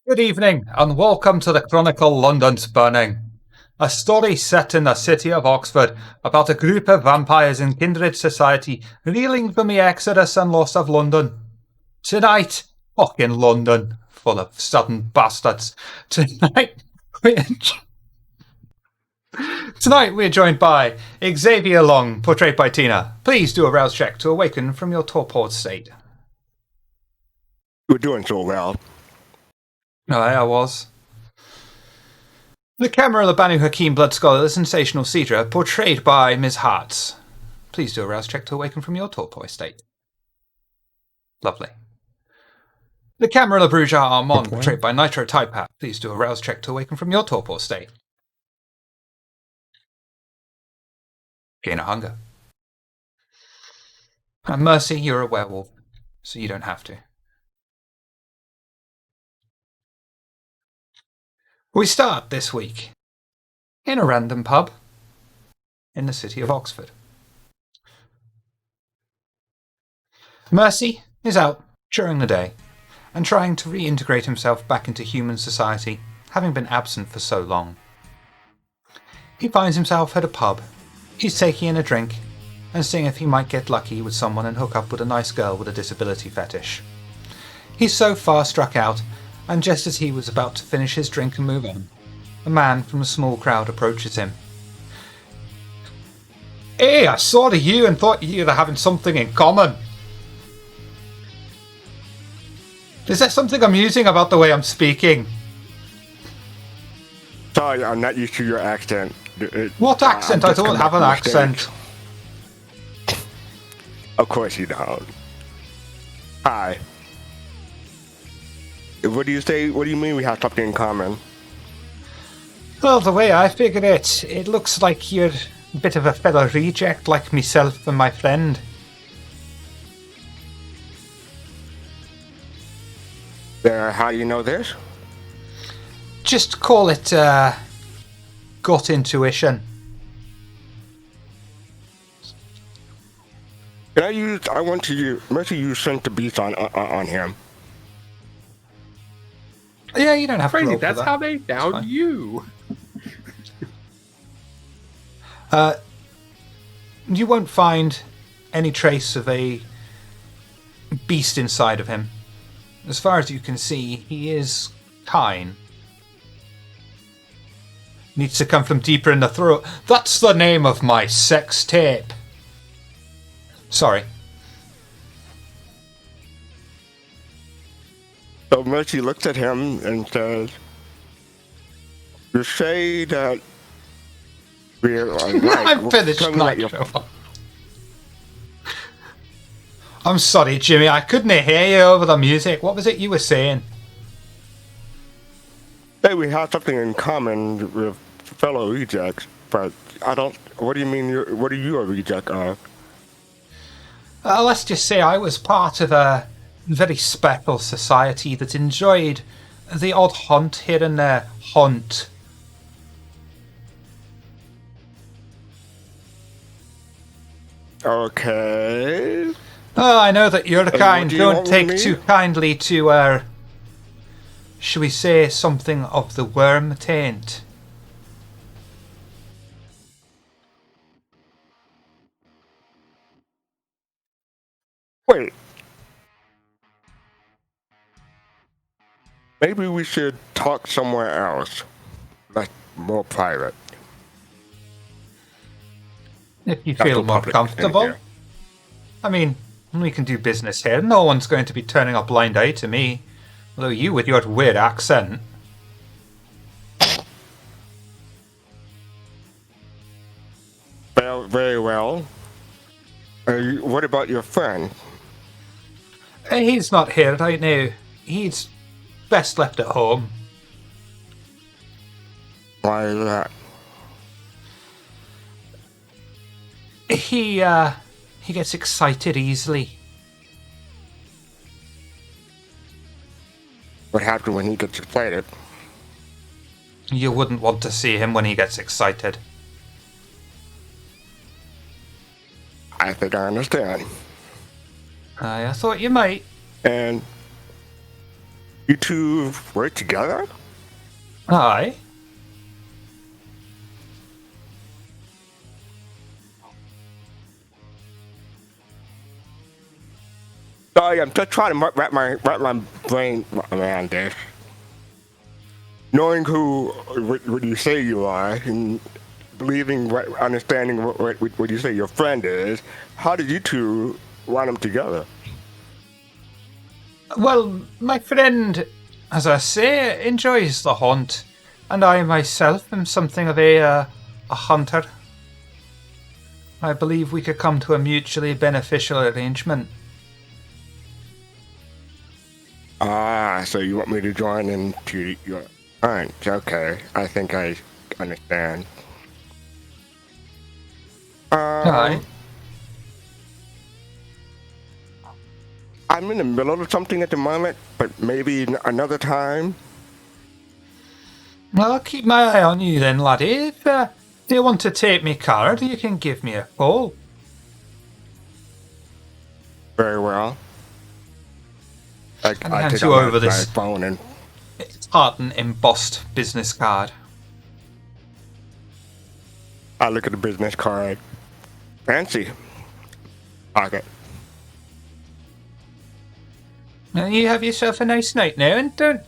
Good evening, and welcome to the Chronicle London's Burning, a story set in the city of Oxford about a group of vampires in kindred society reeling from the exodus and loss of London. Tonight, fucking London, full of southern bastards. Tonight, we're joined by Xavier Long, portrayed by Tina. Please do a rouse check to awaken from your torpor state. We're doing so well. I was. The camera of the Banu Hakim Blood Scholar, the sensational Cedra, portrayed by Ms. Hartz. Please do a rouse check to awaken from your torpor state. Lovely. The camera of the Bruja Armand, portrayed by Nitro Typehat. Please do a rouse check to awaken from your torpor state. Gain a hunger. And Mercy, you're a werewolf, so you don't have to. We start this week in a random pub in the city of Oxford. Mercy is out during the day and trying to reintegrate himself back into human society, having been absent for so long. He finds himself at a pub. He's taking in a drink and seeing if he might get lucky with someone and hook up with a nice girl with a disability fetish. He's so far struck out, and just as he was about to finish his drink and move on, a man from a small crowd approaches him. Hey, I saw you and thought you were having something in common. Is there something amusing about the way I'm speaking? Sorry, I'm not used to your accent. What accent? I don't have an accent. Of course you don't. Hi. What do you say? What do you mean we have something in common? Well, the way I figure it, it looks like you're a bit of a fellow reject like myself and my friend. How do you know this? Just call it gut intuition. I want to use Sent the Beast on him. Yeah, you don't have Crazy, to roll for that's that. how they found you. You won't find any trace of a beast inside of him. As far as you can see, he is kind. Needs to come from deeper in the throat. That's the name of my sex tape. Sorry. So Mercy looks at him and says, "You say that we're alike." I'm finished, Nitro. I'm sorry, Jimmy. I couldn't hear you over the music. What was it you were saying? Hey, we have something in common with fellow rejects, but I don't. What do you mean? What are you a reject of? Let's just say I was part of a very special society that enjoyed the odd hunt here and there. Hunt. Okay. Oh, I know that you're the kind. do you Don't want take with me? too kindly to, shall we say, something of the worm taint. Wait. Maybe we should talk somewhere else. Like more private. If you Not feel so more public in comfortable. here. I mean, we can do business here. No one's going to be turning a blind eye to me. Although you with your weird accent. Well, very well. What about your friend? He's not here right now. He's best left at home. Why is that? He gets excited easily. What happens when he gets excited? You wouldn't want to see him when he gets excited. I think I understand. I thought you might. And You two work together? Aye. Sorry, I'm just trying to wrap my brain around this. Knowing who what you say you are and believing understanding what you say your friend is, how did you two wind up together? Well, my friend, as I say, enjoys the hunt, and I myself am something of a hunter. I believe we could come to a mutually beneficial arrangement. Ah, so you want me to join into your hunt? Okay, I think I understand. Aye. I'm in the middle of something at the moment, but maybe another time. Well, I'll keep my eye on you then, laddie. If you want to take me card, you can give me a call. Very well. I hands take you out over my this phone and tartan embossed business card. I look at the business card. Fancy. Okay. Now you have yourself a nice night now, and don't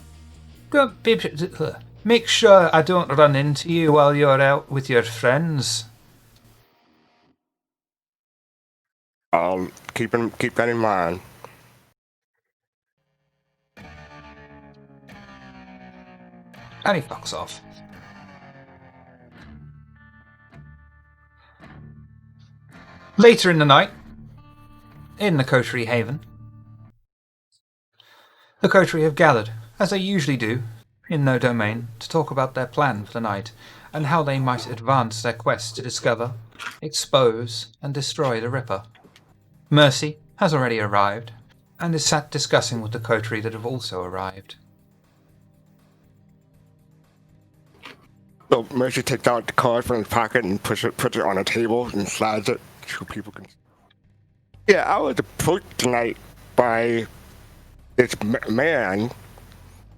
be, make sure I don't run into you while you're out with your friends. I'll keep that in mind. And he fucks off. Later in the night, in the Coterie Haven, the Coterie have gathered, as they usually do, in their domain, to talk about their plan for the night, and how they might advance their quest to discover, expose, and destroy the Ripper. Mercy has already arrived, and is sat discussing with the Coterie that have also arrived. So Mercy takes out the card from his pocket and puts it on a table and slides it so people can. Yeah, I was approached tonight by this man.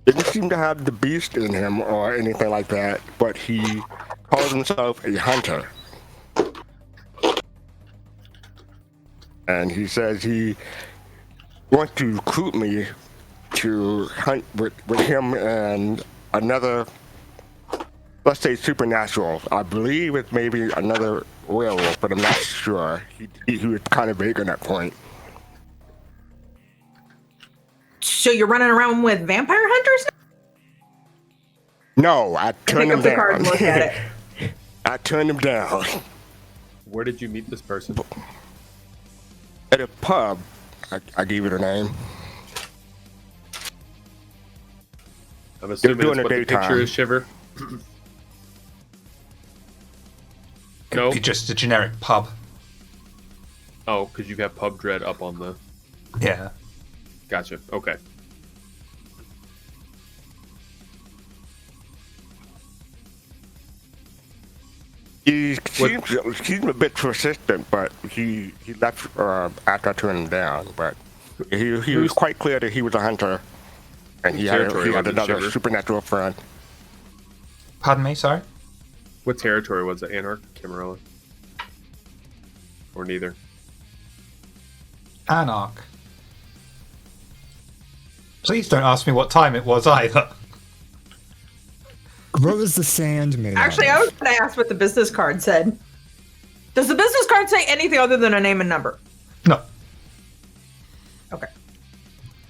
Didn't seem to have the beast in him or anything like that, but he calls himself a hunter. And he says he wants to recruit me to hunt with him and another, let's say, supernatural. I believe it's maybe another werewolf, but I'm not sure. He was kind of vague on that point. So you're running around with vampire hunters now? No, I turned him Pick up the down. card and look at it. I turned him down. Where did you meet this person? At a pub. I gave you the name. I'm assuming doing it's a what the daytime. picture is, Shiver. No? It'd be just a generic pub. Oh, because you got Pub Dread up on the... Yeah. Gotcha. Okay. He seems a bit persistent, but he left after I turned him down. But he was quite clear that he was a hunter, and he had another supernatural friend. Pardon me, sorry? What territory was it? Anarch? Camarilla? Or neither? Anarch. Please don't ask me what time it was either. What was the sand made Actually, out I of? was going to ask what the business card said. Does the business card say anything other than a name and number? No, Okay.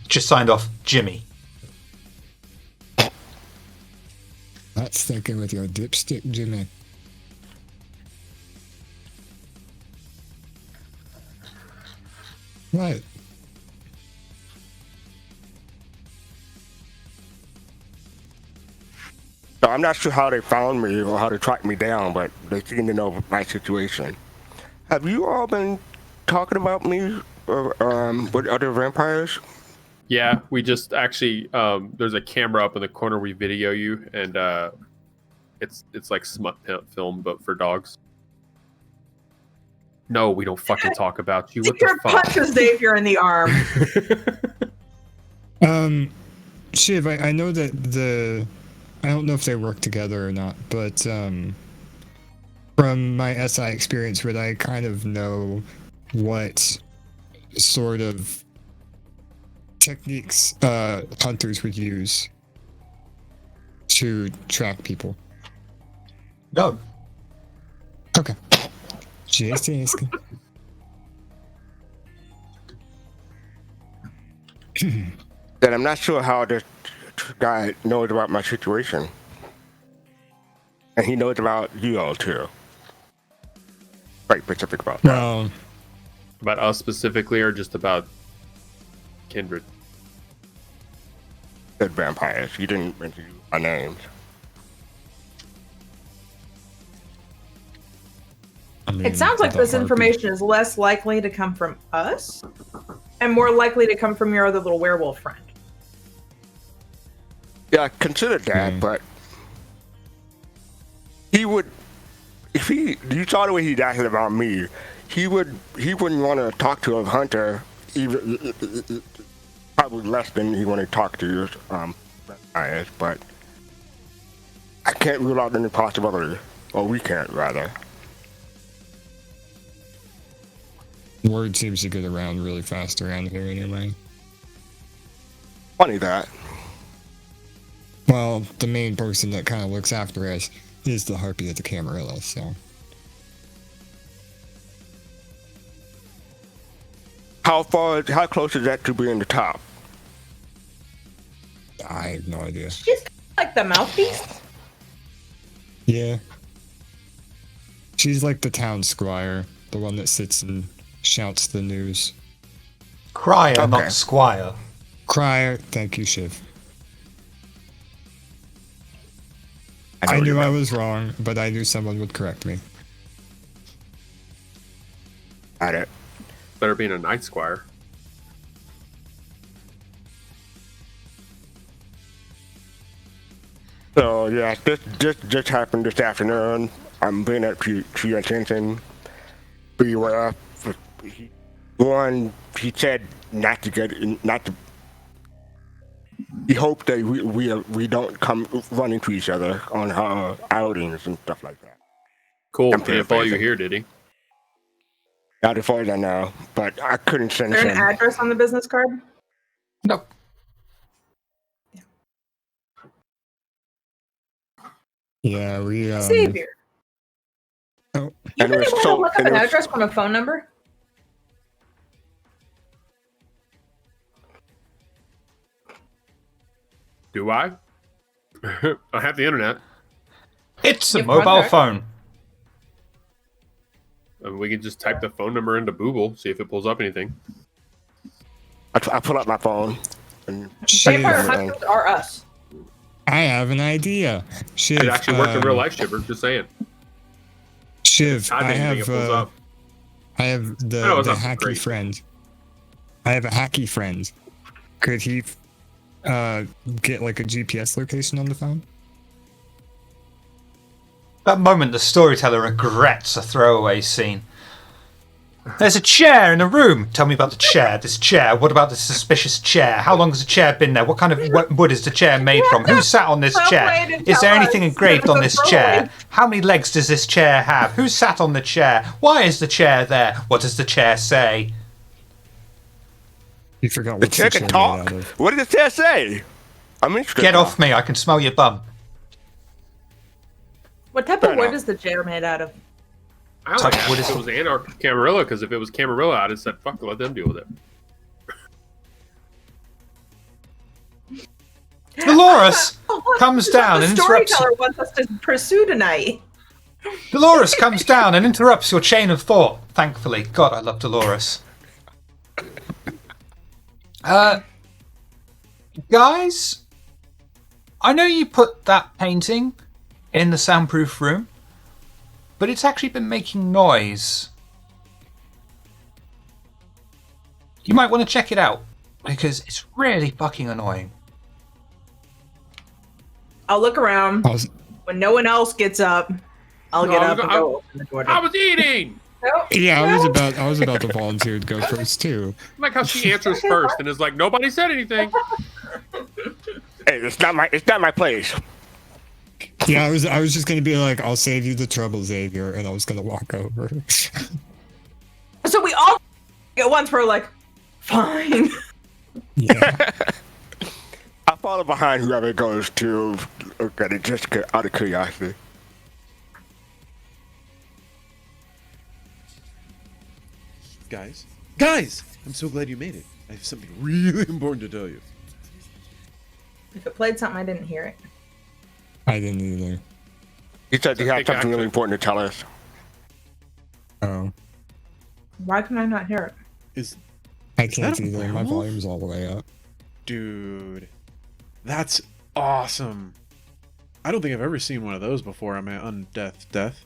just signed off Jimmy. Not sticking with your dipstick, Jimmy. What? So I'm not sure how they found me or how they tracked me down, but they seem to know my situation. Have you all been talking about me with other vampires? Yeah, we just actually... there's a camera up in the corner we video you, and it's like smut film, but for dogs. No, we don't fucking talk about you. What Your the fuck? punch Xavier in the arm. Shiv, I know that I don't know if they work together or not, but from my SI experience, would I kind of know what sort of techniques hunters would use to track people? No. Okay. Just asking. That I'm not sure how this guy knows about my situation. And he knows about you all too. Quite specific about that. Well, About us specifically, or just about Kindred? Said vampires. You didn't mention our names. I mean, It sounds like the this harpy- information is less likely to come from us and more likely to come from your other little werewolf friend. Yeah, I considered that, but he would, if you saw the way he acted about me, he wouldn't want to talk to a hunter, even probably less than he want to talk to you, vampires, but I can't rule out any possibility, or we can't rather. Word seems to get around really fast around here anyway. Funny that. Well, the main person that kind of looks after us is the harpy at the Camarilla, so. How close is that to being the top? I have no idea. She's like the mouthpiece. Yeah. She's like the town squire, the one that sits and shouts the news. Crier, Okay. not squire. Crier, thank you, Shiv. know I what you knew I meant. was wrong, but I knew someone would correct me. Got it. Better being a night squire. So yeah, this just happened this afternoon. I'm being at your attention. Beware. One, he said not to. He hoped that we don't come run into each other on our outings and stuff like that. Cool. I'm He didn't follow you paraphrasing. here, did he? Not as far as I know, but I couldn't send Is there an him. address on the business card? Nope. Yeah, we, Savior. Oh. You And been it was able to so- look up and an it was- address from a phone number? Do I? I have the internet. It's a Yep, mobile okay. phone. I mean, we can just type the phone number into Google, see if it pulls up anything. I pull up my phone. And Shiv, Vampire everything. hunters are us. I have an idea. Shiv, It actually worked in real life, Shiver. Just saying. Shiv, Type I anything, it pulls up. have the I know it's not hacky great. friend. I have a hacky friend. Could he get like a GPS location on the phone? That moment, the storyteller regrets a throwaway scene. There's a chair in a room. Tell me about the chair. This chair. What about the suspicious chair? How long has the chair been there? What kind of wood is the chair made from? Who sat on this Well chair? played and Is there tell anything us. engraved on this Throwaway. chair? How many legs does this chair have? Who sat on the chair? Why is the chair there? What does the chair say? You forgot The what chair can talk. What did the chair say? I'm interested. Get now. off me. I can smell your bum. What type Fair of wood enough. is the chair made out of? I only Type asked wood if is- it was Anarch Camarilla, because if it was Camarilla, I'd have said, fuck, let them deal with it. Dolores What- comes what down the and interrupts. storyteller wants us to pursue tonight. Dolores comes down and interrupts your chain of thought. Thankfully, God, I love Dolores. Guys, I know you put that painting in the soundproof room, but it's actually been making noise. You might want to check it out because it's really fucking annoying. I'll look around. When no one else gets up, I'll get up and go open the door. I was eating! Nope. Yeah, Nope. I was about to volunteer to go first too. I like how she answers first and is like, nobody said anything. Hey, it's not my place. Yeah, I was just gonna be like, I'll save you the trouble, Xavier, and I was gonna walk over. So we all at once were like, fine. Yeah. I'll follow behind whoever goes to look at it just out of curiosity. Guys, I'm so glad you made it. I have something really important to tell you. If it played something, I didn't hear it. I didn't either. He said he had Big something really action. important to tell us. Oh. Why can I not hear it? Is I that can't a either. My werewolf? volume's all the way up. dude, that's awesome. I don't think I've ever seen one of those before on my undeath death.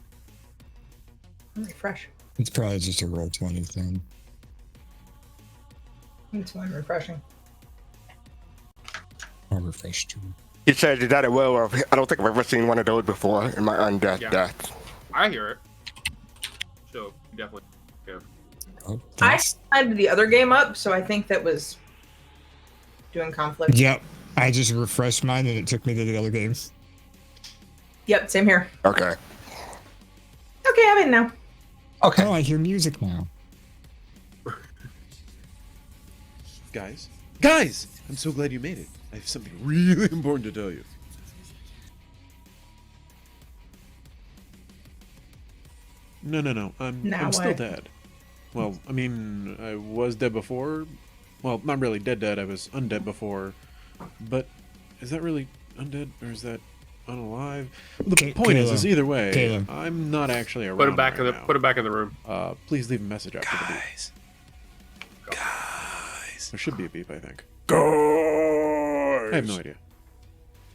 Refresh. It's probably just a roll 20 thing. It's one refreshing. I'll refresh too. He said that a werewolf. I don't think I've ever seen one of those before in my undead Yeah. death. I hear it. So definitely. Yeah. Oh, I thanks. had the other game up, so I think that was doing conflict. Yep. I just refreshed mine and it took me to the other game. Yep, same here. Okay. Okay, I'm in now. Okay. Oh, I hear music now. Guys, I'm so glad you made it. I have something really important to tell you. No. Now I'm still what? dead. Well, I mean, I was dead before. Well, not really dead. I was undead before. But is that really undead or is that unalive? The point is either way, Kalo. I'm not actually around. Put him back right in the now. put him back in the room. Please leave a message after the beep. Guys. There should be a beep, I think. Guys. I have no idea.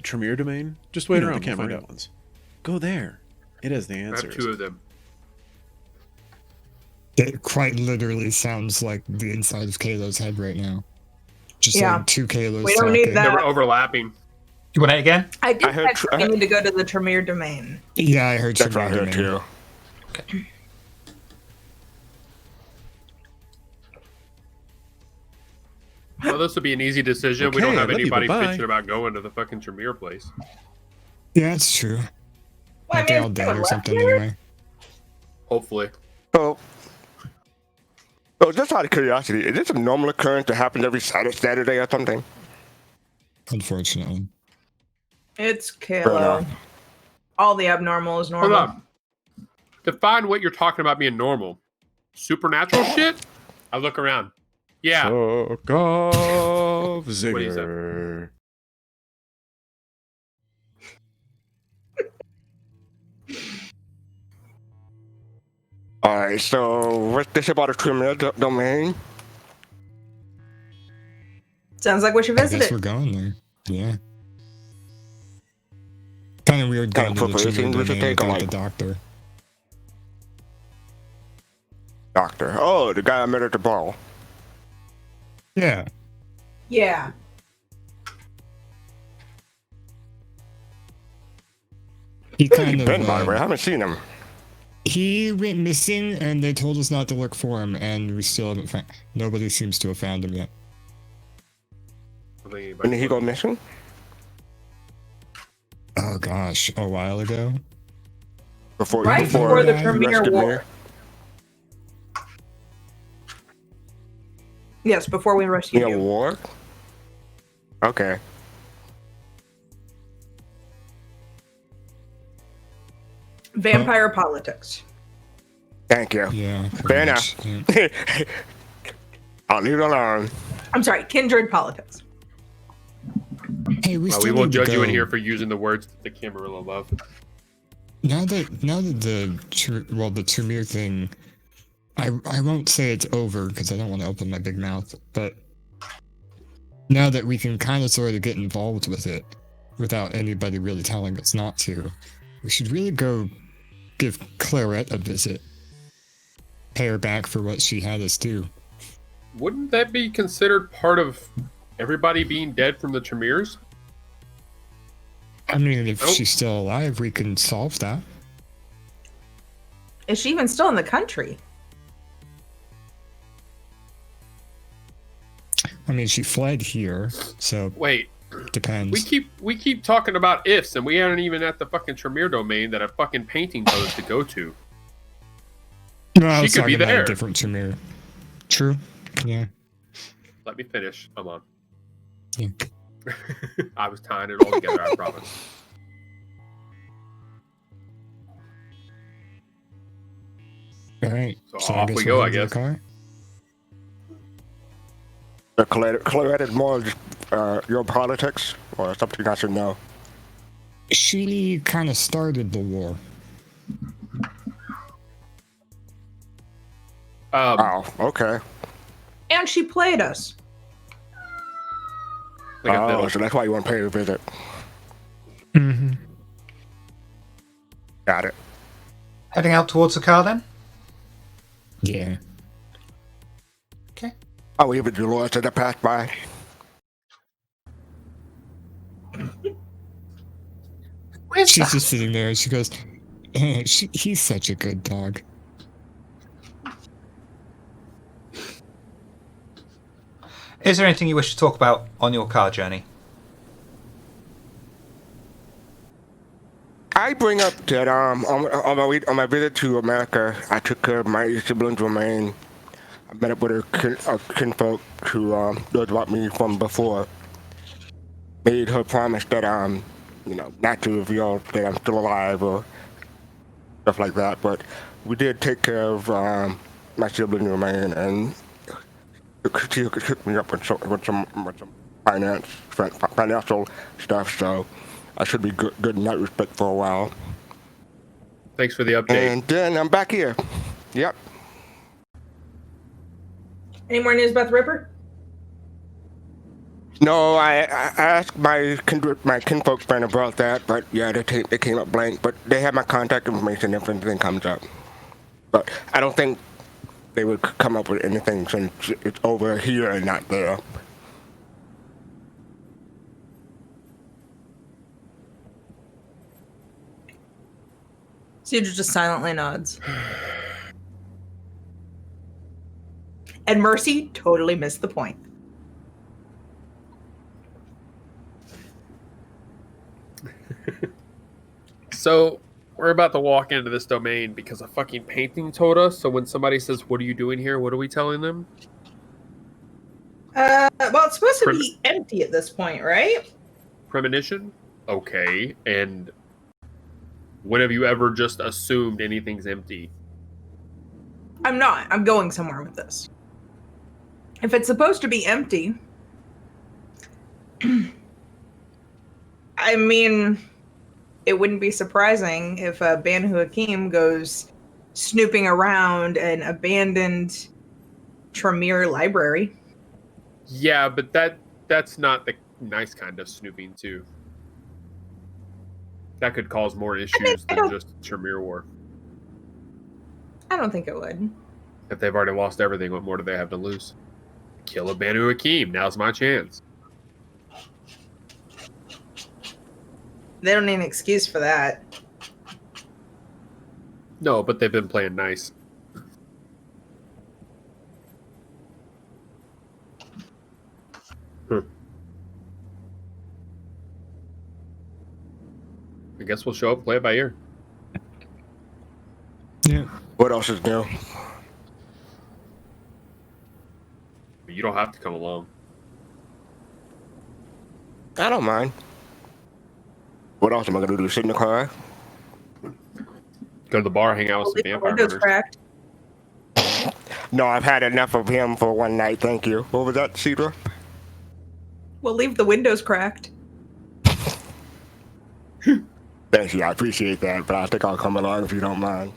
Tremere domain? Just wait You know around. the We'll find camera. out ones. Go there. It has the I have answers. 2 of them. It quite literally sounds like the inside of Kalo's head right now. Just Yeah. like 2 Kalos. We don't need talking. that. They were overlapping. You want it again? I did I heard text tr- we need to go to the Tremere domain. Yeah, I heard That's what I Tremere heard domain. too. Well, this would be an easy decision. we Okay, don't I have love you, anybody bye-bye. bitching about going to the fucking Tremere place. Yeah, that's true. Well, Aren't they all if dead they or left something here- anyway? Hopefully. So, just out of curiosity, is this a normal occurrence that happens every Saturday or something? Unfortunately. It's Fair Kalo. enough. All the abnormal is Hold normal. on. Define what you're talking about being normal. Supernatural shit? I look around. Yeah. Fuck off, What do you say? Xavier. Alright, so what's this about a Tremere domain? Sounds like we should I visit guess it. we're going there. Yeah. Kind of weird Kind going of to the preparation Tremere we should domain take, without like- the doctor. Doctor. Oh, the guy I met at the ball. Yeah. Yeah. He Where's he kind of been, by the way? I haven't seen him. he went missing and they told us not to look for him and we still haven't found nobody seems to have found him yet. I think anybody- When did he go missing? Oh gosh, a while ago. Right before the you Tremere rescued me? War. Yes, before we rescued Yeah, you. war? Okay. Vampire politics. Thank you. Yeah. pretty Fair much, enough. yeah. I'll leave it alone. I'm sorry, kindred politics. Hey, we Well, still we won't need to judge you in go. here for using the words that the camera will love. Now that the Tremere thing, I won't say it's over because I don't want to open my big mouth, but now that we can kind of sort of get involved with it without anybody really telling us not to, we should really go give Clarette a visit. Pay her back for what she had us do. Wouldn't that be considered part of everybody being dead from the Tremeres? I mean, if Nope. she's still alive, we can solve that. Is she even still in the country? I mean, she fled here, so Wait, Depends. We keep talking about ifs, and we aren't even at the fucking Tremere domain that a fucking painting told us to go to. No, I was She could be talking about there. a different Tremere. True. Yeah. Let me finish. I'm on. Yeah. I was tying it all together, I promise. All right. So I off guess we we'll go, head I to the guess. car. Colette is more just your politics or something I should know. She kind of started the war. Oh, okay. And she played us. Like a Oh, fiddle. so that's why you want to pay a visit. Mm-hmm. Got it. Heading out towards the car then? Yeah. Okay. I'll leave it to Dolores to pass by. Where's She's that? just sitting there. She goes, he's such a good dog. Is there anything you wish to talk about on your car journey? I bring up that on my visit to America, I took care of my siblings' remain. I met up with a kinfolk who knows about me from before. Made her promise that not to reveal that I'm still alive or stuff like that. But we did take care of my siblings' remain, and she hooked me up with some financial stuff. So I should be good in that respect for a while. Thanks for the update. And then I'm back here. Yep. Any more news about the Ripper? No, I asked my kinfolk friend about that, but yeah, they came up blank. But they have my contact information if anything comes up. But I don't think they would come up with anything since it's over here and not there. Cedar just silently nods. And Mercy totally missed the point. So we're about to walk into this domain because a fucking painting told us. So when somebody says, "What are you doing here?" What are we telling them? Well, it's supposed to be empty at this point, right? Premonition? Okay. And when have you ever just assumed anything's empty? I'm not. I'm going somewhere with this. If it's supposed to be empty, I mean, it wouldn't be surprising if Banu Hakim goes snooping around an abandoned Tremere library. Yeah, but that's not the nice kind of snooping too. That could cause more issues than just Tremere War. I don't think it would. If they've already lost everything, what more do they have to lose? Kill a Banu Hakim. Now's my chance. They don't need an excuse for that. No, but they've been playing nice. I guess we'll show up, play it by ear. Yeah. What else is new? You don't have to come along. I don't mind. What else am I gonna do? Sit in the car? Go to the bar, hang out with some Leave the vampire windows hunters. cracked. No, I've had enough of him for one night. Thank you. What was that, Cedar? We'll leave the windows cracked. Thank you. I appreciate that, but I think I'll come along if you don't mind.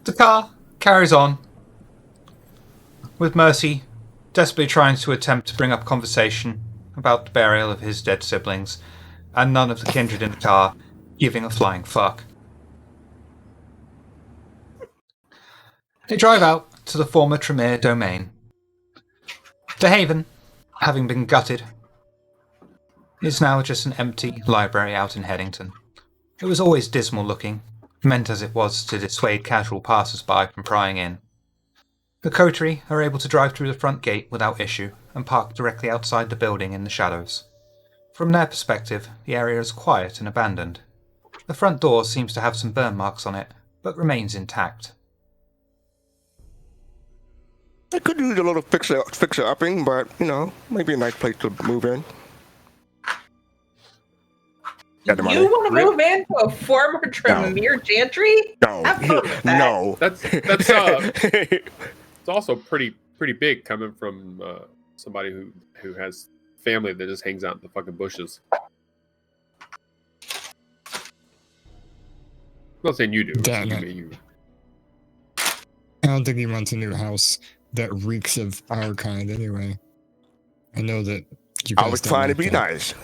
The car carries on, with Mercy desperately trying to attempt to bring up conversation about the burial of his dead siblings, and none of the kindred in the car giving a flying fuck. They drive out to the former Tremere domain. The Haven, having been gutted, is now just an empty library out in Headington. It was always dismal looking, meant as it was to dissuade casual passers-by from prying in. The Coterie are able to drive through the front gate without issue and park directly outside the building in the shadows. From their perspective, the area is quiet and abandoned. The front door seems to have some burn marks on it, but remains intact. I could use a little fixer-upping, but, maybe a nice place to move in. You want to move into a former Tremere Chantry? No. No. That's it's also pretty big coming from somebody who has family that just hangs out in the fucking bushes. I'm not saying you do. Damn You it. may you. I don't think he wants a new house that reeks of our kind anyway. I know that you guys I was don't trying to like be that. nice.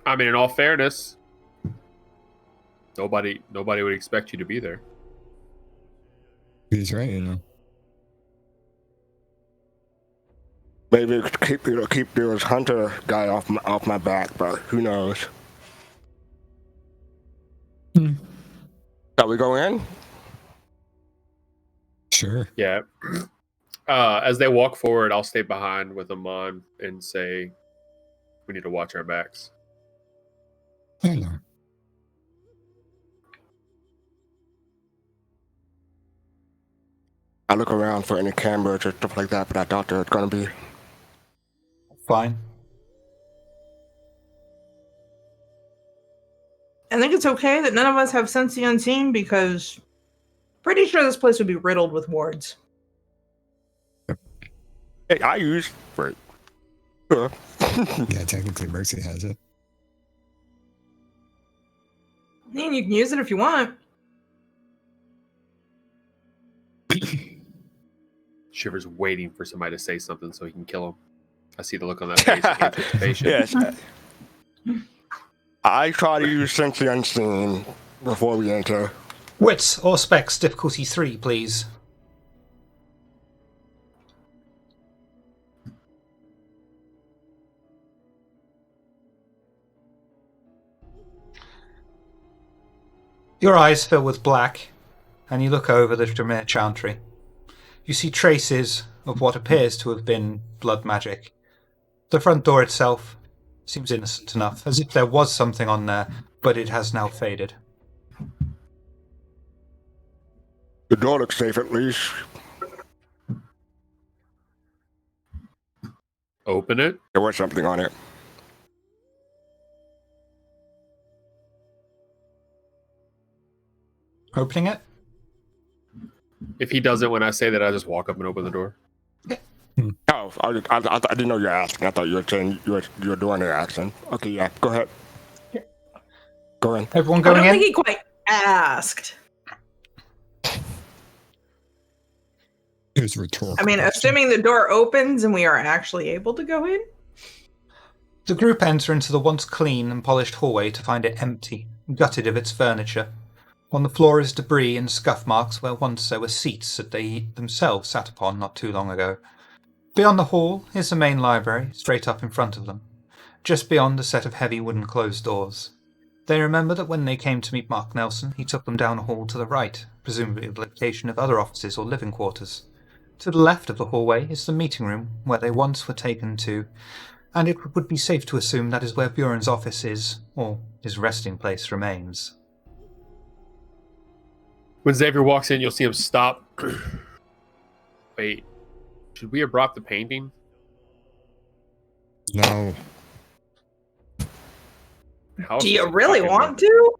I mean, in all fairness, nobody would expect you to be there. He's right, Maybe keep this hunter guy off my back, but who knows? Shall we go in? Sure. Yeah. As they walk forward, I'll stay behind with them on and say, we need to watch our backs. I know. I look around for any cameras or stuff like that, but I doubt there's gonna be. Fine. I think it's okay that none of us have sense the unseen because pretty sure this place would be riddled with wards. Hey, I use. Wait. Sure. Yeah, technically Mercy has it. I mean, you can use it if you want. Shiver's waiting for somebody to say something so he can kill him. I see the look on that face of anticipation. Yes. I try to use Sense the Unseen before we enter. Wits or Specs difficulty 3, please. Your eyes fill with black, and you look over the Tremere Chantry. You see traces of what appears to have been blood magic. The front door itself seems innocent enough, as if there was something on there, but it has now faded. The door looks safe at least. Open it. There was something on it. Opening it? If he doesn't when I say that, I just walk up and open the door. Oh, I didn't know you were asking. I thought you were saying you were doing the accent. Okay, yeah, go ahead. Go in. Everyone I going don't in? think he quite asked. It was rhetorical. I mean, question. assuming the door opens and we are actually able to go in. The group enter into the once clean and polished hallway to find it empty, gutted of its furniture. On the floor is debris and scuff marks where once there were seats that they themselves sat upon not too long ago. Beyond the hall is the main library, straight up in front of them. Just beyond a set of heavy wooden closed doors. They remember that when they came to meet Mark Nelson, he took them down a hall to the right, presumably the location of other offices or living quarters. To the left of the hallway is the meeting room, where they once were taken to, and it would be safe to assume that is where Buren's office is, or his resting place remains. When Xavier walks in, you'll see him stop. Wait, should we have brought the painting? No. House Do you is a really fucking- want to?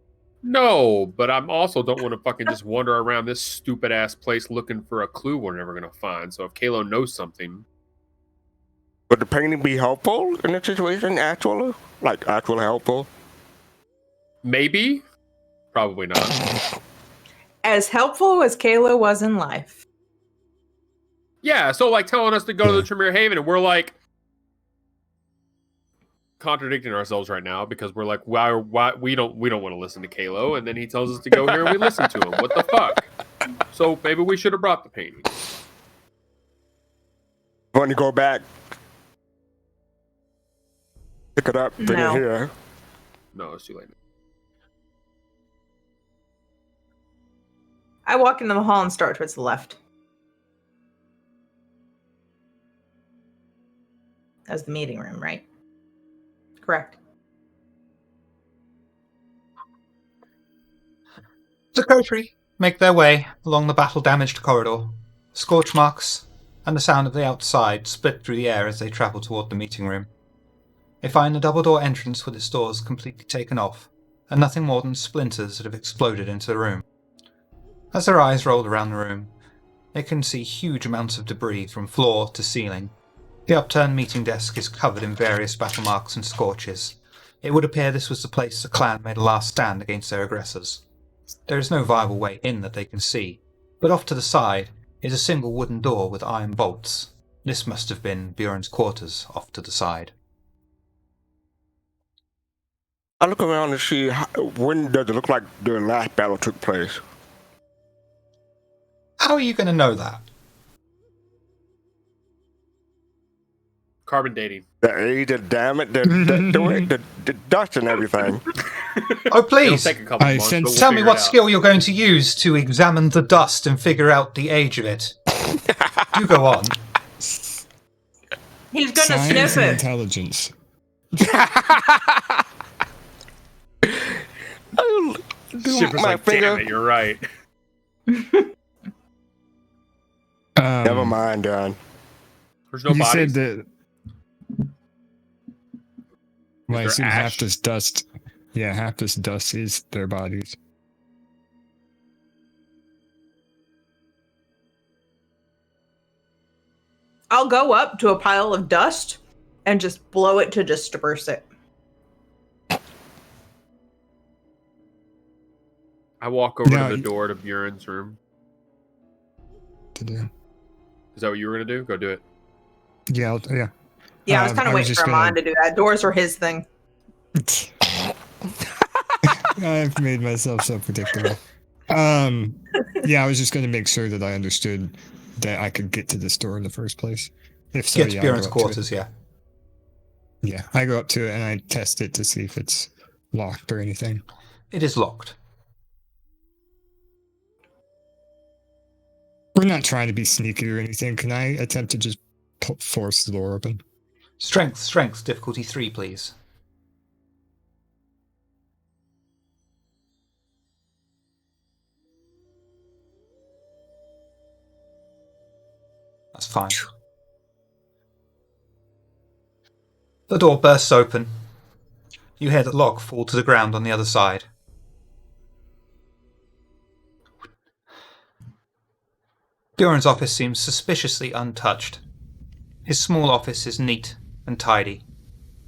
No, but I'm also don't want to fucking just wander around this stupid ass place looking for a clue we're never gonna find. So if Kalo knows something, Would the painting be helpful in this situation, actually? Like, actually helpful? maybe, probably not. As helpful as Kalo was in life. Yeah, so like telling us to go to the Tremere Haven, and we're like contradicting ourselves right now because we're like, why we don't want to listen to Kalo, and then he tells us to go here and we listen to him. What the fuck? So maybe we should have brought the painting. Want to go back? Pick it up, bring No. it here. No, it's too late. I walk into the hall and start towards the left. As the meeting room, right? Correct. The Coterie make their way along the battle-damaged corridor. Scorch marks and the sound of the outside split through the air as they travel toward the meeting room. They find the double-door entrance with its doors completely taken off, and nothing more than splinters that have exploded into the room. As their eyes roll around the room, they can see huge amounts of debris from floor to ceiling. The upturned meeting desk is covered in various battle marks and scorches. It would appear this was the place the clan made a last stand against their aggressors. There is no viable way in that they can see, but off to the side is a single wooden door with iron bolts. This must have been Bjorn's quarters off to the side. I look around to see when does it look like the last battle took place. How are you going to know that? Carbon dating. The age, the damage, the dust and everything. Oh, It'll please! take a couple I months, sense- but we'll Tell me figure what it out. skill you're going to use to examine the dust and figure out the age of it. Do go on. He's gonna Science sniff and it. intelligence. Shipper's My like, finger. damn it, you're right. Never mind, Don. There's no you bodies. said that. Well, I there assume half ash? this dust. Yeah, half this dust is their bodies. I'll go up to a pile of dust and just blow it to disperse it. I walk over Now to the you- door to Buren's room. To do. Is that what you were going to do? Go do it. Yeah, yeah. Yeah, I was kind of I was waiting just for gonna- Amon to do that. Doors are his thing. I've made myself so predictable. Yeah, I was just going to make sure that I understood that I could get to this door in the first place. If so, Get to yeah, I Bjorn's go up to it. quarters, yeah. Yeah, I go up to it and I test it to see if it's locked or anything. It is locked. We're not trying to be sneaky or anything. Can I attempt to just force the door open? Strength, difficulty 3, please. That's fine. The door bursts open. You hear the lock fall to the ground on the other side. Bjorn's office seems suspiciously untouched. His small office is neat and tidy.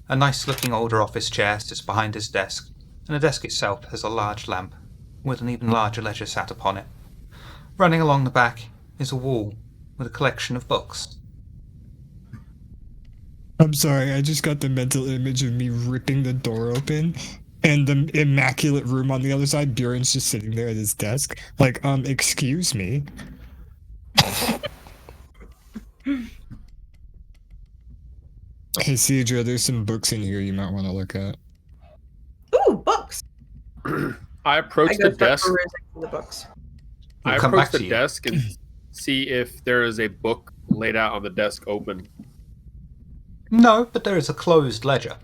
A nice-looking older office chair sits behind his desk, and the desk itself has a large lamp, with an even larger ledger sat upon it. Running along the back is a wall with a collection of books. I'm sorry, I just got the mental image of me ripping the door open and the immaculate room on the other side. Bjorn's just sitting there at his desk. Like, excuse me. Hey, Cedra, there's some books in here you might want to look at. Ooh, books. I approach I go the start desk. perusing through the books. We'll I come approach back to the you. desk and see if there is a book laid out on the desk open. No, but there is a closed ledger.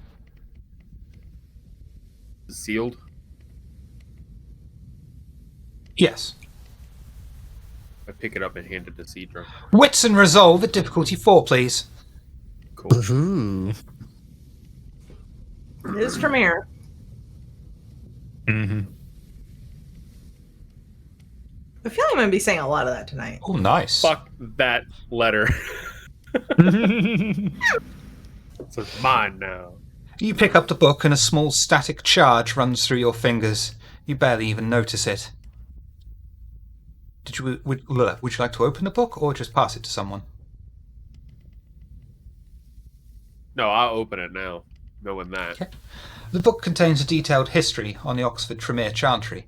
Sealed. Yes. I pick it up and hand it to Cedra. Wits and resolve at difficulty 4, please. Cool. Ooh. It is Tremere. Mm-hmm. I feel like I'm going to be saying a lot of that tonight. Oh, nice. Fuck that letter. It's mine now. You pick up the book and a small static charge runs through your fingers. You barely even notice it. Would you like to open the book or just pass it to someone? No, I'll open it now, knowing that. Okay. The book contains a detailed history on the Oxford Tremere Chantry.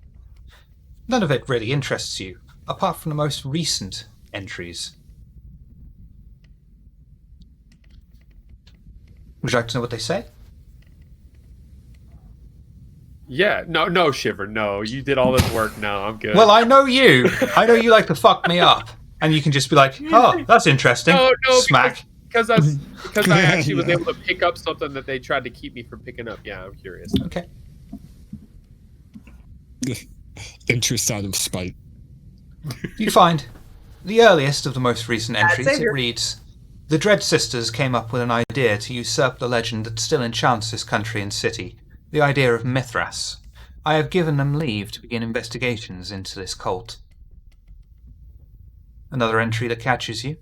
None of it really interests you, apart from the most recent entries. Would you like to know what they say? Yeah, no, Shiver, no. You did all this work. No, I'm good. Well, I know you. I know you like to fuck me up. And you can just be like, oh, that's interesting. no, Smack. because I actually was able to pick up something that they tried to keep me from picking up. Yeah, I'm curious. Okay. Interest out of spite. You find the earliest of the most recent entries. It Savior. reads, the Dread Sisters came up with an idea to usurp the legend that still enchants this country and city, the idea of Mithras. I have given them leave to begin investigations into this cult. Another entry that catches you.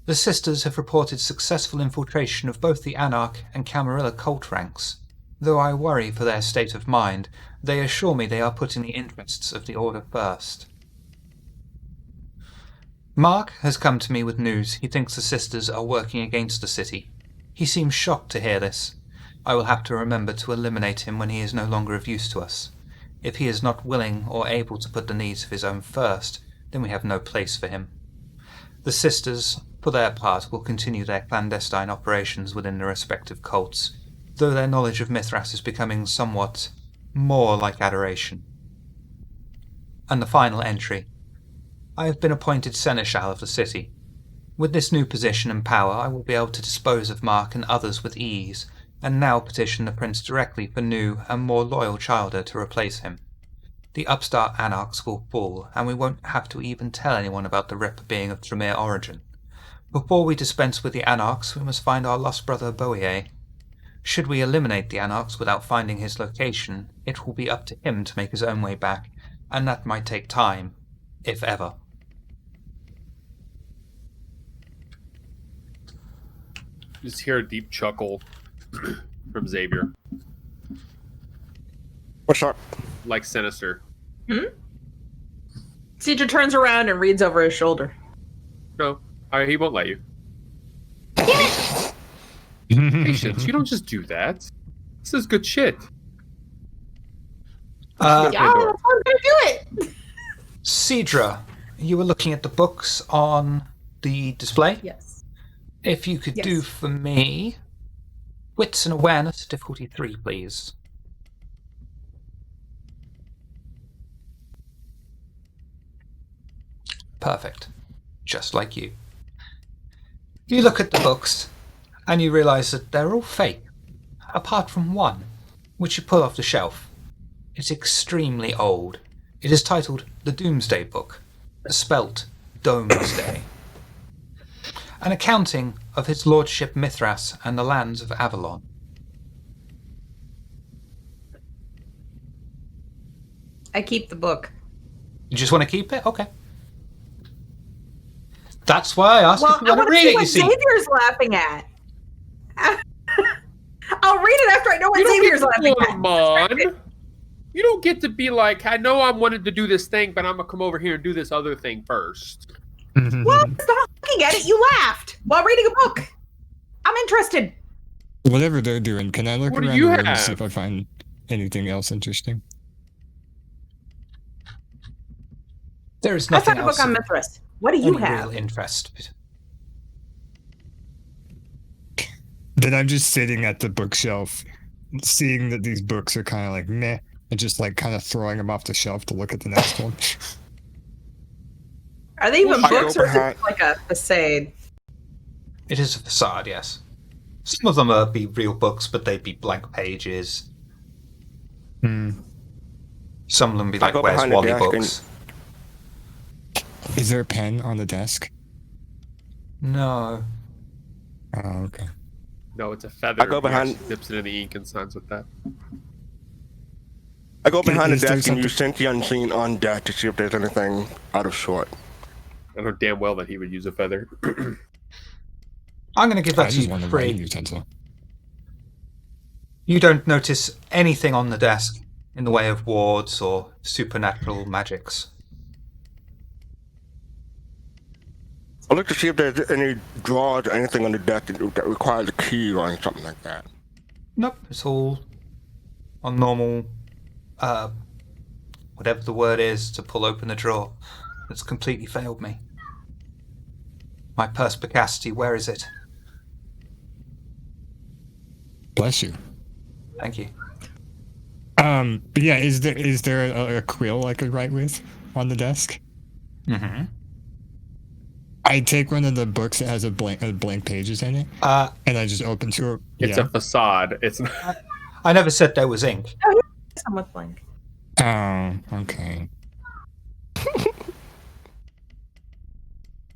The Sisters have reported successful infiltration of both the Anarch and Camarilla cult ranks. Though I worry for their state of mind, they assure me they are putting the interests of the Order first. Mark has come to me with news he thinks the Sisters are working against the city. He seems shocked to hear this. I will have to remember to eliminate him when he is no longer of use to us. If he is not willing or able to put the needs of his own first, then we have no place for him. The Sisters, for their part, will continue their clandestine operations within their respective cults, though their knowledge of Mithras is becoming somewhat more like adoration. And the final entry. I have been appointed Seneschal of the city. With this new position and power, I will be able to dispose of Mark and others with ease, and now petition the Prince directly for new and more loyal Childer to replace him. The upstart Anarchs will fall, and we won't have to even tell anyone about the Ripper being of Tremere origin. Before we dispense with the Anarchs, we must find our lost brother Boier. Should we eliminate the Anarchs without finding his location, it will be up to him to make his own way back, and that might take time, if ever. Just hear a deep chuckle from Xavier, What's up? like sinister. Cedra turns around and reads over his shoulder. No, he won't let you. Patience, you don't just do that. This is good shit. Uh, Yeah, that's how I'm gonna do it. Cedra, you were looking at the books on the display? Yes. If you could Yes. do for me, Wits and Awareness, difficulty 3, please. Perfect. Just like you. You look at the books, and you realise that they're all fake, apart from one, which you pull off the shelf. It's extremely old. It is titled The Doomsday Book, spelt Domesday. An accounting of his lordship Mithras and the lands of Avalon. I keep the book. You just want to keep it? Okay. That's why I asked Well, if you I want want to to read see it, you what see. Xavier's laughing at. I'll read it after I know what You don't Xavier's get laughing to at. come on. You don't get to be like, I know I wanted to do this thing, but I'm gonna come over here and do this other thing first. Well, stop looking at it. You laughed while reading a book. I'm interested. Whatever they're doing, can I look What do around you the room and see have? if I find anything else interesting? There is I nothing found a else book on of Mithras. What do you any have? real interest. Then I'm just sitting at the bookshelf, seeing that these books are kind of like meh, and just like kind of throwing them off the shelf to look at the next one. Are they even I books or is overheard- it like a facade? It is a facade, yes. Some of them be real books, but they'd be blank pages. Hmm. Some of them be I like go Where's behind the Wally desk and- books. Is there a pen on the desk? No. Oh, okay. No, it's a feather. I go He behind- actually dips it in the ink and signs with that. I go behind the Is there desk and use something- Sense the Unseen on deck to see if there's anything out of sort. I know damn well that he would use a feather. I'm going to give I that to just you want for a writing free. utensil. You don't notice anything on the desk in the way of wards or supernatural magics. I'll look to see if there's any drawers or anything on the deck that requires a key or something like that. Nope, it's all on normal, whatever the word is to pull open a drawer. That's completely failed me. My perspicacity, where is it? Bless you. Thank you. But yeah, is there a quill I could write with on the desk? Mm-hmm. I take one of the books that has a blank pages in it, and I just open to it. It's a facade. It's not. I never said there was ink. Some with blank. Oh, okay.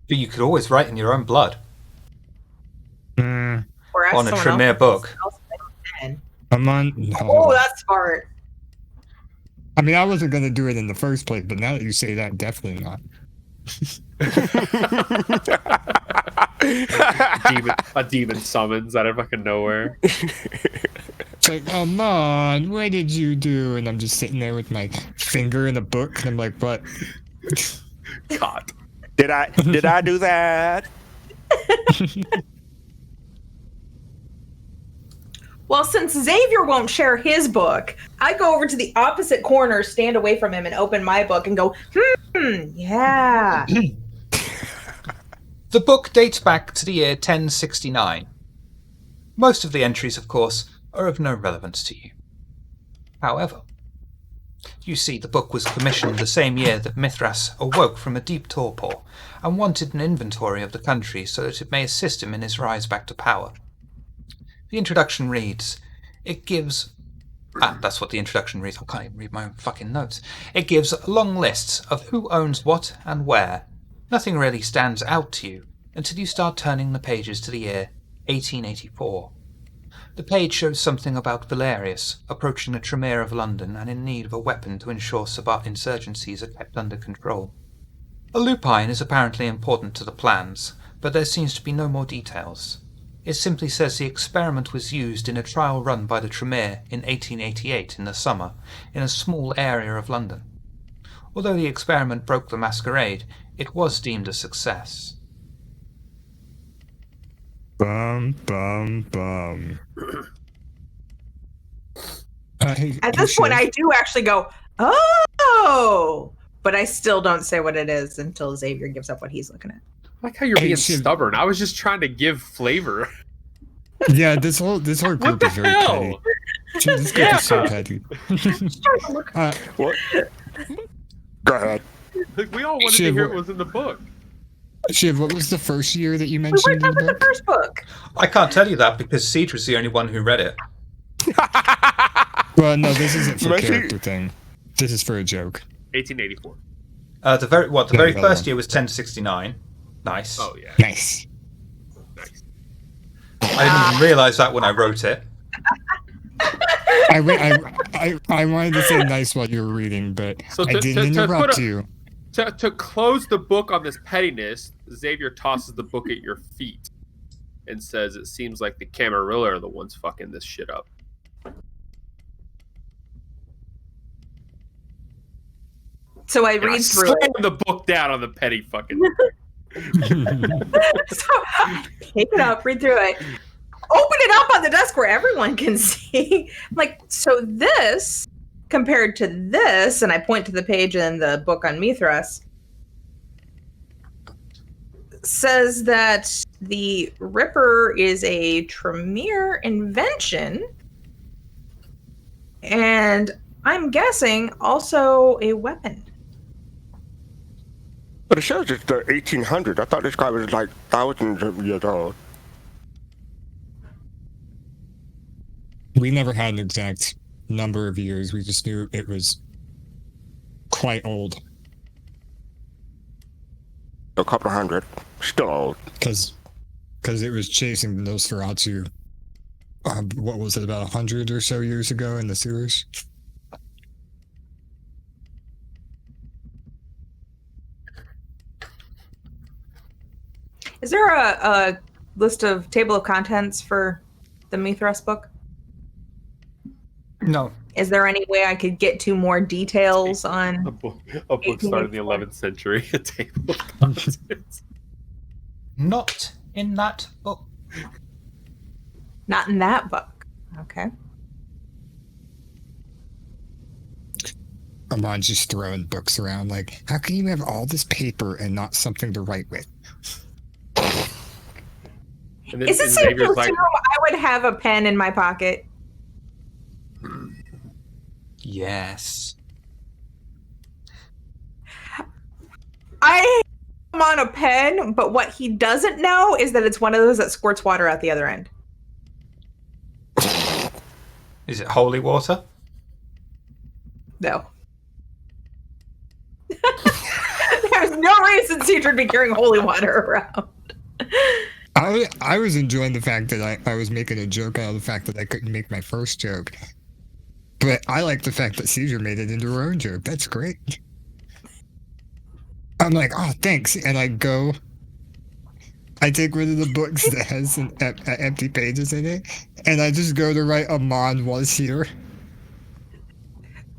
But you could always write in your own blood Mm, Or ask on a someone Tremere else book. else if they can. I'm on. No. Oh, that's smart. I mean, I wasn't gonna do it in the first place, but now that you say that, definitely not. a demon summons out of fucking nowhere. It's like, come on, what did you do? And I'm just sitting there with my finger in a book, and I'm like, what? God. Did I do that? Well, since Xavier won't share his book, I go over to the opposite corner, stand away from him, and open my book and go, yeah. The book dates back to the year 1069. Most of the entries, of course, are of no relevance to you. However, you see the book was commissioned the same year that Mithras awoke from a deep torpor and wanted an inventory of the country so that it may assist him in his rise back to power. The introduction reads, it gives... that's what the introduction reads. I can't even read my own fucking notes. It gives long lists of who owns what and where. Nothing really stands out to you until you start turning the pages to the year 1884. The page shows something about Valerius approaching the Tremere of London and in need of a weapon to ensure Sabbat insurgencies are kept under control. A lupine is apparently important to the plans, but there seems to be no more details. It simply says the experiment was used in a trial run by the Tremere in 1888 in the summer, in a small area of London. Although the experiment broke the masquerade, it was deemed a success. Bum, bum, bum. At this point, I do actually go, oh, but I still don't say what it is until Xavier gives up what he's looking at. I like how you're being Shiv. stubborn. I was just trying to give flavor. Yeah, this whole What group the is very hell? petty. Dude, this group is so petty. What? Go ahead. Like, we all wanted Shiv, to hear what was in the book. Shiv, what was the first year that you We mentioned went in over the the book? first book. I can't tell you that because Siege was the only one who read it. Well, no, this isn't for a Mostly- character thing. This is for a joke. 1884. The very Yeah, first year was 1069. Nice. Oh yeah. Nice. Nice. I didn't even realise that when I wrote it. I wanted to say nice while you were reading, but So I to- didn't to put interrupt a- you. To close the book on this pettiness, Xavier tosses the book at your feet and says, "It seems like the Camarilla are the ones fucking this shit up." So I And I read through slam it. the book down on the petty fucking. So pick it up, read through it, open it up on the desk where everyone can see. Like, so this compared to this, and I point to the page in the book on Mithras, says that the Ripper is a Tremere invention, and I'm guessing also a weapon. But it shows it's the 1800s. I thought this guy was like thousands of years old. We never had an exact number of years. We just knew it was quite old. A couple hundred. Still old. Because it was chasing Nosferatu. What was it, about 100 or so years ago in the sewers? Is there a list of table of contents for the Mithras book? No. Is there any way I could get to more details on? A book started in the 11th century. A table of contents. Not in that book. Not in that book. Okay. Amon's just throwing books around like, how can you have all this paper and not something to write with? And then Is it and safe to Xavier's like, assume I would have a pen in my pocket? Yes. I am on a pen, but what he doesn't know is that it's one of those that squirts water out the other end. Is it holy water? No. There's no reason Cedric would be carrying holy water around. I was enjoying the fact that I was making a joke out of the fact that I couldn't make my first joke. But I like the fact that Caesar made it into her own joke. That's great. I'm like, oh, thanks. And I take one of the books that has empty pages in it, and I just go to write Amon was here.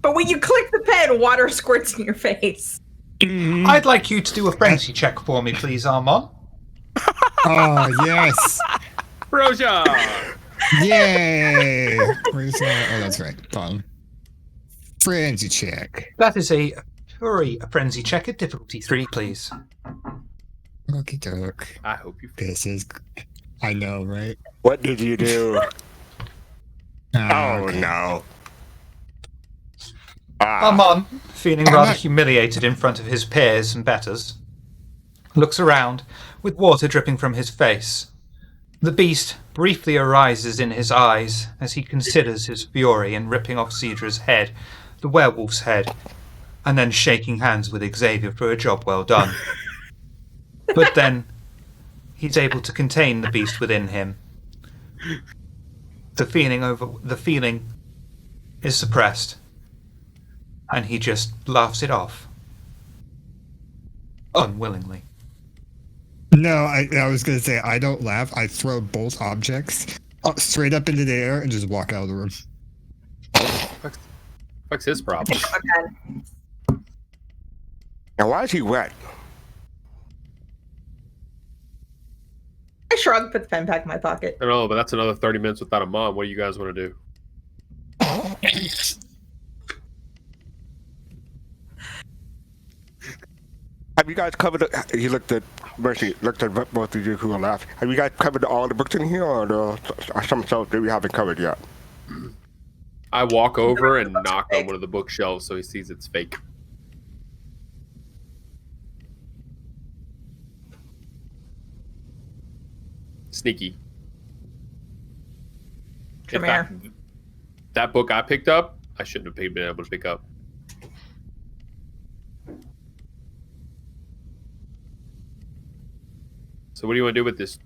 But when you click the pen, water squirts in your face. I'd like you to do a frenzy check for me, please, Armand. Oh, yes. Roja! Yay. Where's that? Oh, that's right. Bottom. Frenzy check. That is a frenzy check at difficulty 3, please. Okie doke. I hope you. This is. I know, right? What did you do? Oh, Okay. no. Ah, Armand, feeling I'm rather not- humiliated in front of his peers and betters, looks around with water dripping from his face. The beast briefly arises in his eyes as he considers his fury in ripping off Cedra's head, the werewolf's head, and then shaking hands with Xavier for a job well done. But then he's able to contain the beast within him. The feeling is suppressed, and he just laughs it off. Unwillingly. No, I was going to say, I don't laugh. I throw both objects straight up into the air and just walk out of the room. Fuck's his problem? Okay. now why is he wet? I shrug, put the pen back in my pocket. I don't know, but that's another 30 minutes without a mom. What do you guys want to do? Have you guys covered? He looked at Mercy, looked at both of you who are left. Have you guys covered all the books in here, or some stuff that we haven't covered yet? I walk over and knock on one of the bookshelves so he sees it's fake. Sneaky. In Tremere. fact, that book I picked up, I shouldn't have been able to pick up. So what do you want to do with this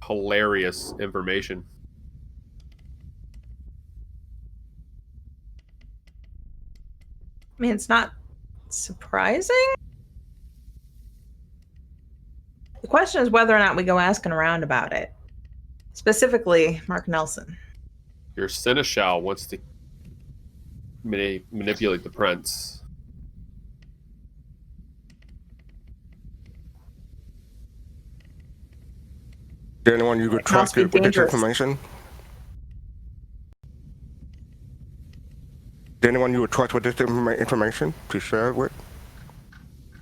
hilarious information? I mean, it's not surprising. The question is whether or not we go asking around about it. Specifically, Mark Nelson. Your seneschal wants to manipulate the prince. Is there anyone you could trust be with this dangerous. information? Is there anyone you would trust with this information to share it with?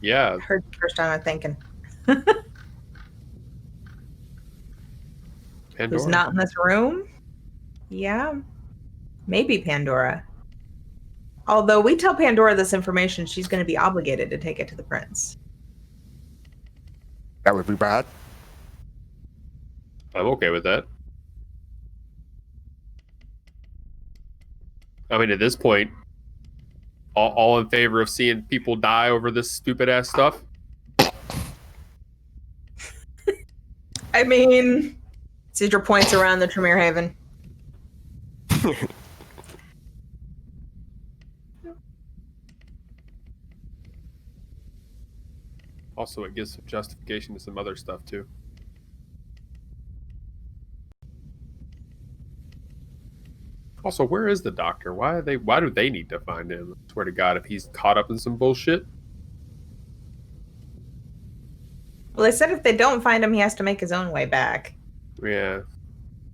Yeah, Heard the first time I'm thinking. Pandora. Who's not in this room? Yeah. Maybe Pandora. Although we tell Pandora this information, she's going to be obligated to take it to the prince. That would be bad. I'm okay with that. I mean, at this point, all in favor of seeing people die over this stupid ass stuff. I mean, Cedra points around the Tremere Haven. Also, it gives some justification to some other stuff too. Also, where is the doctor? Why do they need to find him? I swear to God, if he's caught up in some bullshit. Well, they said if they don't find him, he has to make his own way back. Yeah.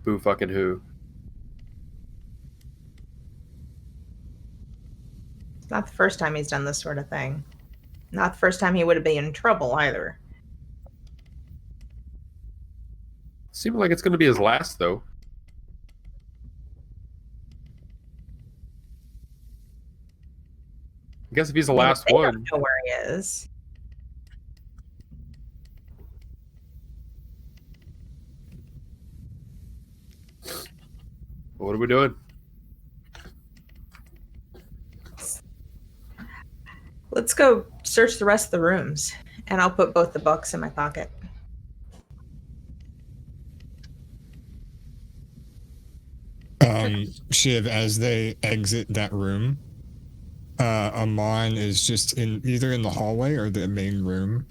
Boo fucking who. It's not the first time he's done this sort of thing. Not the first time he would have been in trouble either. Seems like it's going to be his last, though. I guess if he's the I mean, last they one. don't know where he is. What are we doing? Let's go search the rest of the rooms, and I'll put both the books in my pocket. Shiv, as they exit that room, Amon is just either in the hallway or the main room.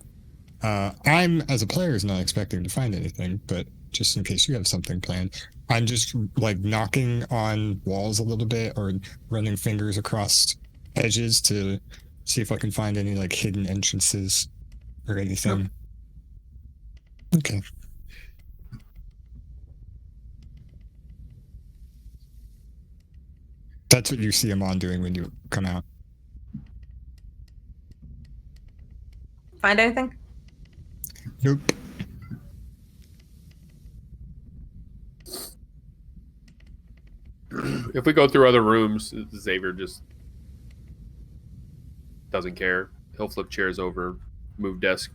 I'm, as a player, is not expecting to find anything, but just in case you have something planned, I'm just like knocking on walls a little bit or running fingers across edges to see if I can find any like hidden entrances or anything. Okay. That's what you see Amon doing when you come out. Find anything? Nope. If we go through other rooms, Xavier just doesn't care. He'll flip chairs over, move desk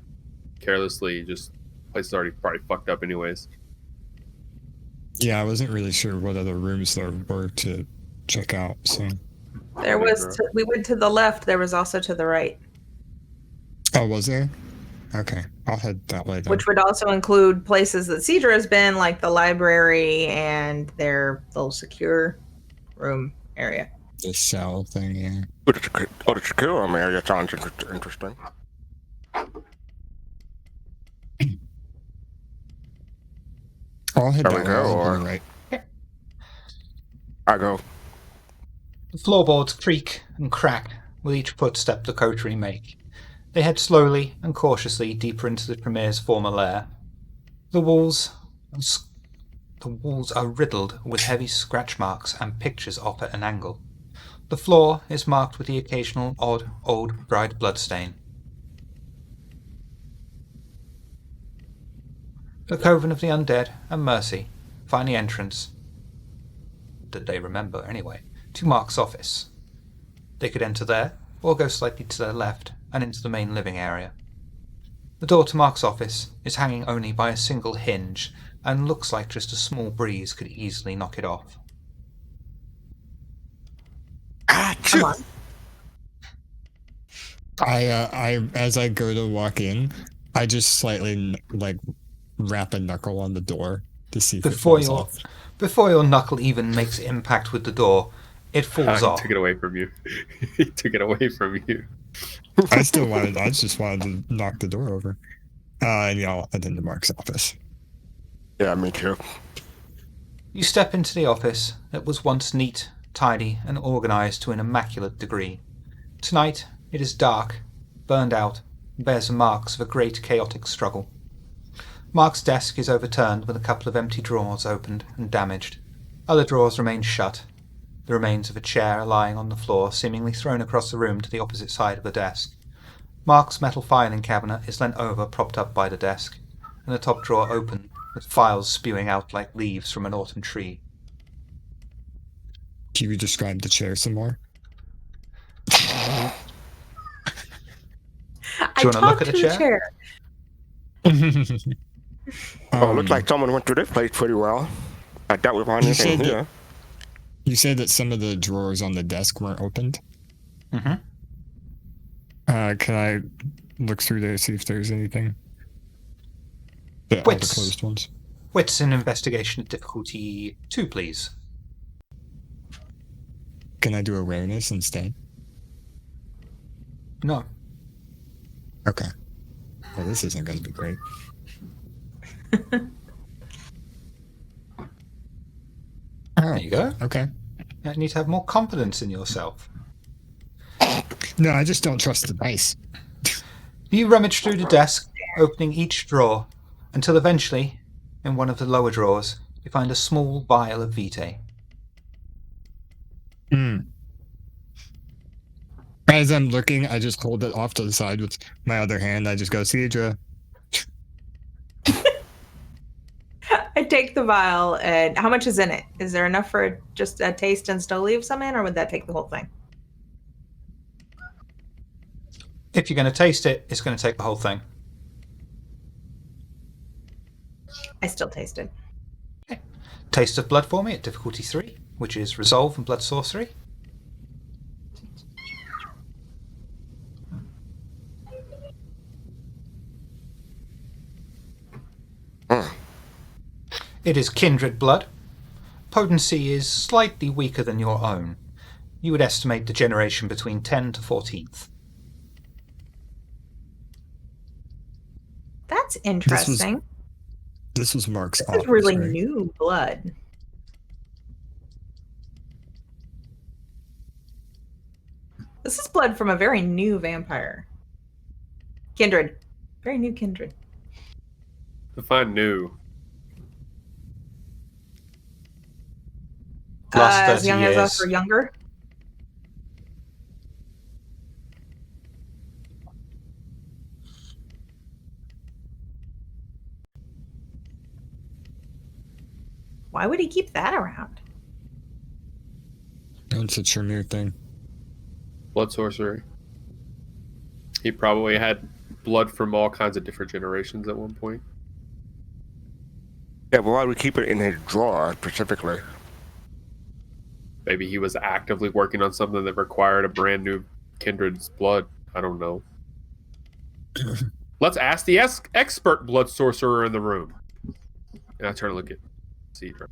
carelessly. Just place is already probably fucked up anyways. Yeah, I wasn't really sure what other rooms there were to check out. So There was. We went to the left. There was also to the right, oh, was there? Okay, I'll head that way then. which would also include places that Cedra has been, like the library and their little secure room area. The cell thing, yeah. Oh, the secure room area sounds interesting. I'll head There that we way. go, I'll or- go right. I go. The floorboards creak and crack with each footstep the Coterie make. They head slowly and cautiously deeper into the Tremere's former lair. The walls are riddled with heavy scratch marks and pictures off at an angle. The floor is marked with the occasional odd old dried bloodstain. The Coven of the Undead and Mercy find the entrance, that they remember anyway, to Mark's office. They could enter there, or go slightly to their left and into the main living area. The door to Mark's office is hanging only by a single hinge, and looks like just a small breeze could easily knock it off. Come on. I as I go to walk in, I just slightly like wrap a knuckle on the door to see if Before it falls off. Before your knuckle even makes impact with the door, it falls He off. took it away from you. He took it away from you. I just wanted to knock the door over. And yeah, I'll head into Mark's office. Yeah, me too. You step into the office that was once neat, tidy, and organised to an immaculate degree. Tonight, it is dark, burned out, and bears the marks of a great chaotic struggle. Mark's desk is overturned with a couple of empty drawers opened and damaged. Other drawers remain shut. The remains of a chair are lying on the floor, seemingly thrown across the room to the opposite side of the desk. Mark's metal filing cabinet is leant over, propped up by the desk, and the top drawer open, with files spewing out like leaves from an autumn tree. Can you describe the chair some more? I you wanna look talked at the to the chair? Oh, it looks like someone went through this place pretty well. I doubt we find You anything said here. You said that some of the drawers on the desk weren't opened. Mm-hmm. Can I look through there, see if there's anything? All the Wits. closed ones. Wits and investigation at difficulty 2, please. Can I do awareness instead? No. Okay. Well, this isn't going to be great. There you go. Okay. You need to have more confidence in yourself. No, I just don't trust the dice. You rummage through the desk, opening each drawer, until eventually, in one of the lower drawers, you find a small vial of vitae. As I'm looking, I just hold it off to the side with my other hand. I just go, Cedra. I take the vial, and how much is in it? Is there enough for just a taste and still leave some in, or would that take the whole thing? If you're going to taste it, it's going to take the whole thing. I still taste it. Taste of blood for me at difficulty 3, which is resolve and blood sorcery. It is kindred blood. Potency is slightly weaker than your own. You would estimate the generation between 10 to 14th. That's interesting. This was Mark's This office, is really right? new blood. This is blood from a very new vampire. Kindred. Very new kindred. Define new. Last 30 as young as us years. or younger. Why would he keep that around? It's a Tremere thing. Blood sorcery. He probably had blood from all kinds of different generations at one point. Yeah, but why would we keep it in his drawer specifically? Maybe he was actively working on something that required a brand new kindred's blood. I don't know. Let's ask the expert blood sorcerer in the room. And I turn to look at Cedra.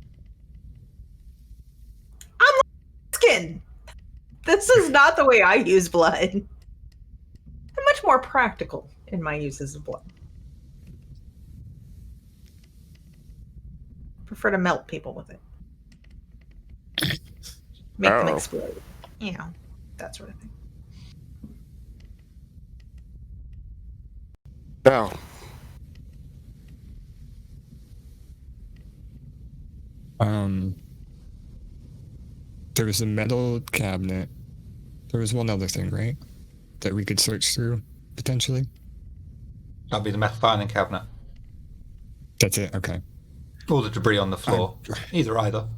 Skin. This is not the way I use blood. I'm much more practical in my uses of blood. Prefer to melt people with it. Make them Oh. explode. You know, that sort of thing. Now, There was a metal cabinet. There was one other thing, right? That we could search through, potentially? That'd be the methylene cabinet. That's it, okay. All the debris on the floor. Either.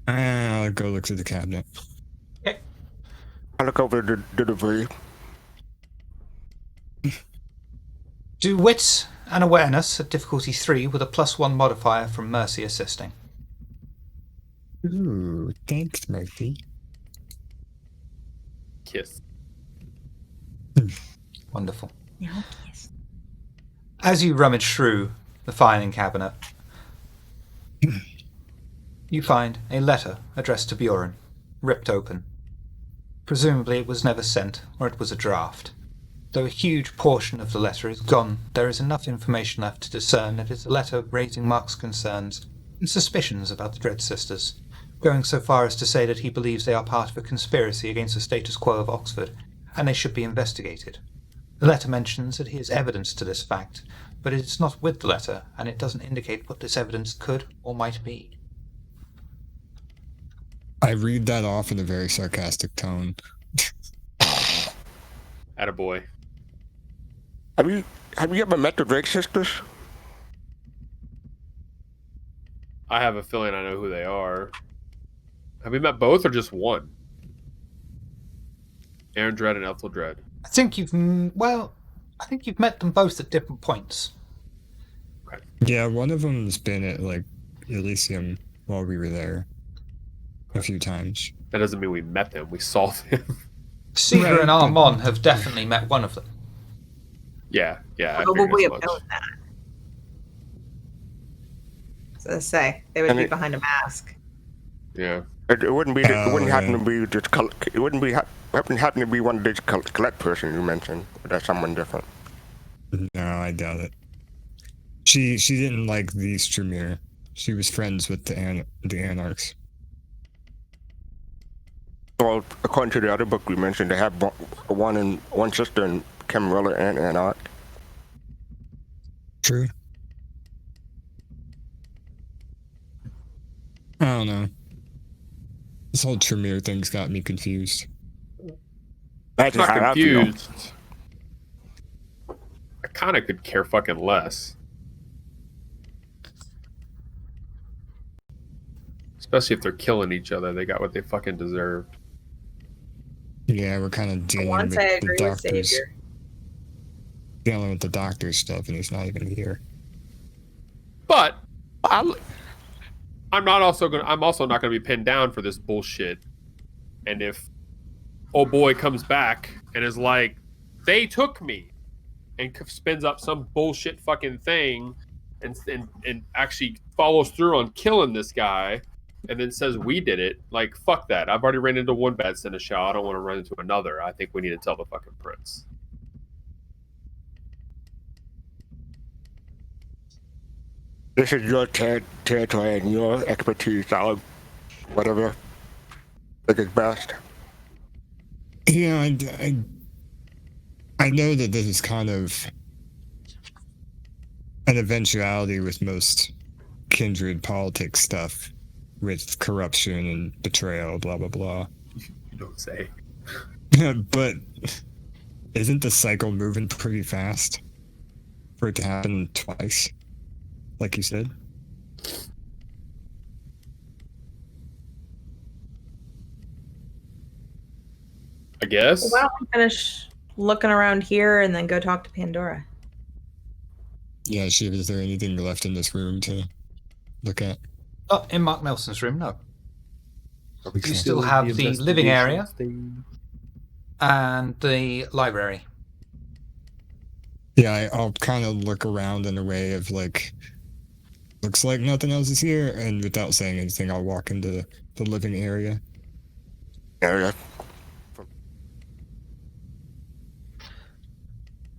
I'll go look through the cabinet. Okay. I look over the debris. Do wits and awareness at difficulty 3 with a +1 modifier from Mercy assisting. Ooh, thanks, Murphy. Kiss. Wonderful. No kiss. As you rummage through the filing cabinet, you find a letter addressed to Bjorn, ripped open. Presumably it was never sent, or it was a draft. Though a huge portion of the letter is gone, there is enough information left to discern it is a letter raising Mark's concerns and suspicions about the Dread Sisters, going so far as to say that he believes they are part of a conspiracy against the status quo of Oxford, and they should be investigated. The letter mentions that he has evidence to this fact, but it is not with the letter, and it doesn't indicate what this evidence could or might be. I read that off in a very sarcastic tone. Attaboy. Have you ever met the Drake sisters? I have a feeling I know who they are. Have we met both or just one? Aaron Dread and Ethel Dread. I think you've met them both at different points. Yeah, one of them's been at, like, Elysium while we were there a few times. That doesn't mean we met them. We saw them. Cedar Right, and but- Armand have definitely met one of them. yeah. I But figured would we as have much. known that? So to say, they would And be it- behind a mask. Yeah. It wouldn't be. It wouldn't happen yeah. to be just. It wouldn't be happen to be one of these collect person you mentioned. But that's someone different. No, I doubt it. She didn't like these Tremere. She was friends with the Anarchs. Well, according to the other book we mentioned, they have one sister in Camarilla and Anarch. True. I don't know. This whole Tremere thing's got me confused. That's I'm not how I feel. confused. I kind of could care fucking less. Especially if they're killing each other. They got what they fucking deserve. Yeah, we're kind of dealing Once with I the agree with doctor's Savior. dealing with the doctor's stuff, and he's not even here. But I'm also not gonna be pinned down for this bullshit. And if old boy comes back and is like, they took me, and spins up some bullshit fucking thing, and actually follows through on killing this guy, and then says we did it, like, fuck that. I've already ran into one bad seneschal. I don't want to run into another. I think we need to tell the fucking prince. This is your territory and your expertise. I'll whatever think is best. Yeah, I know that this is kind of an eventuality with most kindred politics stuff, with corruption and betrayal, blah blah blah. You don't say. But isn't the cycle moving pretty fast for it to happen twice, like you said? I guess. Why don't we finish looking around here and then go talk to Pandora? Yeah, Shiv, is there anything left in this room to look at? Oh, in Mark Nelson's room, no. Okay. You still have the living area and the library. Yeah, I'll kind of look around in a way of like, looks like nothing else is here, and without saying anything, I'll walk into the living area. Area.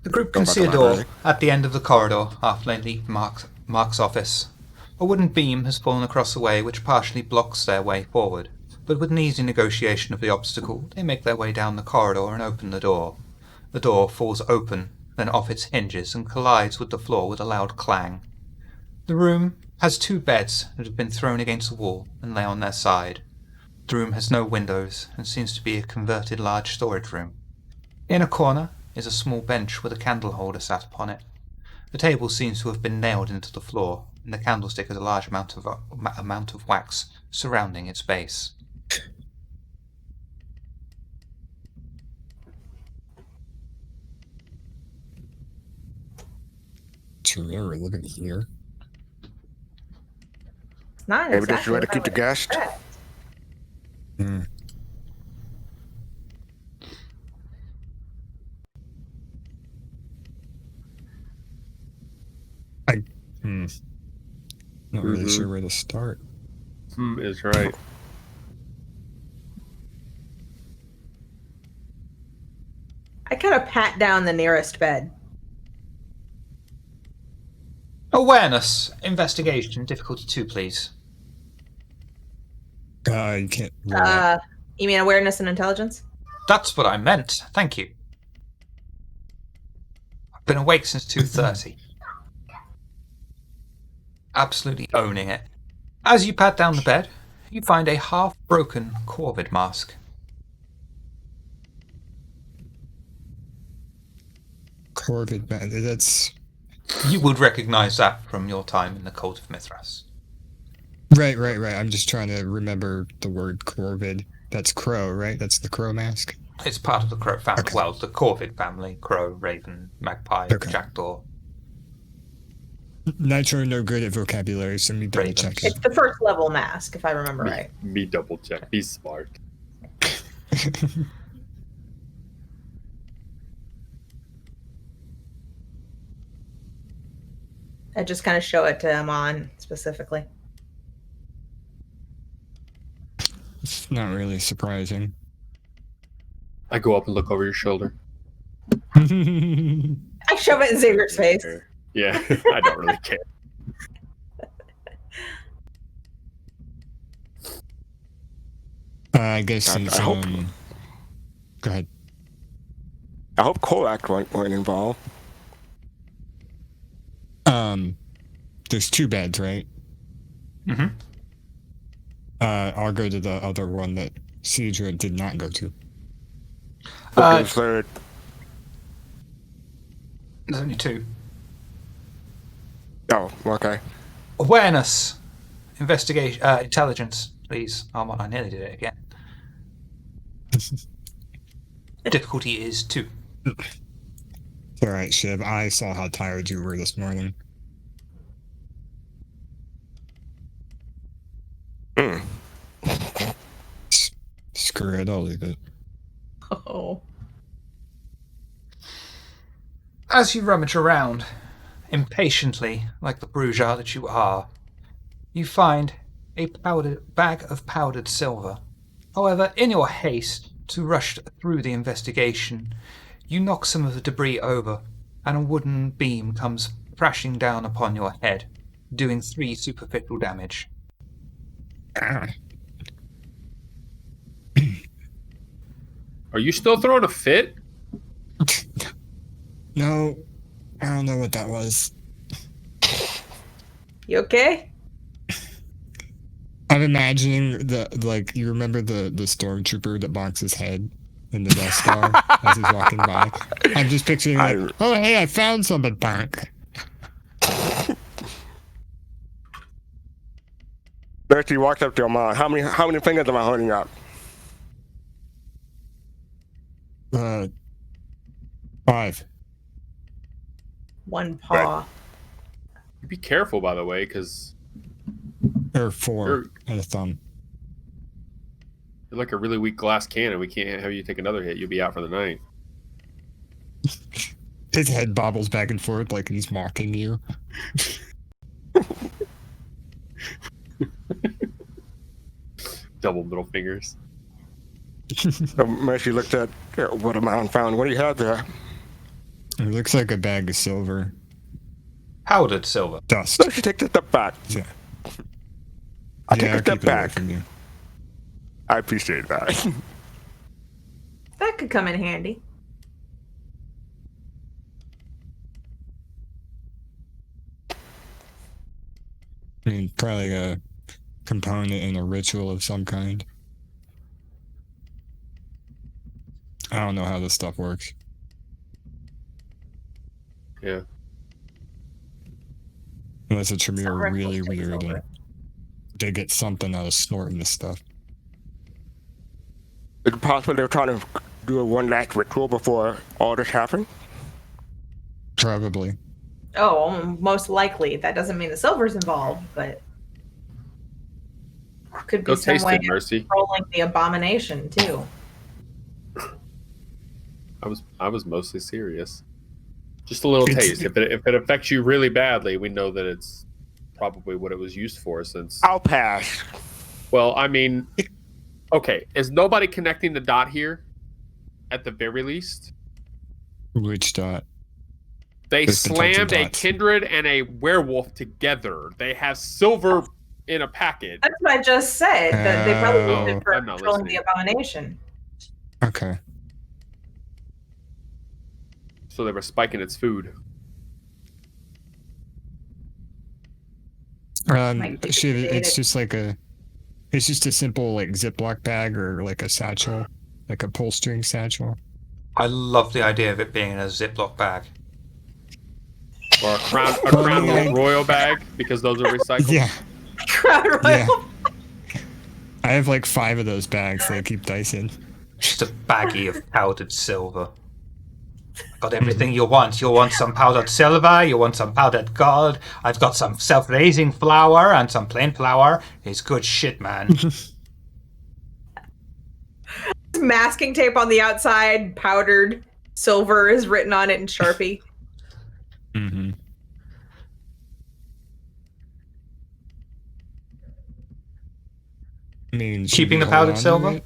The group can Go back see to a door library. at the end of the corridor after they leave Mark's office. A wooden beam has fallen across the way which partially blocks their way forward, but with an easy negotiation of the obstacle, they make their way down the corridor and open the door. The door falls open, then off its hinges and collides with the floor with a loud clang. The room has 2 beds that have been thrown against the wall and lay on their side. The room has no windows and seems to be a converted large storage room. In a corner is a small bench with a candle holder sat upon it. The table seems to have been nailed into the floor, and the candlestick has a large amount of wax surrounding its base. Tremere, we're living here. It's not Maybe exactly just try to what I keep the would guest. expect. Hmm. Not really Mhm. sure where to start. Is right. I kind of pat down the nearest bed. Awareness, investigation, difficulty 2, please. You can't roll that. You mean awareness and intelligence? That's what I meant, thank you. I've been awake since 2:30. Absolutely owning it. As you pat down the bed, you find a half-broken Corvid mask. Corvid, man, that's... You would recognize that from your time in the Cult of Mithras. Right. I'm just trying to remember the word Corvid. That's crow, right? That's the crow mask? It's part of the crow family. Okay. Well, the Corvid family. Crow, raven, magpie, Okay. jackdaw. Nitro no good at vocabulary, so me double check It's the first level mask, if I remember right. Me double check. Be smart. it. I just kind of show it to Amon specifically. It's not really surprising. I go up and look over your shoulder. I shove it in Xavier's face. Yeah, I don't really care. I guess I since hope- go ahead. I hope Kolak weren't involved. There's 2 beds, right? Mm-hmm. I'll go to the other one that Cedra did not go to. Because they're There's only 2. oh, okay. Awareness, investigation, intelligence, please. Oh, I nearly did it again. difficulty is 2. It's alright, Shiv. I saw how tired you were this morning. Screw it, I'll leave it. Oh. As you rummage around, impatiently, like the Brujar that you are, you find a bag of powdered silver. However, in your haste to rush through the investigation, you knock some of the debris over, and a wooden beam comes crashing down upon your head, doing 3 superficial damage. Ah. Are you still throwing a fit? No, I don't know what that was. You okay? I'm imagining you remember the stormtrooper that bonks his head in the Death Star as he's walking by? I'm just picturing oh hey, I found something, bonk. Bertie walks up to your mom. How many fingers am I holding up? 5. One paw. Be careful, by the way, because Or 4 and a thumb. you're like a really weak glass cannon. We can't have you take another hit. You'll be out for the night. His head bobbles back and forth like he's mocking you. Double middle fingers. So Mercy looked at what amount found. What do you have there? It looks like a bag of silver. Powdered silver. Dust. Mercy takes a step back. Yeah. I take I'll a step keep it away back. from you. I appreciate that. That could come in handy. I mean, probably a component in a ritual of some kind. I don't know how this stuff works. Yeah. Unless the Tremere are Some really rituals take weird silver. and they get something out of snorting this stuff. Is it possible they're trying to do a one last ritual before all this happened? Probably. Oh, most likely. That doesn't mean the silver's involved, but could be Go some taste way it, of Mercy. controlling the abomination too. I was mostly serious. Just a little It's- taste. If it affects you really badly, we know that it's probably what it was used for. Since, I'll pass. well, I mean, okay, is nobody connecting the dot here? At the very least, Which dot? they There's been tons of slammed a dots. kindred and a werewolf together. They have silver in a packet. That's what I just said. That they probably Oh. used it for I'm not controlling the listening. abomination. Okay. So they were spiking its food. Like, Shit, they it's did- just like it's just a simple like Ziploc bag or like a satchel, like a pull string satchel. I love the idea of it being in a Ziploc bag. Or a crown Well, royal bag, because those are recycled. Yeah, Crown Royal. yeah. I have like 5 of those bags that I keep dice in. Just a baggie of powdered silver. Got everything you want. You want some powdered silver, you want some powdered gold. I've got some self-raising flour and some plain flour. It's good shit, man. Masking tape on the outside, powdered silver is written on it in Sharpie. Mm-hmm. I mean, should Keeping we the hold powdered on to silver?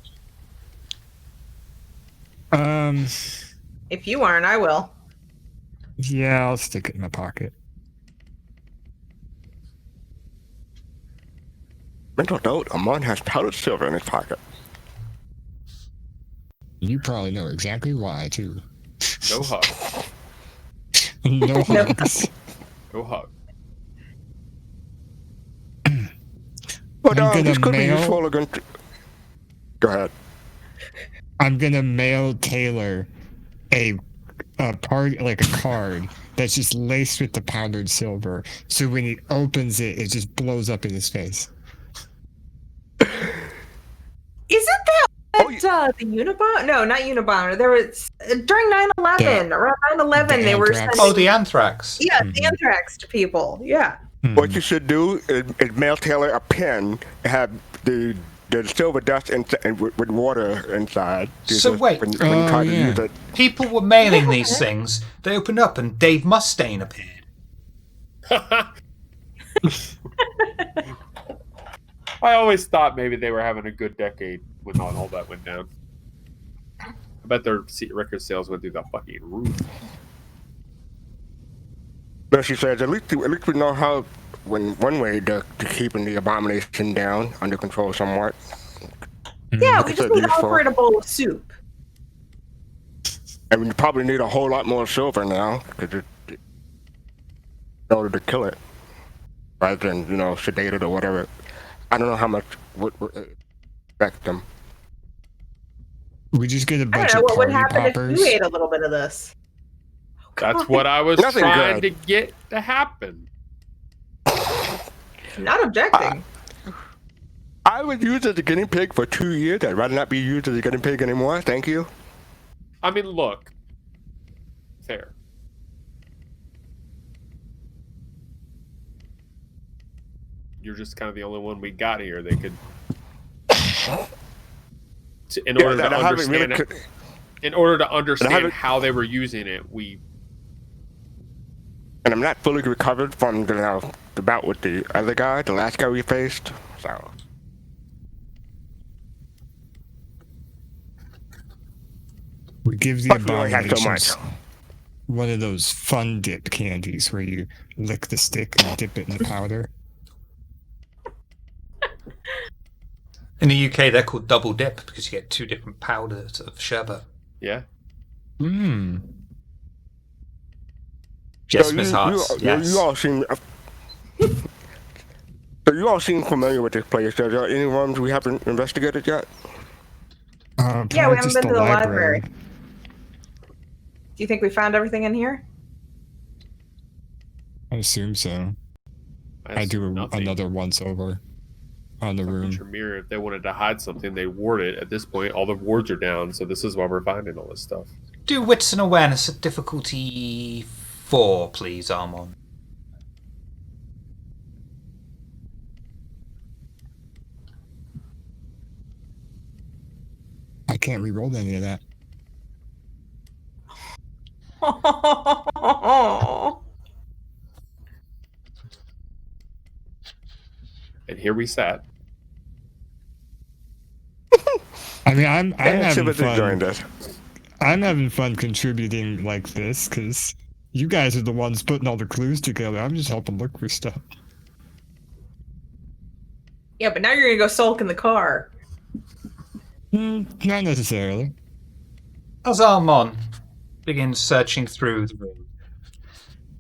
it? If you aren't, I will. Yeah, I'll stick it in my pocket. Mental note, Amon has powdered silver in his pocket. You probably know exactly why, too. No hug. No hugs. No hug. But I'm this gonna could be mail- useful against... Go ahead. I'm gonna mail Taylor a card that's just laced with the powdered silver. So when he opens it, it just blows up in his face. Isn't that Oh, the Unabomber? No, not Unabomber. There was during 9/11. Around 9/11, they were anthrax. sending Oh, the anthrax. the anthrax to people. Yeah. What you should do is mail Taylor a pen, have the silver dust with water inside. So wait. when you try to use it. People were mailing these things. They opened up and Dave Mustaine appeared. I always thought maybe they were having a good decade when all that went down. I bet their record sales went through the fucking roof. But she says, at least we know how, one way to keeping the abomination down, under control somewhat. Yeah, we just need to offer it a bowl of soup. And we probably need a whole lot more silver now, in order to kill it. Rather than, sedate it or whatever. I don't know how much would affect them. We just get a I bunch don't know of what would party happen poppers. if you ate a little bit of this. That's what I was Nothing trying good. to get to happen. Not objecting. I was used as a guinea pig for 2 years. I'd rather not be used as a guinea pig anymore. Thank you. I mean, look. Fair. You're just kind of the only one we got here. They could, in order to understand it, in order to understand how they were using it, and I'm not fully recovered from the bout with the other guy, the last guy we faced. So We give the plus we only had so abominations much. one of those fun dip candies where you lick the stick and dip it in the powder. In the UK, they're called double dip because you get 2 different powders of sherbet. yeah. Mmm. Yes, Miss Harts. Yes. You all seem. So you all seem familiar with this place. Are there any rooms we haven't investigated yet? Yeah, we haven't been to the library. Do you think we found everything in here? I assume so. I do another once over on the room. Tremere, if they wanted to hide something, they ward it. At this point, all the wards are down, so this is why we're finding all this stuff. Do wits and awareness at difficulty 4, please, Armon. I can't re-roll any of that. And here we sat. I mean, I'm having fun. Joined us. I'm having fun contributing like this because you guys are the ones putting all the clues together. I'm just helping look for stuff. Yeah, but now you're gonna go sulk in the car. Not necessarily. As Armon begins searching through the room,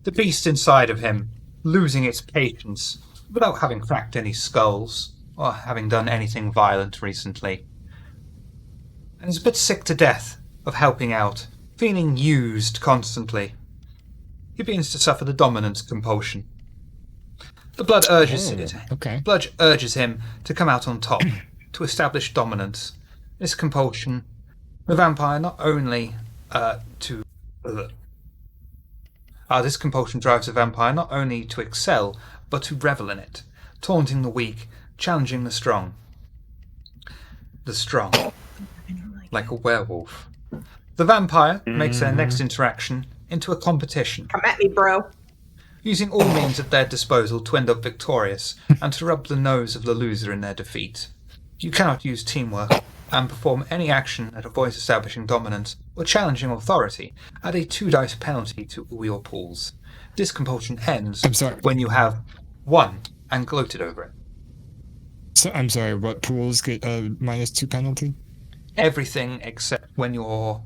the beast inside of him losing its patience without having cracked any skulls or having done anything violent recently, and is a bit sick to death of helping out, feeling used constantly. He begins to suffer the dominance compulsion. The blood urges him to come out on top, to establish dominance. This compulsion, the vampire not only this compulsion drives the vampire not only to excel, but to revel in it, taunting the weak, challenging the strong. The strong, like a werewolf. The vampire makes their next interaction into a competition. Come at me, bro. Using all means at their disposal to end up victorious and to rub the nose of the loser in their defeat. You cannot use teamwork and perform any action that avoids establishing dominance or challenging authority at a 2 dice penalty to all your pools. This compulsion ends when you have won and gloated over it. So, I'm sorry, what pools get a -2 penalty? Everything except when you're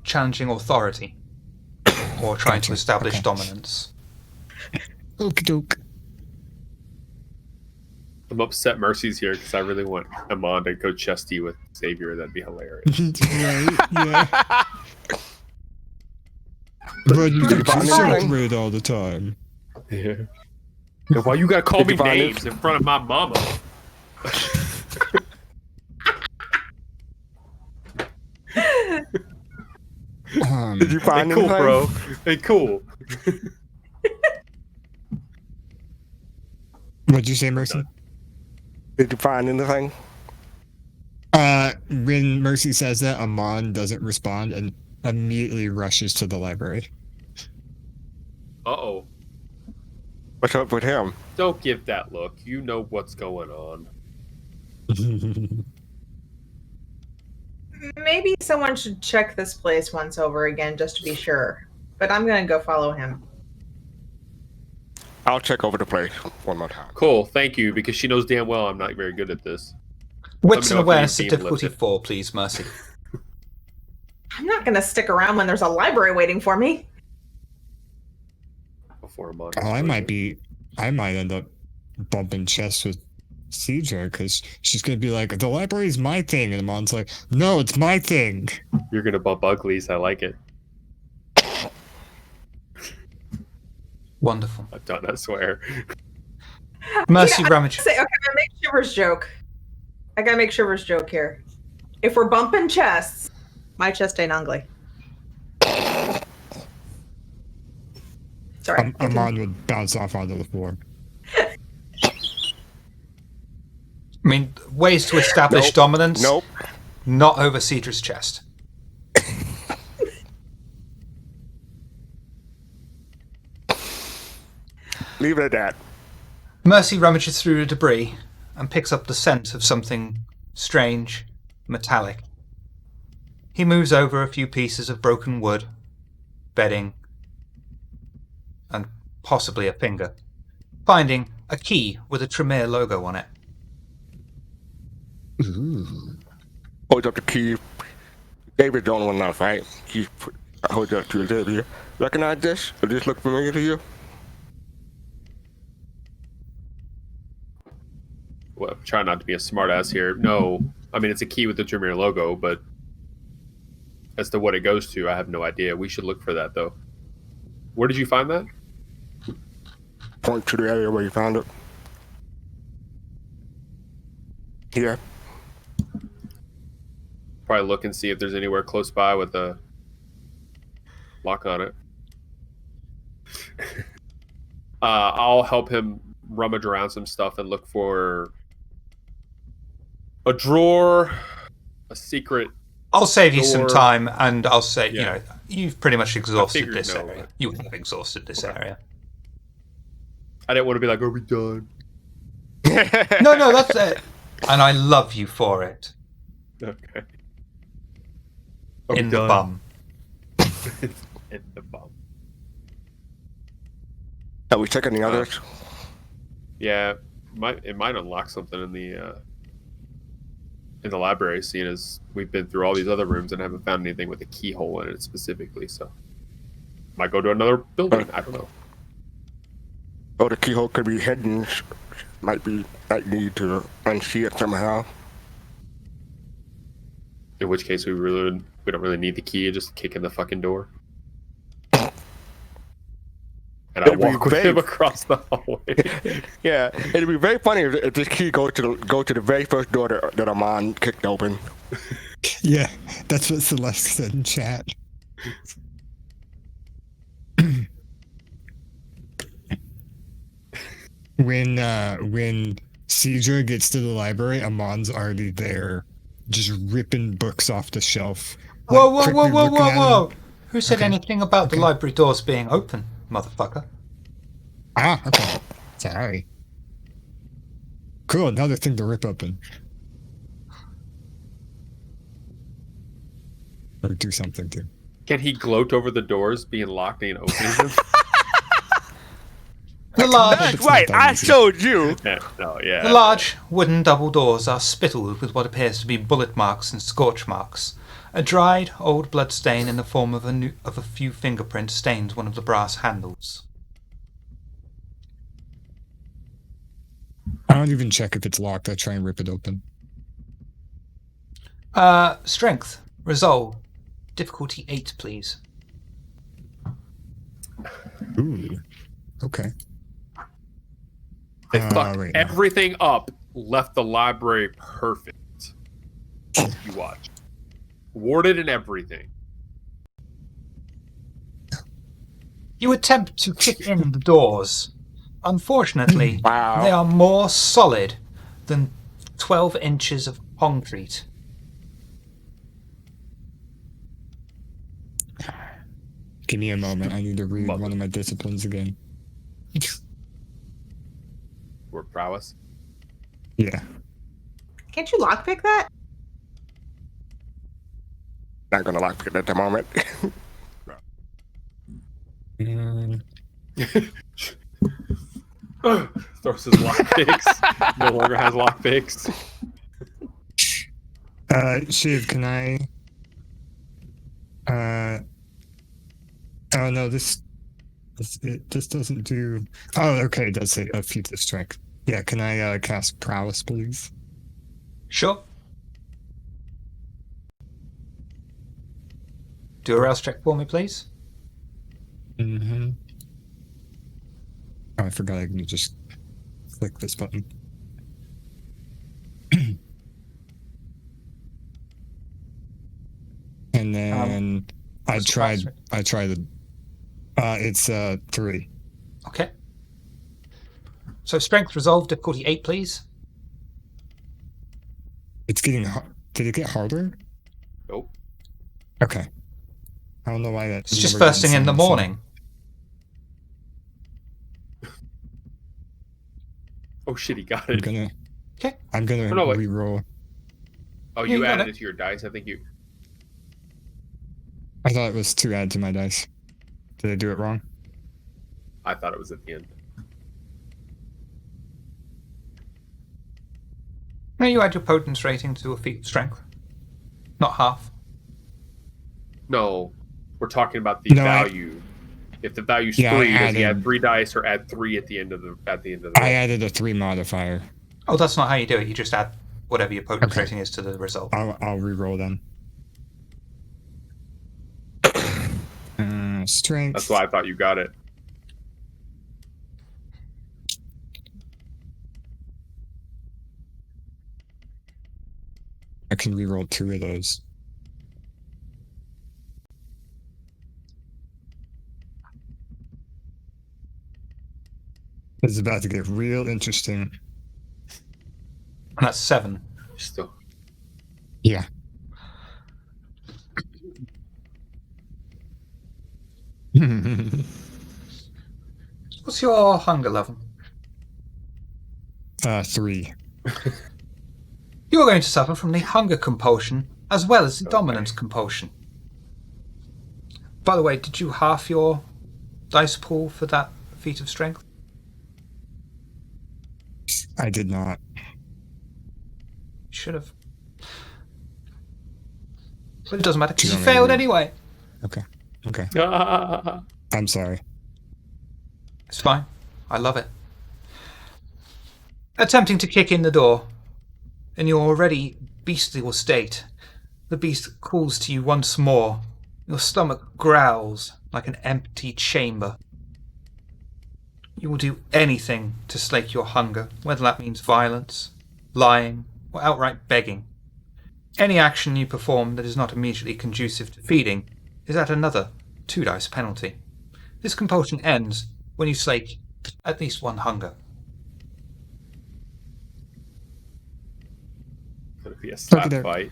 challenging authority or trying to establish dominance. Okie doke. I'm upset Mercy's here because I really want Amon to go chesty with Xavier. That'd be hilarious. Right, yeah. But you get to celebrate all the time. Yeah. And why you gotta call me Divine names in front of my mama? Did you Hey, find cool, anything? bro. Hey, cool. What'd you say, Mercy? Did you find anything? When Mercy says that, Amon doesn't respond and immediately rushes to the library. Uh-oh. What's up with him? Don't give that look. You know what's going on. Maybe someone should check this place once over again just to be sure. But I'm gonna go follow him. I'll check over the place one more time. Cool, thank you, because she knows damn well I'm not very good at this. Wits know and if you're awareness being difficulty lifted. 4, please, Mercy. I'm not gonna stick around when there's a library waiting for me. Before I'm on. Oh, I might end up bumping chests with Cedra because she's gonna be like, the library's my thing, and Amon's like, no, it's my thing. You're gonna bump uglies. I like it. Wonderful. I'm done, I swear. Mercy Yeah, rummage. Say, okay, I gotta make Shiver's joke. I gotta make Shiver's joke here. If we're bumping chests, my chest ain't ugly. Sorry. Amon would bounce off onto the floor. I mean, ways to establish Nope. dominance. Nope. Not over Cedra's chest. Leave it at that. Mercy rummages through the debris and picks up the scent of something strange, metallic. He moves over a few pieces of broken wood, bedding, and possibly a finger, finding a key with a Tremere logo on it. Ooh. Hold up the key. David's the only one else, right? He holds up to David. Recognize this? Does this look familiar to you? Well, try not to be a smartass here. No, I mean it's a key with the Tremere logo, but as to what it goes to, I have no idea. We should look for that though. Where did you find that? Point to the area where you found it. Here. Probably look and see if there's anywhere close by with a lock on it. I'll help him rummage around some stuff and look for a drawer, a secret. I'll save you some Door. time, and I'll say, Yeah. you've pretty much exhausted figured this no, area. but- You have exhausted this Okay. area. I didn't want to be like, are we done? No, that's it. And I love you for it. Okay. Are we In the done? bum. In the bum. Are we checking the others? Yeah, it might unlock something in the library, seeing as we've been through all these other rooms and haven't found anything with a keyhole in it specifically. So, might go to another building. I don't know. Oh, the keyhole could be hidden. Might need to unsee it somehow. In which case, we don't really need the key. Just kick in the fucking door. And I It'd be walk with vague. him across the hallway. Yeah, it'd be very funny if this key go to the very first door that Amon kicked open. Yeah, that's what Celeste said in chat. when Cedra gets to the library, Amon's already there, just ripping books off the shelf. Whoa, like, whoa, quickly whoa, whoa, looking whoa, at 'em. whoa! Who said Okay. anything about the Okay. library doors being open, motherfucker? Ah, okay. Sorry. Cool, another thing to rip open. Or do something to. Can he gloat over the doors being locked and opening them? The large, That's right, I showed you. Yeah, no, yeah. the large wooden double doors are spittled with what appears to be bullet marks and scorch marks. A dried, old blood stain in the form of a few fingerprints stains one of the brass handles. I don't even check if it's locked. I try and rip it open. Strength, resolve, difficulty 8, please. Ooh. Okay. They fucked wait, no. everything up, left the library perfect. You watch. Warded and everything. You attempt to kick in the doors. Unfortunately, Wow. they are more solid than 12 inches of concrete. Give me a moment. I need to read one of my disciplines again. Word prowess. Yeah. Can't you lockpick that? Not gonna lock it at the moment. Mm, Throws his lockpicks. No longer has lockpicks. Shiv, can I? Oh no, this doesn't do. Oh, okay, it does say a feat of strength. Yeah, can I cast prowess, please? Sure. Do a rouse check for me, please. Mm-hmm. Oh, I forgot I can just click this button. And then I what's the tried. prowess? I tried the. It's 3. Okay. So strength resolve, difficulty 8, please. It's getting. Did it get harder? Nope. Okay. I don't know why that. It's just number first thing didn't in the sound the same. morning. Oh shit, he got I'm it. gonna. Okay. I'm gonna Oh, no, wait. reroll. Oh, Yeah, you you got added it. it to your dice. I think you. I thought it was to add to my dice. Did I do it wrong? I thought it was at the end. Now you add your potence rating to a feat of strength. Not half. No, we're talking about the No, value. If the value's Yeah, I 3, does he added- add 3 dice or add 3 at the end of the I roll? added a 3 modifier. Oh, that's not how you do it. You just add whatever your potence Okay. rating is to the result. I'll reroll then. Strength. That's why I thought you got it. I can reroll 2 of those. This is about to get real interesting. And that's 7. Still. Yeah. What's your hunger level? 3. You are going to suffer from the hunger compulsion as well as the dominance compulsion. By the way, did you half your dice pool for that feat of strength? I did not. Should have. But it doesn't matter because You you don't failed really- anyway. Okay. Okay. Ah, I'm sorry. It's fine. I love it. Attempting to kick in the door, in your already bestial state, the beast calls to you once more. Your stomach growls like an empty chamber. You will do anything to slake your hunger, whether that means violence, lying, or outright begging. Any action you perform that is not immediately conducive to feeding is at another 2 dice penalty. This compulsion ends when you slake at least one hunger. Gonna be a slap there. fight.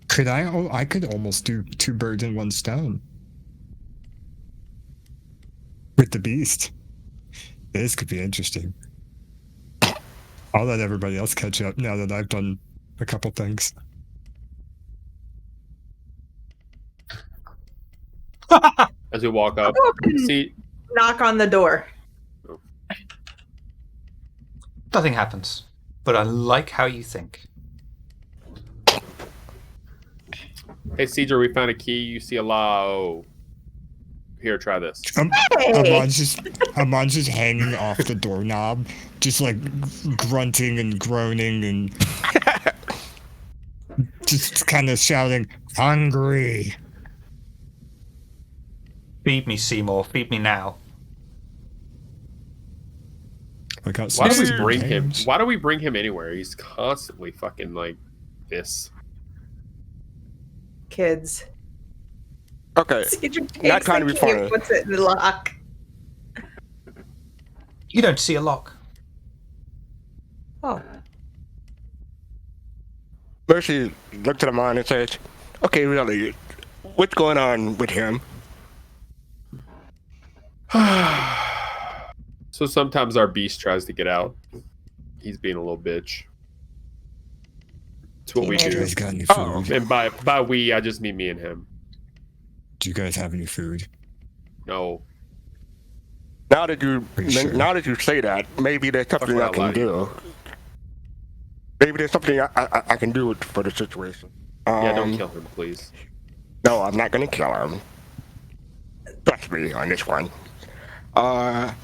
Could I? Oh, I could almost do 2 birds in 1 stone. With the beast. This could be interesting. I'll let everybody else catch up now that I've done a couple things. As we walk up, Go up and see, knock on the door. Nothing happens, but I like how you think. hey Caesar, we found a key. You see a lao. Here, try this. Hey! Amon's just hanging off the doorknob, just like grunting and groaning and just kind of shouting, "Hungry!" Feed me, Seymour. Feed me now. I got Why do we 16 bring him? games. Why do we bring him anywhere? He's constantly fucking like this. kids. Okay, Cedric not takes trying to the be key and funny. puts it in the lock. You don't see a lock. Oh. Mercy looks at him on and says, "Okay, really, what's going on with him?" So sometimes our beast tries to get out. He's being a little bitch. It's what we Do you do. guys got any Oh. food? And by we, I just mean me and him. Do you guys have any food? No. Now that you Pretty sure. say that, maybe there's something we're I not can lying. do. Maybe there's something I can do for the situation. Yeah, don't kill him, please. No, I'm not gonna kill him. Trust me on this one. I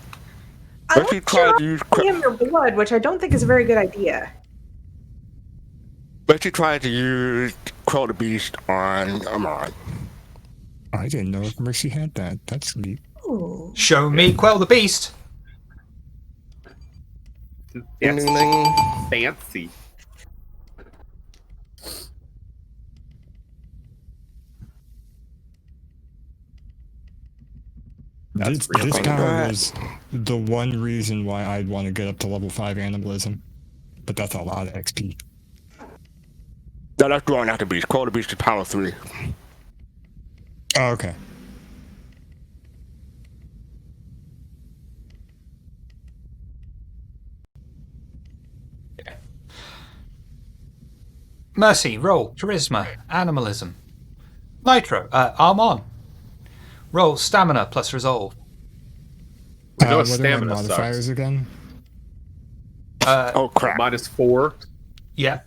Let's want try you to use to him your blood, which I don't think is a very good idea. Let's try to use Crow the Beast on Amon. I didn't know if Mercy had that. That's neat. Ooh. Show me Quell the Beast. Ding, That's ding, ding. fancy. That's real. This Like power that. was the one reason why I'd want to get up to level 5 animalism. But that's a lot of XP. No, that's drawing out the Beast. Crow the Beast is power 3. Oh, okay. Mercy, roll. Charisma, animalism. Nitro, Armon. Roll stamina plus resolve. We know What are my stamina modifiers sucks. again? Oh crap! -4. Yeah.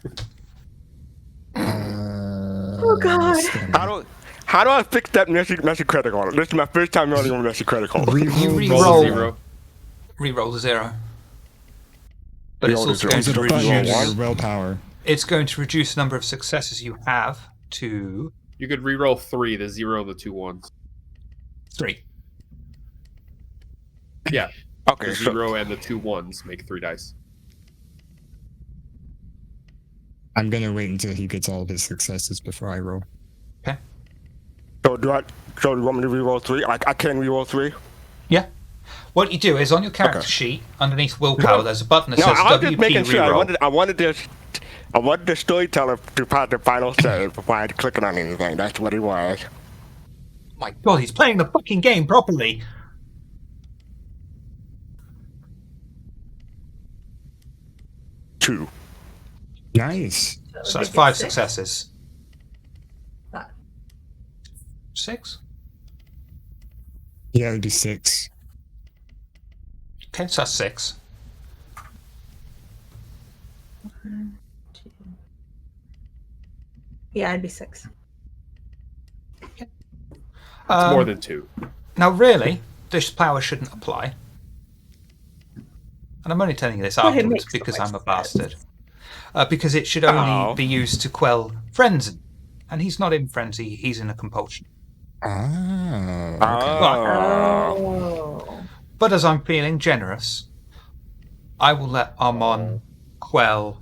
Oh, God. stamina. How do I fix that messy critical? This is my first time running on messy critical. You Roll re-roll. a 0. Re-roll the 0. But it's Roll the also zero. going Is it to a Reroll button reduce. under one? your willpower? It's going to reduce the number of successes you have to You could re-roll 3, the 0 and the 2 ones. 3. Yeah, Okay, the so 0 and the 2 ones make 3 dice. I'm gonna wait until he gets all of his successes before I roll. do you want me to reroll 3? I can reroll 3. Yeah. What you do is on your character Okay. sheet, underneath willpower, there's a button that No, says I was WP just making sure. reroll. I wanted the storyteller to find the final save before I had clicking on anything. That's what it was. My God, he's playing the fucking game properly. Two. Nice. So that's Make it 5 6? successes. Five. 6? Yeah, it would be 6. Okay, so that's 6. Yeah, I'd be 6. It's more than 2. Now, really, this power shouldn't apply. And I'm only telling you this Well, it afterwards makes so because much I'm a sense. bastard. Because it should only Oh. be used to quell frenzy. And he's not in frenzy, he's in a compulsion. Ah. Okay. Oh. But as I'm feeling generous, I will let Armon quell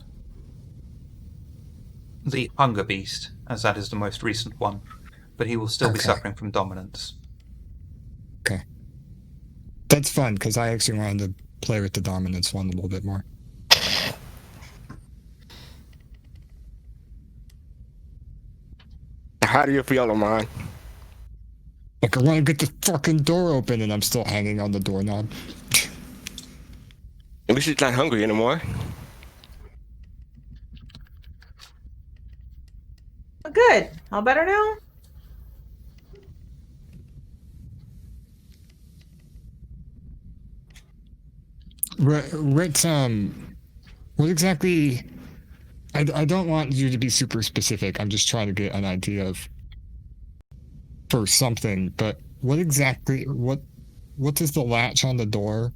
the hunger beast, as that is the most recent one. But he will still be Okay. suffering from dominance. Okay. That's fun because I actually wanted to play with the dominance one a little bit more. How do you feel, Amon? Like I want to get the fucking door open and I'm still hanging on the doorknob. At least he's not hungry anymore. Good. All better now? What exactly? I don't want you to be super specific. I'm just trying to get an idea of for something. But what exactly? What does the latch on the door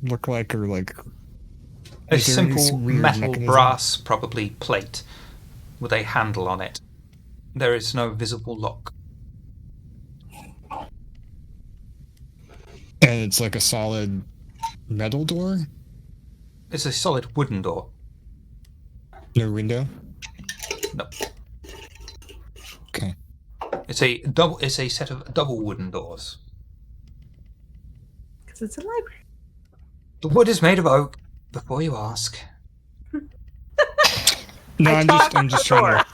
look like, or like? A Is there any simple weird metal mechanism? brass, probably plate, with a handle on it. There is no visible lock. And it's like a solid metal door, It's a solid wooden door. no window. No. Okay. It's a set of double wooden doors. Because it's a library. The wood is made of oak. Before you ask. No, I I'm just trying to.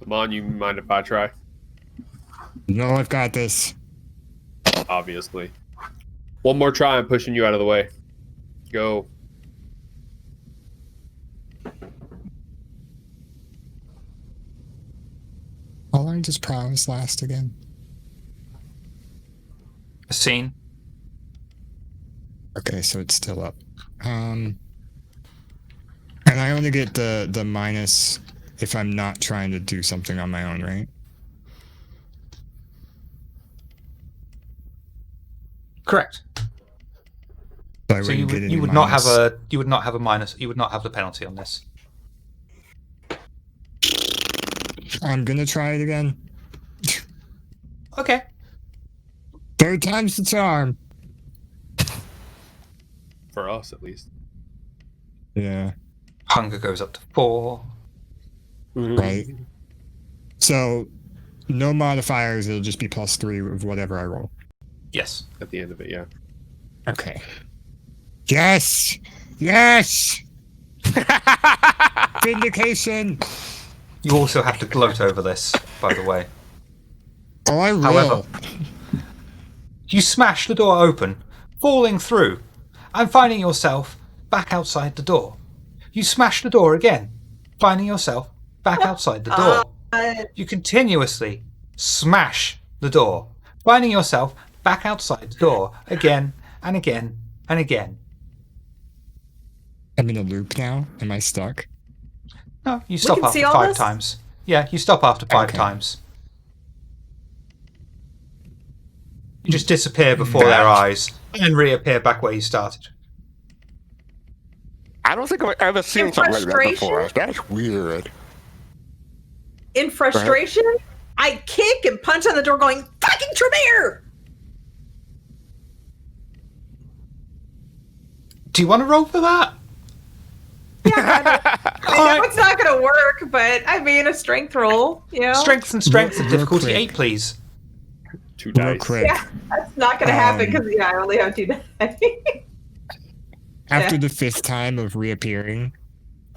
Lamont, you mind if I try? No, I've got this. Obviously. One more try, I'm pushing you out of the way. Go. How long does prowess last again? A scene. Okay, so it's still up. And I only get the minus if I'm not trying to do something on my own, right? Correct. So, I So wouldn't get any you would not have minus. you would not have a minus. You would not have the penalty on this. I'm gonna try it again. Okay. Third time's the charm. For us, at least. Yeah. Hunger goes up to 4. Right. So, no modifiers. It'll just be +3 of whatever I roll. Yes. At the end of it, yeah. Okay. Yes. Yes. Vindication. You also have to gloat over this, by the way. Oh, I will. However, you smash the door open, falling through, and finding yourself back outside the door. You smash the door again, finding yourself back outside the door. You continuously smash the door, finding yourself back outside the door again and again and again. I'm in a loop now. Am I stuck? No, you stop can see after all 5 this? times. Yeah, you stop after 5 Okay. times. You just disappear before their eyes and then reappear back where you started. I don't think I've ever seen In something like that before. frustration? That's weird. In frustration, I kick and punch on the door going, fucking Tremere! Do you want to roll for that? I know it's not going to work, but I mean, a strength roll, you know? Strength and strength and Real difficulty quick. 8, please. 2 Real dice. quick. Yeah, that's not going to happen because, I only have 2 dice. After Yeah. the 5th time of reappearing,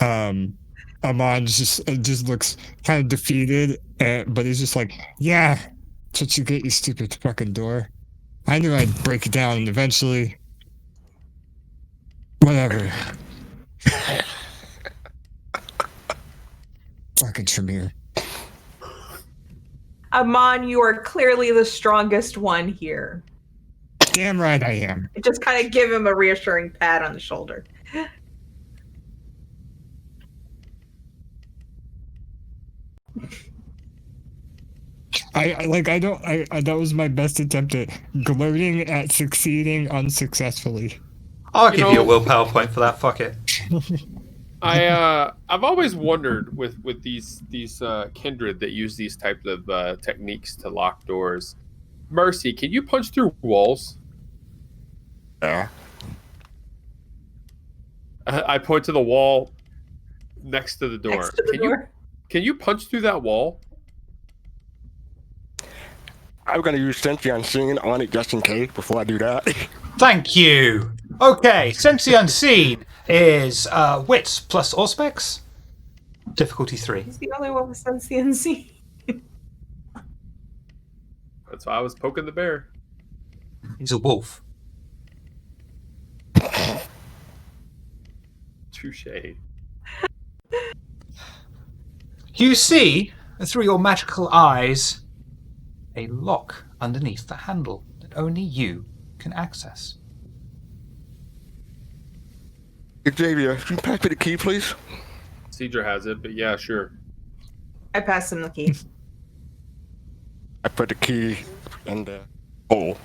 Amon just looks kind of defeated, but he's just like, "Yeah, that's what you get, you stupid fucking door. I knew I'd break it down, and eventually, whatever." Fucking Tremere. Amon, you are clearly the strongest one here. Damn right I am. Just kind of give him a reassuring pat on the shoulder. That was my best attempt at gloating at succeeding unsuccessfully. I'll You give know- you a willpower point for that. Fuck it. I've always wondered with these kindred that use these types of techniques to lock doors. Mercy, can you punch through walls? Yeah. I point to the wall next to the door. Next to the door. Can you punch through that wall? I'm going to use Sense the Unseen on it just in case before I do that. Thank you. Okay, Sense the Unseen is wits plus auspex. Difficulty 3. He's the only one with sense the unseen. That's why I was poking the bear. He's a wolf. Touche. You see, through your magical eyes, a lock underneath the handle that only you can access. Xavier, can you pass me the key, please? Cedra has it, but yeah, sure. I passed him the key. I put the key in the hole.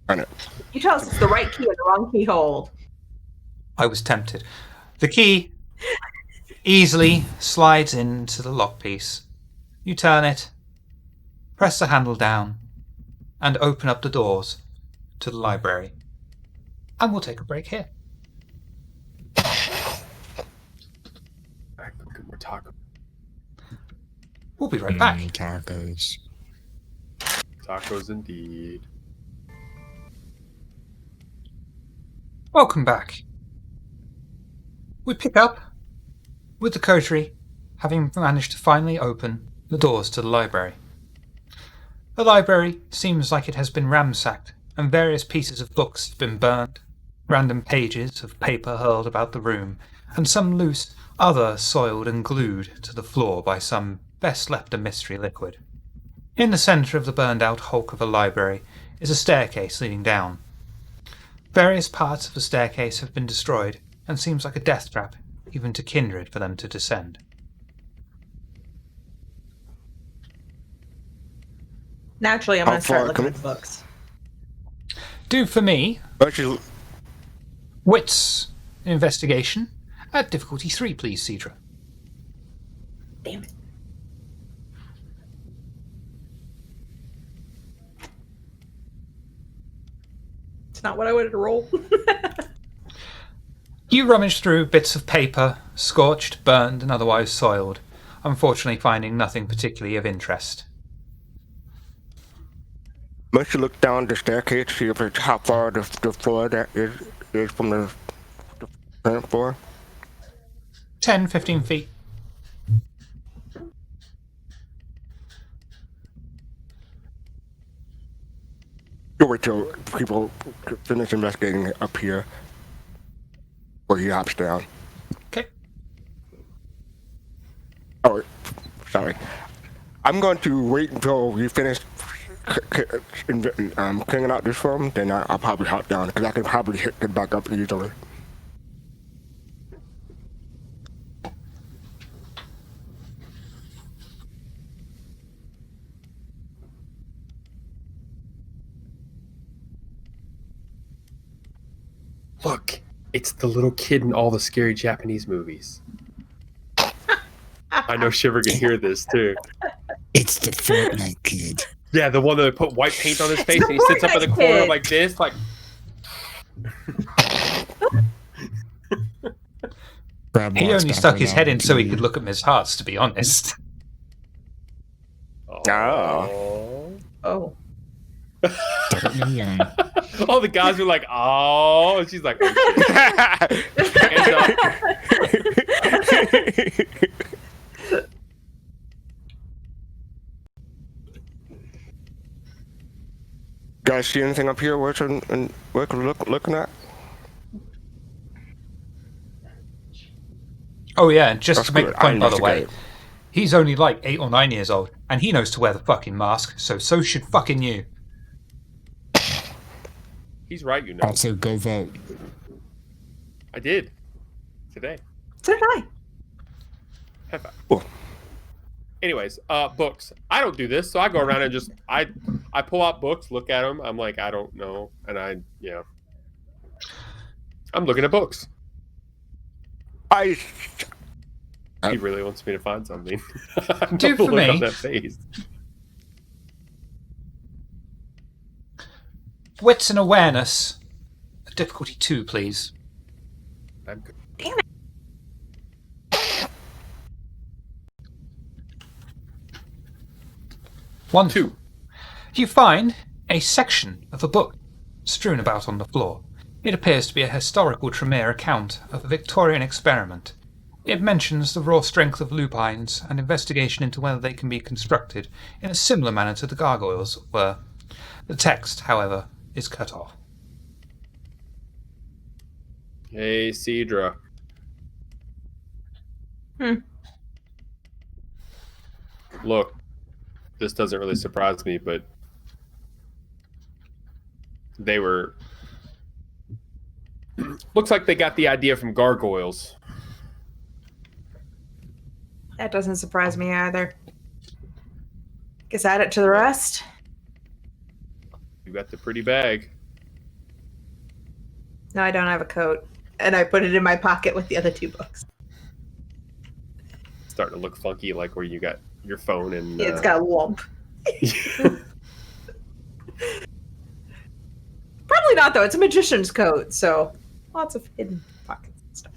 Turn it. You tell us it's the right key or the wrong keyhole. I was tempted. The key easily slides into the lockpiece. You turn it, press the handle down, and open up the doors to the library. and we'll take a break here. Back, go get more taco. We'll be right back. Tacos. Tacos indeed. Welcome back. We pick up with the Coterie having managed to finally open the doors to the library. The library seems like it has been ransacked, and various pieces of books have been burned, random pages of paper hurled about the room, and some loose, other soiled and glued to the floor by some best left a mystery liquid. In the centre of the burned-out hulk of a library is a staircase leading down. Various parts of the staircase have been destroyed, and seems like a death trap, even to kindred, for them to descend. Naturally, I'm How going to start far looking can at the books. Do for me Actually, wits investigation at difficulty 3, please, Cedra. Damn it. It's not what I wanted to roll. You rummage through bits of paper, scorched, burned, and otherwise soiled, unfortunately finding nothing particularly of interest. must you look down the staircase to see if it's how far the floor that is from the current floor? 10, 15 feet. You'll wait till people finish investigating up here, where he hops down. Okay. Oh, sorry. I'm going to wait until we finish cleaning out this room, then I'll probably hop down, because I can probably get back up easily. Look, it's the little kid in all the scary Japanese movies. I know Shiver can hear this too. It's the Fortnite kid. Yeah, the one that put white paint on his face and he sits up in the Fortnite corner kid. like this, like. Crab He walks only back stuck his around head in to so he you. could look at Miss Hearts, to be honest. Oh. Oh. Start me young. All the guys were like, oh, and she's like, oh shit. Hands up. Guys, see anything up here worth looking at? Oh yeah, and just That's to make good. a point, I by the way, investigate. he's only like 8 or 9 years old, and he knows to wear the fucking mask, so should fucking you. He's right, you know. Also, go vote. I did. Today. So did I. High five. Cool. Anyways, books. I don't do this, so I go around and just I pull out books, look at them. I'm like, I don't know, and I'm looking at books. I He really wants me to find something. Do for Look me. on that face. Wits and awareness at difficulty 2, please. I'm good. 1, 2. You find a section of a book strewn about on the floor. It appears to be a historical Tremere account of a Victorian experiment. It mentions the raw strength of lupines and investigation into whether they can be constructed in a similar manner to the gargoyles were. The text, however, is cut off. Hey, Cedra. Look, this doesn't really surprise me, but they were. Looks like they got the idea from gargoyles. That doesn't surprise me either. Guess add it to the rest. You got the pretty bag. No, I don't have a coat. And I put it in my pocket with the other 2 books. Starting to look funky, like where you got your phone and. It's got a lump. Probably not though. It's a magician's coat, so lots of hidden pockets and stuff.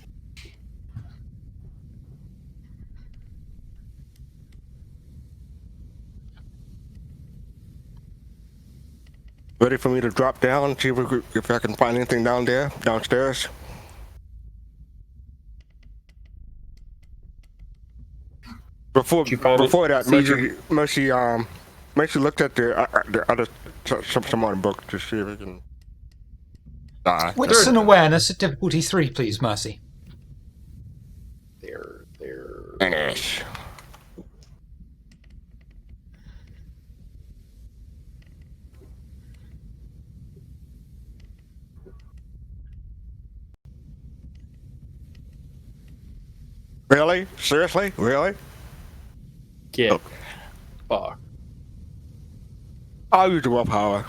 Ready for me to drop down and see if I can find anything downstairs? Before that, Mercy looked at the other some other book to see if we can. Wits and awareness at difficulty 3, please, Mercy. They're Finish. Really? Seriously? Really? get fucked. I'll use the willpower.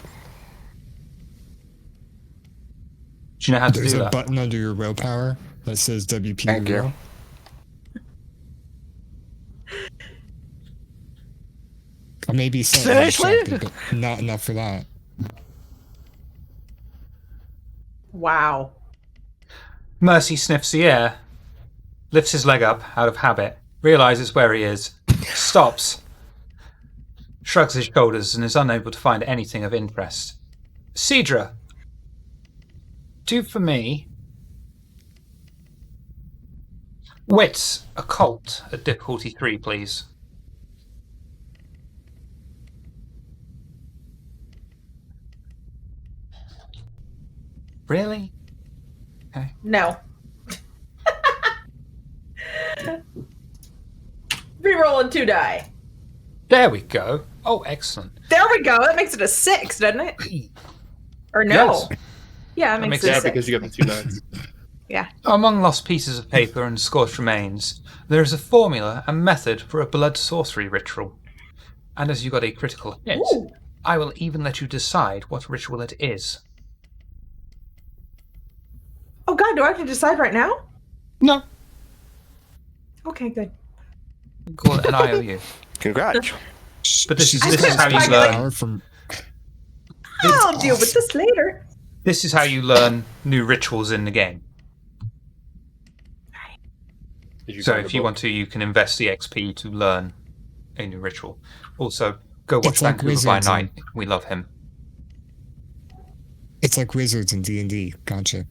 Do you know how to There's do a that? button under your willpower that says WP Thank you. will. Or maybe slightly Seriously? but not enough for that. Wow. Mercy sniffs the air, lifts his leg up out of habit, realizes where he is, stops, shrugs his shoulders, and is unable to find anything of interest. Cedra, do for me Wits, occult at difficulty 3, please. Really? Okay. No. Rerolling 2 die. There we go. Oh, excellent. There we go. That makes it a 6, doesn't it? Or no? Yes. Yeah, it makes it a Yeah, 6. because you got the 2 nines. Yeah. Among lost pieces of paper and scorched remains, there is a formula and method for a blood sorcery ritual. And as you got a critical hit, Ooh. I will even let you decide what ritual it is. Oh God, do I have to decide right now? No. Okay, good. Call it an IOU. Congrats. But this is She's this is how you just learn. power from I'll deal with this later. This is how you learn new rituals in the game. Did So find if the you book? want to, you can invest the XP to learn a new ritual. Also, go watch It's like Vancouver by Wizards Night. We love him. it's like wizards in D&D. Gotcha.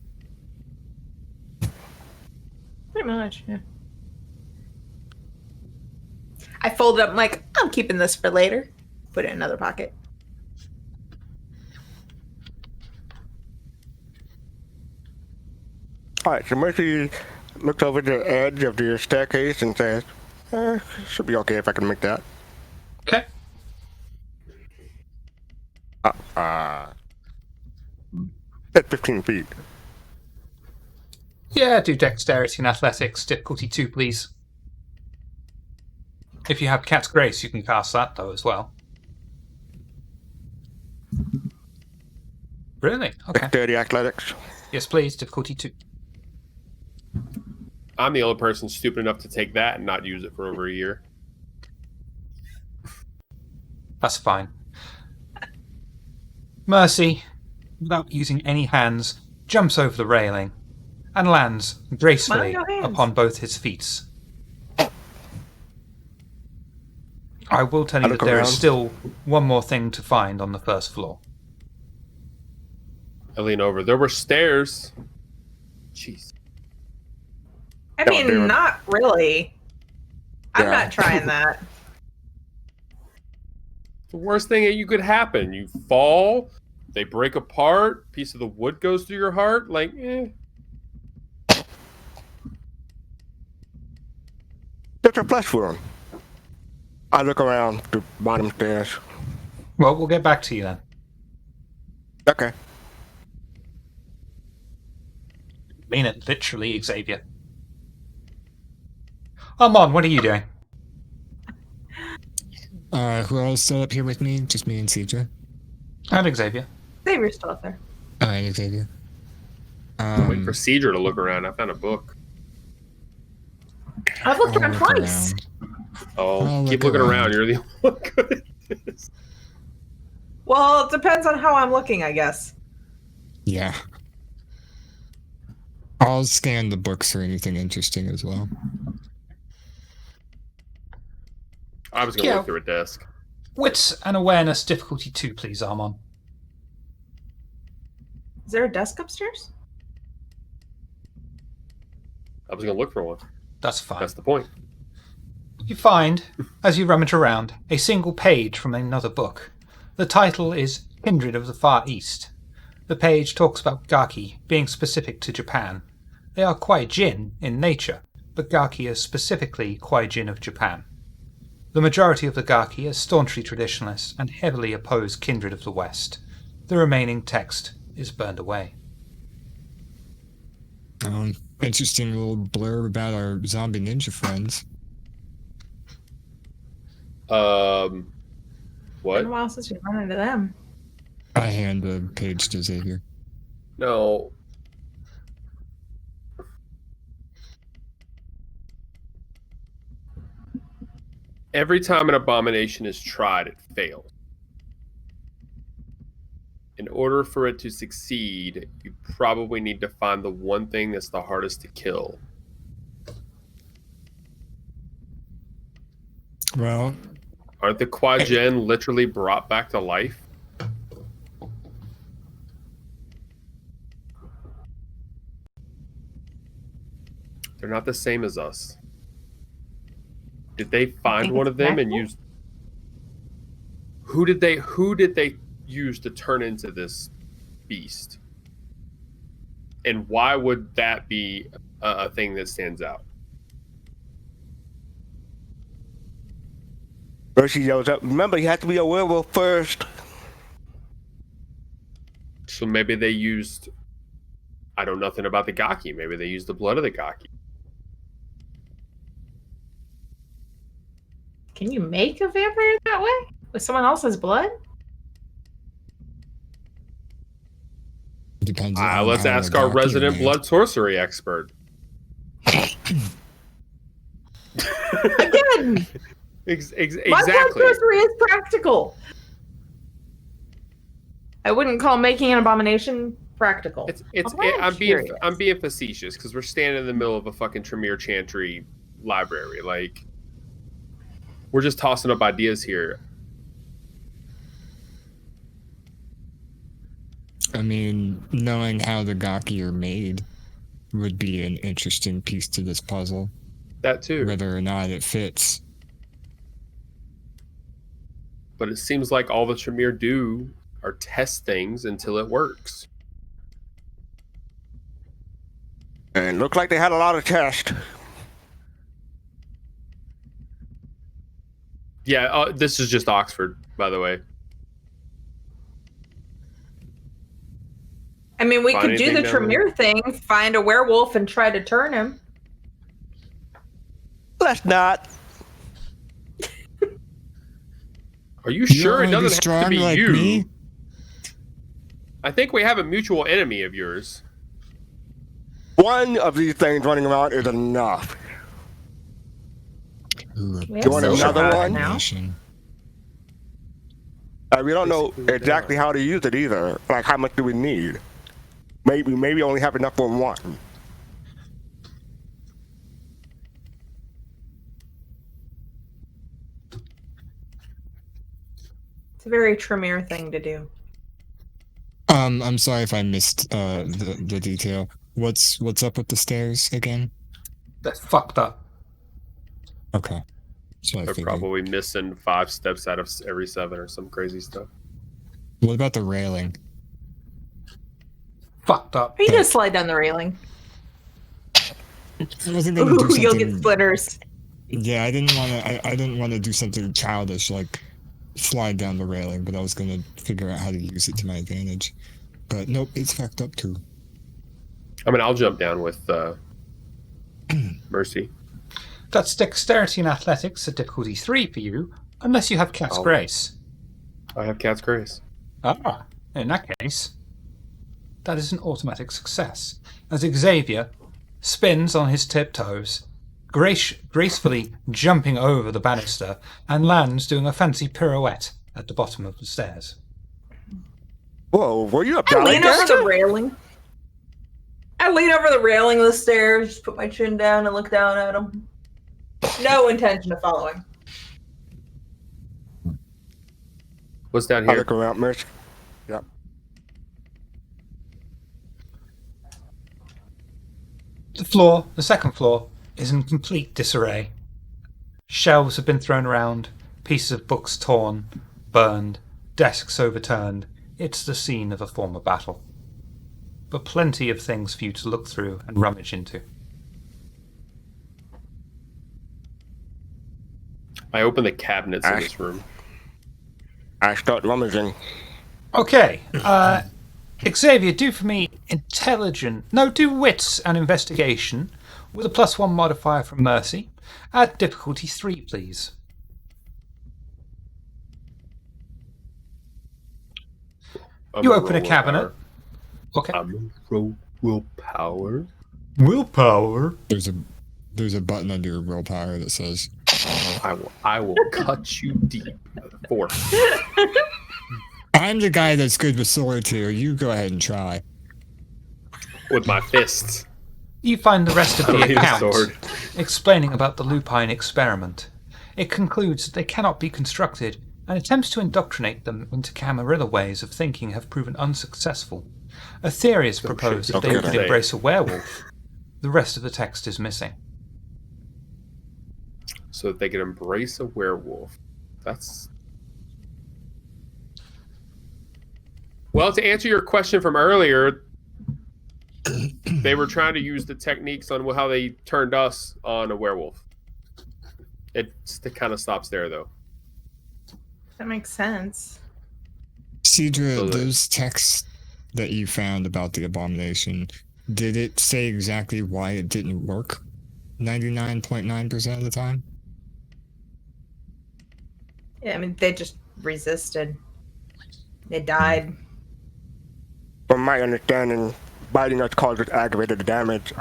Pretty much, yeah. I fold it up. I'm like, I'm keeping this for later. Put it in another pocket. Alright, so Mercy looks over the edge of the staircase and says, should be okay if I can make that. Okay. At 15 feet. Yeah, do dexterity and athletics. Difficulty 2, please. If you have Cat's Grace, you can cast that, though, as well. Really? Okay. Dexterity athletics. Yes, please. Difficulty 2. I'm the only person stupid enough to take that and not use it for over a year. That's fine. Mercy, without using any hands, jumps over the railing and lands gracefully Mind your hands. upon both his feet. I will tell you I that look there is around. still one more thing to find on the first floor. I lean over. There were stairs. Jeez. I No, mean, dude. not really. I'm Yeah. not trying that. The worst thing that you could happen. You fall, they break apart, piece of the wood goes through your heart. Like, There's a flesh wound. I look around the bottom stairs. Well, we'll get back to you then. Okay. Mean it literally, Xavier. Amon, what are you doing? Who else still up here with me? Just me and Cedra. And Xavier. Xavier's still up there. Alright, Xavier. I'm waiting for Cedra to look around. I found a book. I've looked I'll around look twice. around. Oh, I'll keep look looking around. around. You're the only one good at this. Well, it depends on how I'm looking, I guess. Yeah. I'll scan the books for anything interesting as well. I was going to Yeah. look through a desk. Wits and awareness difficulty 2, please, Armon. Is there a desk upstairs? I was going to look for one. That's fine. That's the point. You find, as you rummage around, a single page from another book. The title is Kindred of the Far East. The page talks about Gaki being specific to Japan. They are Kwaijin in nature, but Gaki is specifically Kwaijin of Japan. The majority of the Gaki are staunchly traditionalists and heavily oppose Kindred of the West. The remaining text is burned away. Interesting little blurb about our zombie ninja friends. What? Been a while since we run into them. I hand the page to Xavier. No. Every time an abomination is tried, it fails. In order for it to succeed, you probably need to find the one thing that's the hardest to kill. Well, Aren't the Kwaijin literally brought back to life? They're not the same as us. Did they find one of them and use? Who did they use to turn into this beast? And why would that be a thing that stands out? Mercy yells up, remember, you have to be a werewolf first. So maybe they used, I know nothing about the Gaki. Maybe they used the blood of the Gaki. Can you make a vampire that way? With someone else's blood? depends on Let's how ask the our Gaki are resident made. blood sorcery expert. Again! My blood Exactly. sorcery is practical. I wouldn't call making an abomination practical. I'm being facetious because we're standing in the middle of a fucking Tremere Chantry library. Like, we're just tossing up ideas here. I mean, knowing how the Gaki are made would be an interesting piece to this puzzle. That too. Whether or not it fits. But it seems like all the Tremere do are test things until it works. And looked like they had a lot of tests. Yeah, this is just Oxford, by the way. I mean, we Find could do anything the down there? Tremere thing, find a werewolf and try to turn him. Let's not. Are you sure it wanna be doesn't have to strong be like you? me? I think we have a mutual enemy of yours. One of these things running around is enough. Ooh, We have You want social another power one? now. combination. We don't know exactly how to use it either. Like, how much do we need? Maybe only have enough for one. It's a very Tremere thing to do. I'm sorry if I missed the detail. What's up with the stairs again? That's fucked up. Okay. So I They're figured. probably missing 5 steps out of every 7 or some crazy stuff. What about the railing? Fucked up. You just slide down the railing. I wasn't gonna do Ooh, something. you'll get splitters. Yeah, I didn't want to do something childish like slide down the railing, but I was gonna figure out how to use it to my advantage. But nope, it's fucked up too. I mean, I'll jump down with Mercy. That's dexterity and athletics at difficulty 3 for you, unless you have Cat's Oh. Grace. I have Cat's Grace. Ah, in that case, that is an automatic success, as Xavier spins on his tiptoes, gracefully jumping over the banister, and lands doing a fancy pirouette at the bottom of the stairs. Whoa, were you up I there like lean over that? the railing. I lean over the railing of the stairs, just put my chin down and look down at him. No intention of following. What's down I here? look around, Mitch. Yep. The second floor, is in complete disarray. Shelves have been thrown around, pieces of books torn, burned, desks overturned. It's the scene of a former battle. But plenty of things for you to look through and rummage into. I open the cabinets in this room. I start rummaging. Okay, Xavier, do for me do wits and investigation with a +1 modifier from Mercy. Add difficulty 3, please. You open a cabinet. Okay. I'm roll willpower. Willpower. There's a button under your willpower that says I will cut you deep. 4. I'm the guy that's good with swords here. You go ahead and try. With my fists. You find the rest of I the don't need a account sword. explaining about the lupine experiment. It concludes that they cannot be constructed, and attempts to indoctrinate them into Camarilla ways of thinking have proven unsuccessful. A theory is proposed that they Okay, could then. embrace a werewolf. The rest of the text is missing. So that they can embrace a werewolf. That's... Well, to answer your question from earlier, they were trying to use the techniques on how they turned us on a werewolf. It kind of stops there, though. That makes sense. Cedra, So those texts that you found about the abomination, did it say exactly why it didn't work 99.9% of the time? Yeah, I mean, they just resisted. They died. From my understanding, biting us causes aggravated damage,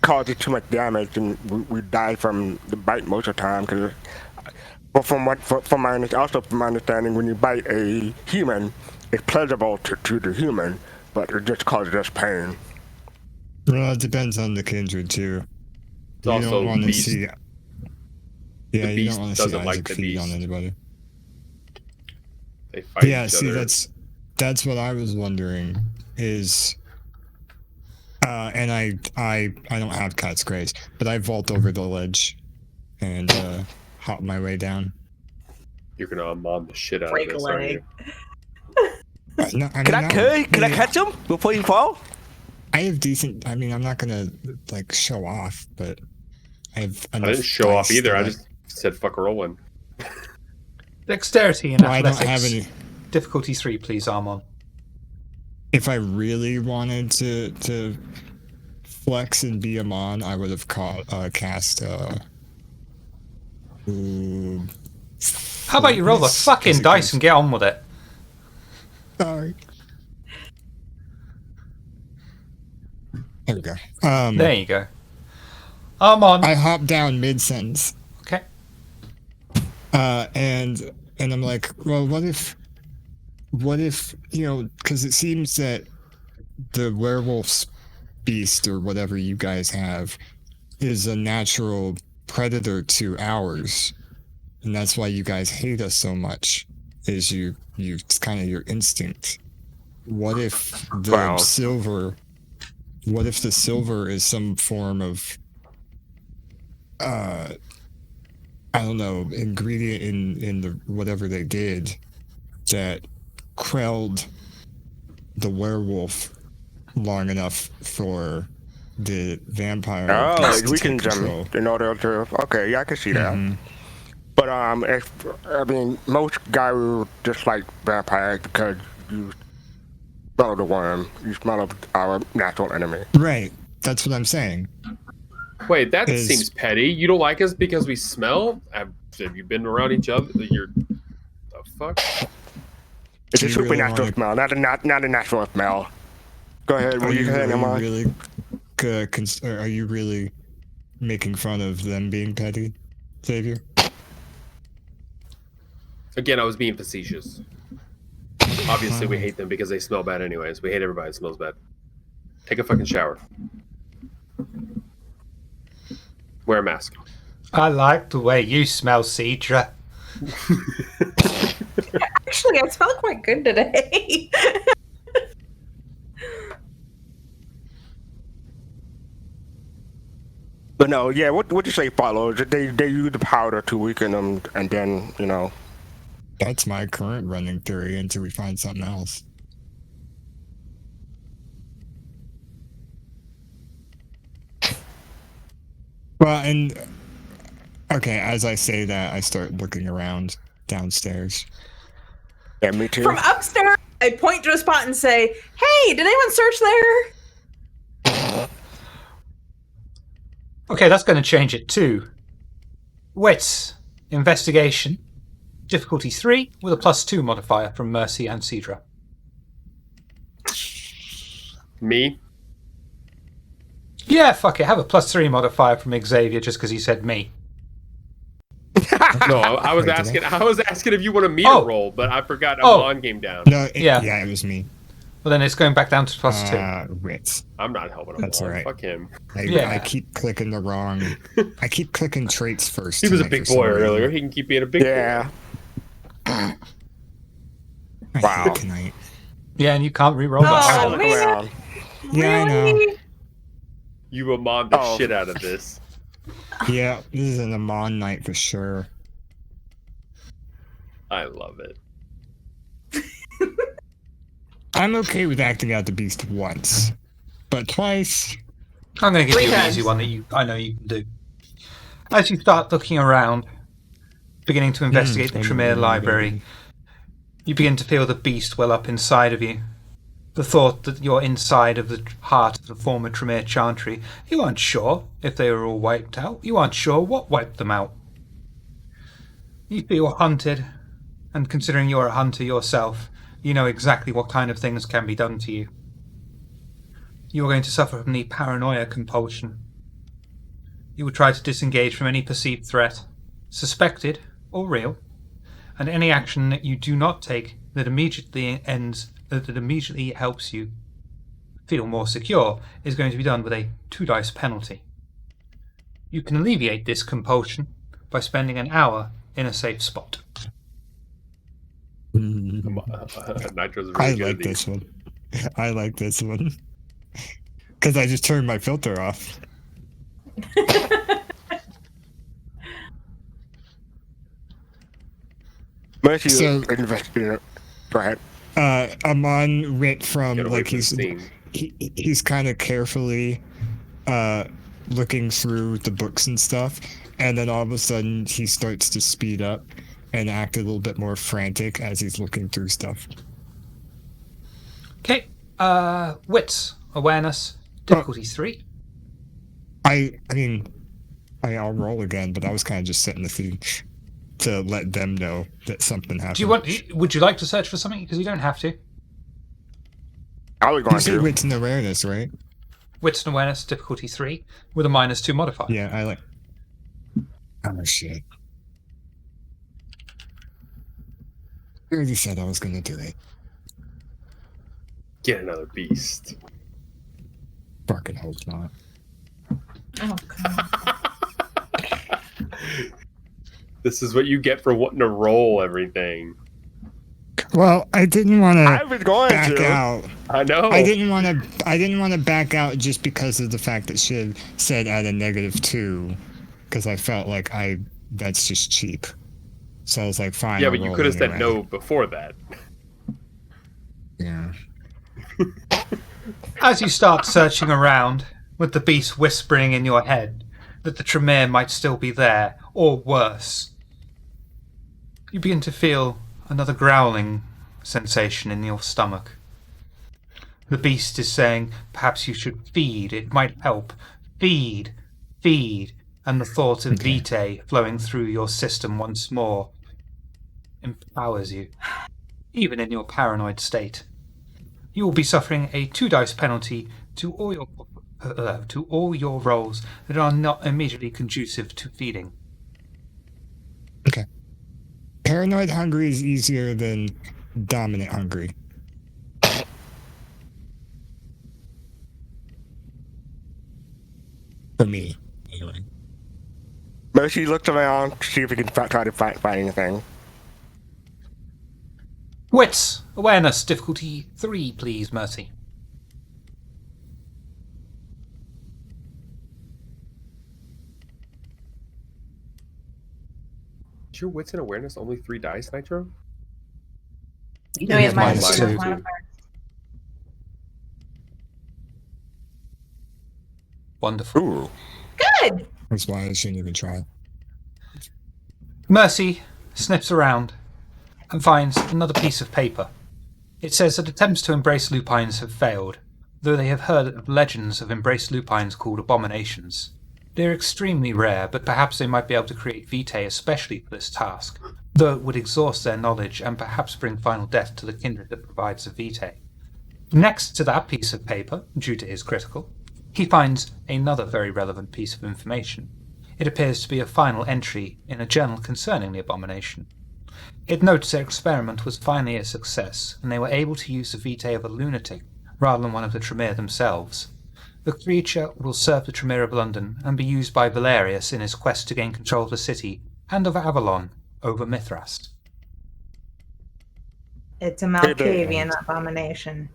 causes too much damage, and we die from the bite most of the time. Cause, but from my understanding, when you bite a human, it's pleasurable to the human, but it just causes us pain. Well, it depends on the kindred, too. It's also don't want to beast. see... Yeah, you beast don't want to see doesn't like Isaac the feed on beast. anybody. They fight Yeah, each see, other. that's what I was wondering is, and I don't have Cat's Grace, but I vault over the ledge and hop my way down. You're gonna mom the shit out Break of a this, aren't leg. you? No, I mean, Can I not can I really. catch him before you fall? I have decent. I mean, I'm not gonna like show off, but I have. I didn't show off either. I just said fuck rolling. Dexterity and Well, I don't athletics. have any. Difficulty 3, please, Armon. If I really wanted to flex and be a mon, I would have cast. How about you roll the fucking dice and get on with it? Sorry. There we go. There you go. Armon. I hop down mid sentence. Okay. And I'm like, well, what if, because it seems that the werewolf's beast or whatever you guys have is a natural predator to ours. And that's why you guys hate us so much, is it's kind of your instinct. What if the silver is some form of, I don't know, ingredient in the whatever they did that quelled the werewolf long enough for the vampire beast to we take can control. jump in order to. Okay, yeah, I can see that. But most guys just like vampires because you smell the worm, you smell our natural enemy. Right, that's what I'm saying. Wait, that Is- seems petty. You don't like us because we smell? Have you been around each other? You're the fuck? It's Do a you really supernatural wanna- smell, not a natural smell. Go ahead, what Are you you saying, Amon? really are you really making fun of them being petty, Xavier? Again, I was being facetious. Obviously, we hate them because they smell bad anyways. We hate everybody that smells bad. Take a fucking shower. Wear a mask. I like the way you smell, Cedra. Actually, I smell quite good today. But no, yeah, what you say follows. They use the powder to weaken them, and then, you know. That's my current running theory until we find something else. Well, and okay, as I say that, I start looking around downstairs. Yeah, me too. From upstairs, I point to a spot and say, "Hey, did anyone search there?" Okay, that's going to change it too. Wits, investigation, difficulty 3 with a +2 modifier from Mercy and Cedra. Me? Yeah, fuck it. Have a +3 modifier from Xavier just because he said me. No, I was Wait, asking. did I was asking if you want a meter roll, but I forgot Oh. Amon came down. No, Yeah. yeah, it was me. Well, then it's going back down to +2. Wits. I'm not helping him. That's all right. Fuck him. Yeah. I keep clicking the wrong. I keep clicking traits first. He was a tonight big for some boy reason. earlier. He can keep being a big Yeah. I Wow. hate tonight. Yeah, and you can't re-roll that Oh, either. man. Around. Yeah, I know. Really? boy. You Amon the Oh. shit out of this. Yeah, this is an Amon night for sure. I love it. I'm okay with acting out the beast once, but twice. I'm going to give you 3 an times. easy one that I know you can do. As you start looking around, beginning to investigate the Tremere library, you begin to feel the beast well up inside of you. The thought that you're inside of the heart of the former Tremere Chantry, you aren't sure if they were all wiped out. You aren't sure what wiped them out. You feel hunted, and considering you're a hunter yourself, you know exactly what kind of things can be done to you. You are going to suffer from the paranoia compulsion. You will try to disengage from any perceived threat, suspected or real, and any action that you do not take that immediately helps you feel more secure is going to be done with a 2 dice penalty. You can alleviate this compulsion by spending an hour in a safe spot. Nitro's really I good at like these. this one. I like this one. Because I just turned my filter off. Mercy So- investigator. Go ahead. Amon went from Get away like from the scene. he's kind of carefully looking through the books and stuff, and then all of a sudden he starts to speed up and act a little bit more frantic as he's looking through stuff. Okay, wits, awareness, difficulty 3. I'll roll again, but I was kind of just setting the scene to let them know that something happened. Would you like to search for something? Because you don't have to. I was You going said to. wits and awareness, right? Wits and awareness, difficulty 3, with a -2 modifier. Yeah, I like. Oh shit! I already said I was gonna do it. Get another beast. Fucking hope not. Oh, God. This is what you get for wanting to roll everything. Well, I didn't want I to was going back to. out. I know. I didn't want to back out just because of the fact that she had said at a -2, because I felt like that's just cheap. So I was like, fine. Yeah, I'll but you roll could have said anyway. no before that. Yeah. As you start searching around, with the beast whispering in your head that the Tremere might still be there, or worse, you begin to feel another growling sensation in your stomach. The beast is saying, perhaps you should feed, it might help. Feed, feed, and the thought of vitae flowing through your system once more empowers you, even in your paranoid state. You will be suffering a 2 dice penalty to all your rolls that are not immediately conducive to feeding. Okay. Paranoid hungry is easier than dominant hungry. For me, anyway. Mercy looks around to see if he can try to find anything. Wits! Awareness, difficulty 3, please, Mercy. Is your wits and awareness only 3 dice, Nitro? No, he has Minus minus two. 2 modifier. Wonderful. Ooh. Good. That's why I shouldn't even try. Mercy sniffs around and finds another piece of paper. It says that attempts to embrace lupines have failed, though they have heard of legends of embraced lupines called abominations. They are extremely rare, but perhaps they might be able to create vitae especially for this task, though it would exhaust their knowledge and perhaps bring final death to the kindred that provides the vitae. Next to that piece of paper, due to his critical, he finds another very relevant piece of information. It appears to be a final entry in a journal concerning the abomination. It notes their experiment was finally a success, and they were able to use the vitae of a lunatic rather than one of the Tremere themselves. The creature will serve the Tremere of London and be used by Valerius in his quest to gain control of the city and of Avalon over Mithras. It's a Malkavian abomination.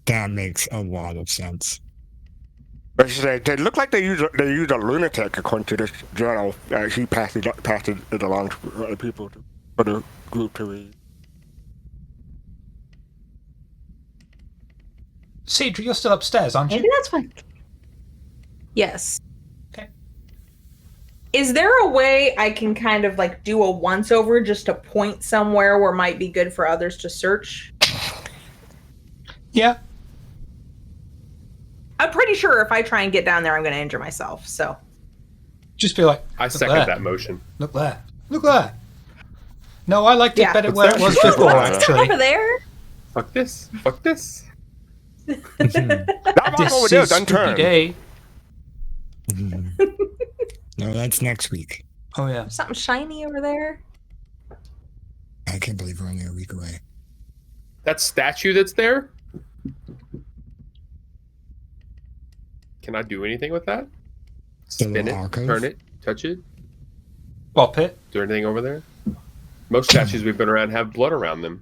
That makes a lot of sense. They look like they use a lunatic according to this journal. He passed it along to other people, for the group to read. Cedra, you're still upstairs, aren't you? Maybe that's fine. Yes. Okay. Is there a way I can kind of like do a once over just to point somewhere where might be good for others to search? Yeah. I'm pretty sure if I try and get down there, I'm going to injure myself. So Just be like, I look second there. that motion. Look there. Look there. No, I liked it Yeah. better What's where that? it was What's before, what's actually. over there? Fuck this. Fuck this. That This over there is is spooky unturned. day. No, that's next week. Oh, yeah. Something shiny over there. I can't believe we're only a week away. That statue that's there? Can I do anything with that? Spin it, little alcove? turn it, touch it? Bop it. Is there anything over there? Most statues we've been around have blood around them.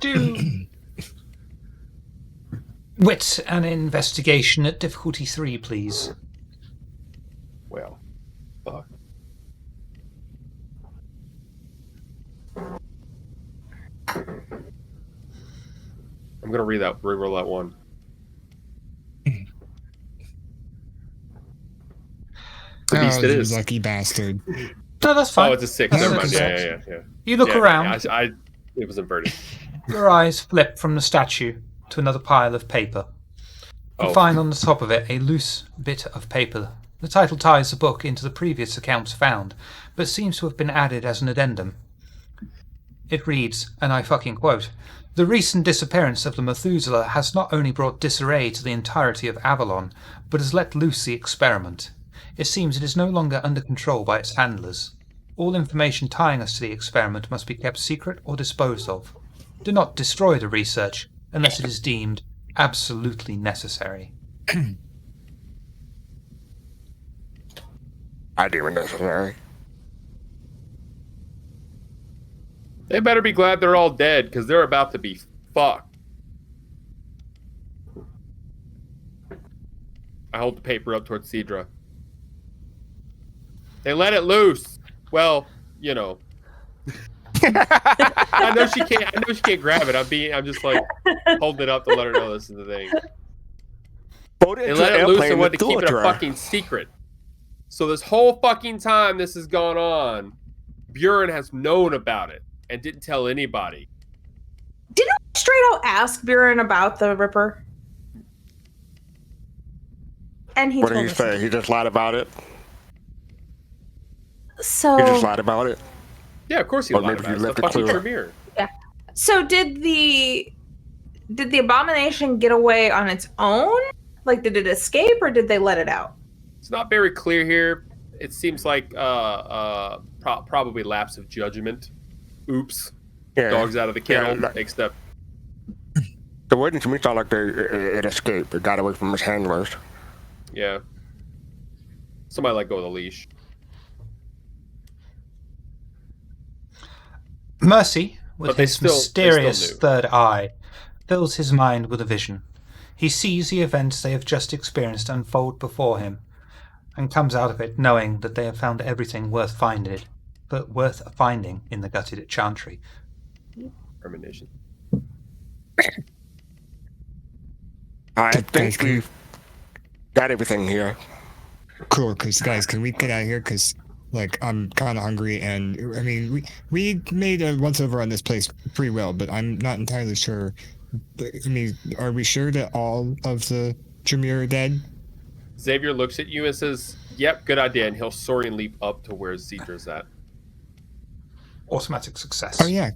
Do wit and investigation at difficulty 3, please. Well, fuck. I'm gonna reroll that one. The beast it you is. lucky bastard. No, that's fine. Oh, it's a 6. Oh, Never it's mind. a Yeah. You look Yeah, around. it was inverted. Your eyes flip from the statue to another pile of paper. You Oh. find on the top of it a loose bit of paper. The title ties the book into the previous accounts found, but seems to have been added as an addendum. It reads, and I fucking quote, "The recent disappearance of the Methuselah has not only brought disarray to the entirety of Avalon, but has let loose the experiment. It seems it is no longer under control by its handlers. All information tying us to the experiment must be kept secret or disposed of. Do not destroy the research unless it is deemed absolutely necessary." I deem it necessary. They better be glad they're all dead, because they're about to be fucked. I hold the paper up towards Cedra. They let it loose. Well, you know. I know she can't grab it. I'm just like holding it up to let her know this is the thing. They let it loose and wanted to keep it a fucking secret. So this whole fucking time this has gone on, Buren has known about it and didn't tell anybody. Didn't I straight out ask Buren about the Ripper? And he What told did he us. say? He just lied about it? So He just lied about it? Yeah, of course he Or lied maybe about you it. It's left the it fucking clear. Tremere. So did the abomination get away on its own? Like, did it escape or did they let it out? It's not very clear here. It seems like probably lapse of judgment. oops, Yeah. dog's out of the kennel, like- except The wording to me sounded like it escaped. It got away from its handlers. yeah, somebody let go of the leash. Mercy, with But they his still mysterious knew. third eye, fills his mind with a vision. He sees the events they have just experienced unfold before him, and comes out of it knowing that they have found everything worth finding in the gutted Chantry. Premonition. I Guys, think can we've got everything here. Cool, because guys, can we get out of here? Because like I'm kind of hungry, and I mean we made a once over on this place pretty well, but I'm not entirely sure. I mean, are we sure that all of the Tremere are dead? Xavier looks at you and says, "Yep, good idea," and he'll soar and leap up to where Zedra's at. Automatic success. Oh yeah,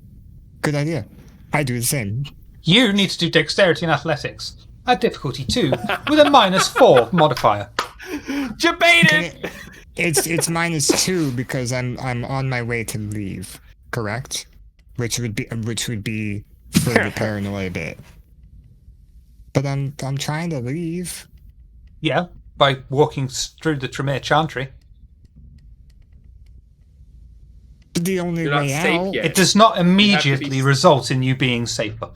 good idea. I do the same. You need to do dexterity and athletics. At difficulty 2, with a -4 modifier. Debated. It's -2 because I'm on my way to leave. Correct? Which would be for the paranoia bit. But I'm trying to leave. Yeah, by walking through the Tremere Chantry. The only You're not way safe out. yet. It does not You have to immediately be- result in you being safer.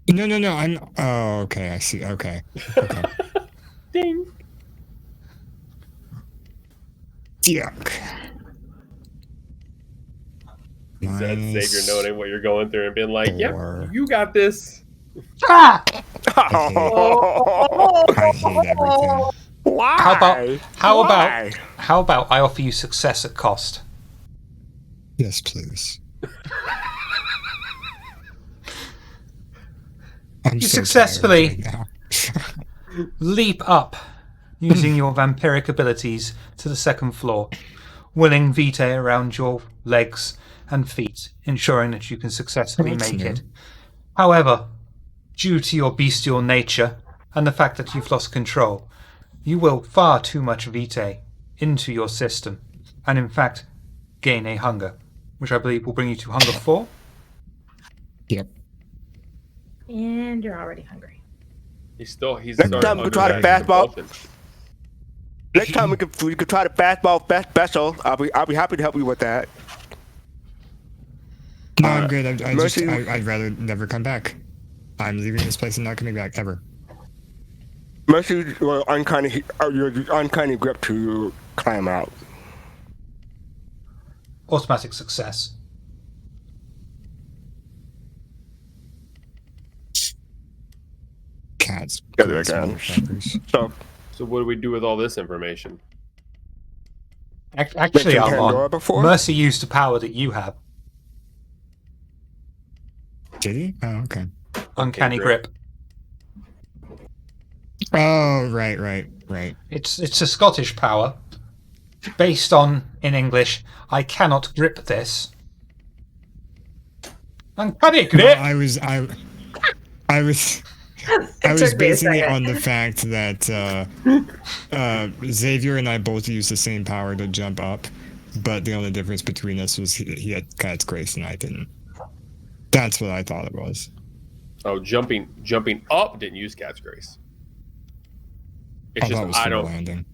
No. I'm. Oh, okay. I see. Okay. Ding. Yuck. Said Xavier knowing what you're going through and being like, Four. "Yep, you got this." Ah! I hate everything. Why? How about I offer you success at cost? Yes, please. I'm You so successfully- tired right now. Leap up using your vampiric abilities to the second floor, willing vitae around your legs and feet, ensuring that you can successfully That's make new. it. However, due to your bestial nature and the fact that you've lost control, you will far too much vitae into your system, and in fact gain a hunger, which I believe will bring you to hunger 4. Yep. And you're already hungry. He's Next starting time we under try to that fastball. compulsion. Next time we could try to fastball special. I'll be happy to help you with that. No, I'm good. Mercy- I'd rather never come back. I'm leaving this place and not coming back ever. Mercy, your uncanny grip to climb out. Automatic success. Cats. Yeah, there gross again. motherfuckers. So What do we do with all this information? Actually, Mentioned Pandora Armand, before? Mercy used the power that you have. Did he? Oh, okay. Uncanny grip. grip. Oh, right. It's a Scottish power based on, in English, I cannot grip this. Uncanny No, grip. I was It took me a basing it second. on the fact that Xavier and I both used the same power to jump up, but the only difference between us was he had Cat's Grace and I didn't. That's what I thought it was. Oh, jumping up didn't use Cat's Grace. It's I thought it was just for the landing.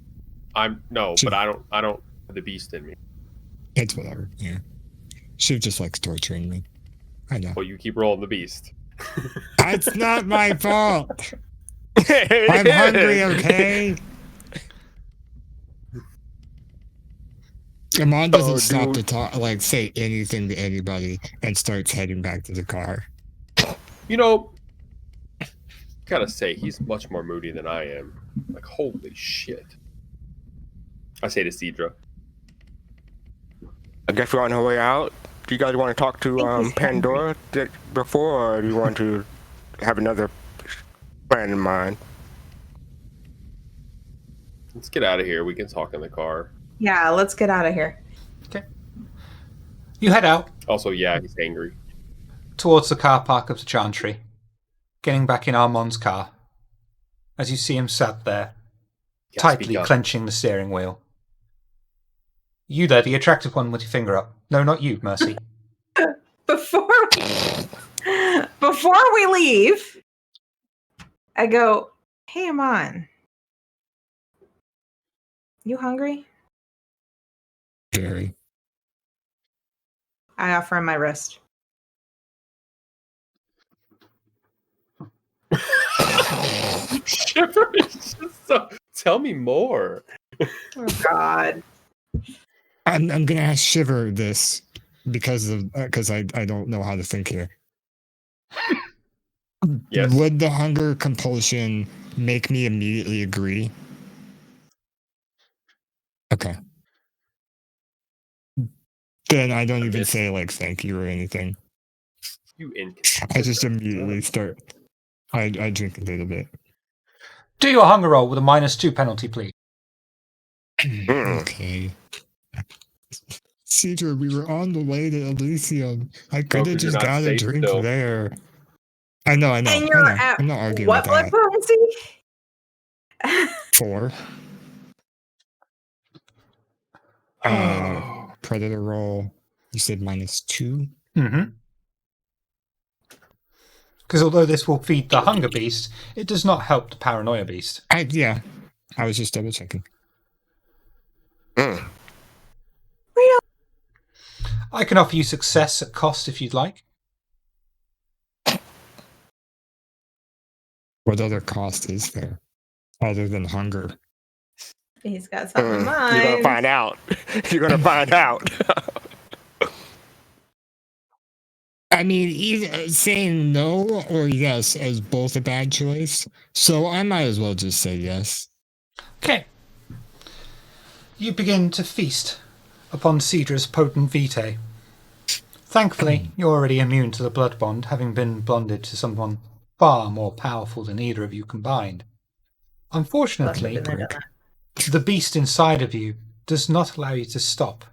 but I don't have the beast in me. It's whatever. Yeah. Shiv just likes torturing me. I know. Well, you keep rolling the beast. It's not my fault. I'm hungry, okay? Amon doesn't stop to talk, say anything to anybody and starts heading back to the car. You know, gotta say, he's much more moody than I am. Like, holy shit. I say to Cedra. I guess we're on our way out. Do you guys want to talk to Pandora before, or do you want to have another plan in mind? Let's get out of here. We can talk in the car. Yeah, let's get out of here. Okay. You head out Also, yeah, he's angry. towards the car park of the Chantry, getting back in Armand's car, as you see him sat there, Gotta tightly speak up. clenching the steering wheel. You there, the attractive one with your finger up. No, not you, Mercy. Before we leave, I go, hey, Amon, you hungry? Very. I offer him my wrist. Shiver is just so. Tell me more. Oh, God. I'm gonna ask Shiver this because I don't know how to think here. Yes. Would the hunger compulsion make me immediately agree? Okay. Then I don't even say like thank you or anything. You I just immediately start. I drink a little bit. Do your hunger roll with a -2 penalty, please. Okay. Cedra, we were on the way to Elysium. I could have 'cause you're just not got a safe drink still. there. I know. And you're at I'm not arguing what with blood that. potency? 4. Predator roll. You said -2? Mm-hmm. Because although this will feed the hunger beast, it does not help the paranoia beast. Yeah. I was just double checking. I can offer you success at cost if you'd like. What other cost is there other than hunger? He's got something in You're mind. gonna find out. You're gonna find out. I mean, either saying no or yes is both a bad choice. So I might as well just say yes. Okay. You begin to feast upon Cedra's potent vitae. Thankfully, you're already immune to the blood bond, having been bonded to someone far more powerful than either of you combined. Unfortunately, the beast inside of you does not allow you to stop,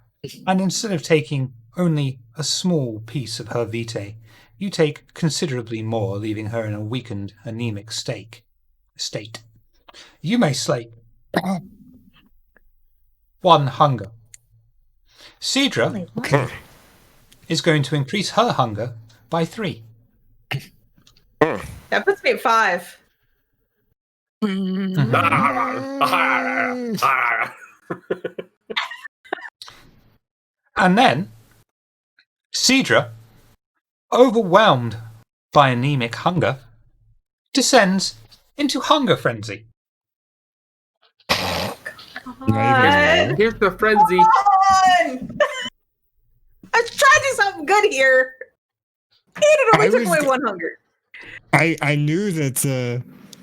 and instead of taking only a small piece of her vitae, you take considerably more, leaving her in a weakened, anemic state. You may slay 1 hunger. Cedra is going to increase her hunger by 3. That puts me at 5. And then, Cedra, overwhelmed by anemic hunger, descends into hunger frenzy. Here's the frenzy. On! I was trying to do something good here. And it only took away 1 hunger. I knew that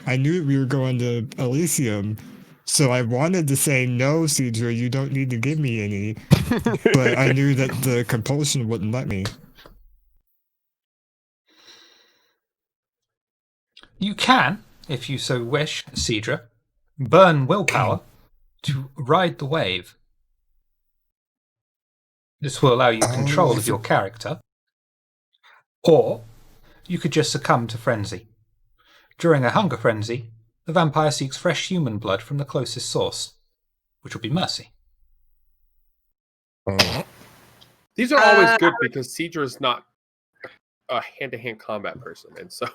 we were going to Elysium, so I wanted to say no, Cedra, you don't need to give me any. But I knew that the compulsion wouldn't let me. You can, if you so wish, Cedra, burn willpower to ride the wave. This will allow you control of your character. Or you could just succumb to frenzy. During a hunger frenzy, the vampire seeks fresh human blood from the closest source, which will be mercy. These are always good because Cedra is not a hand-to-hand combat person, and so.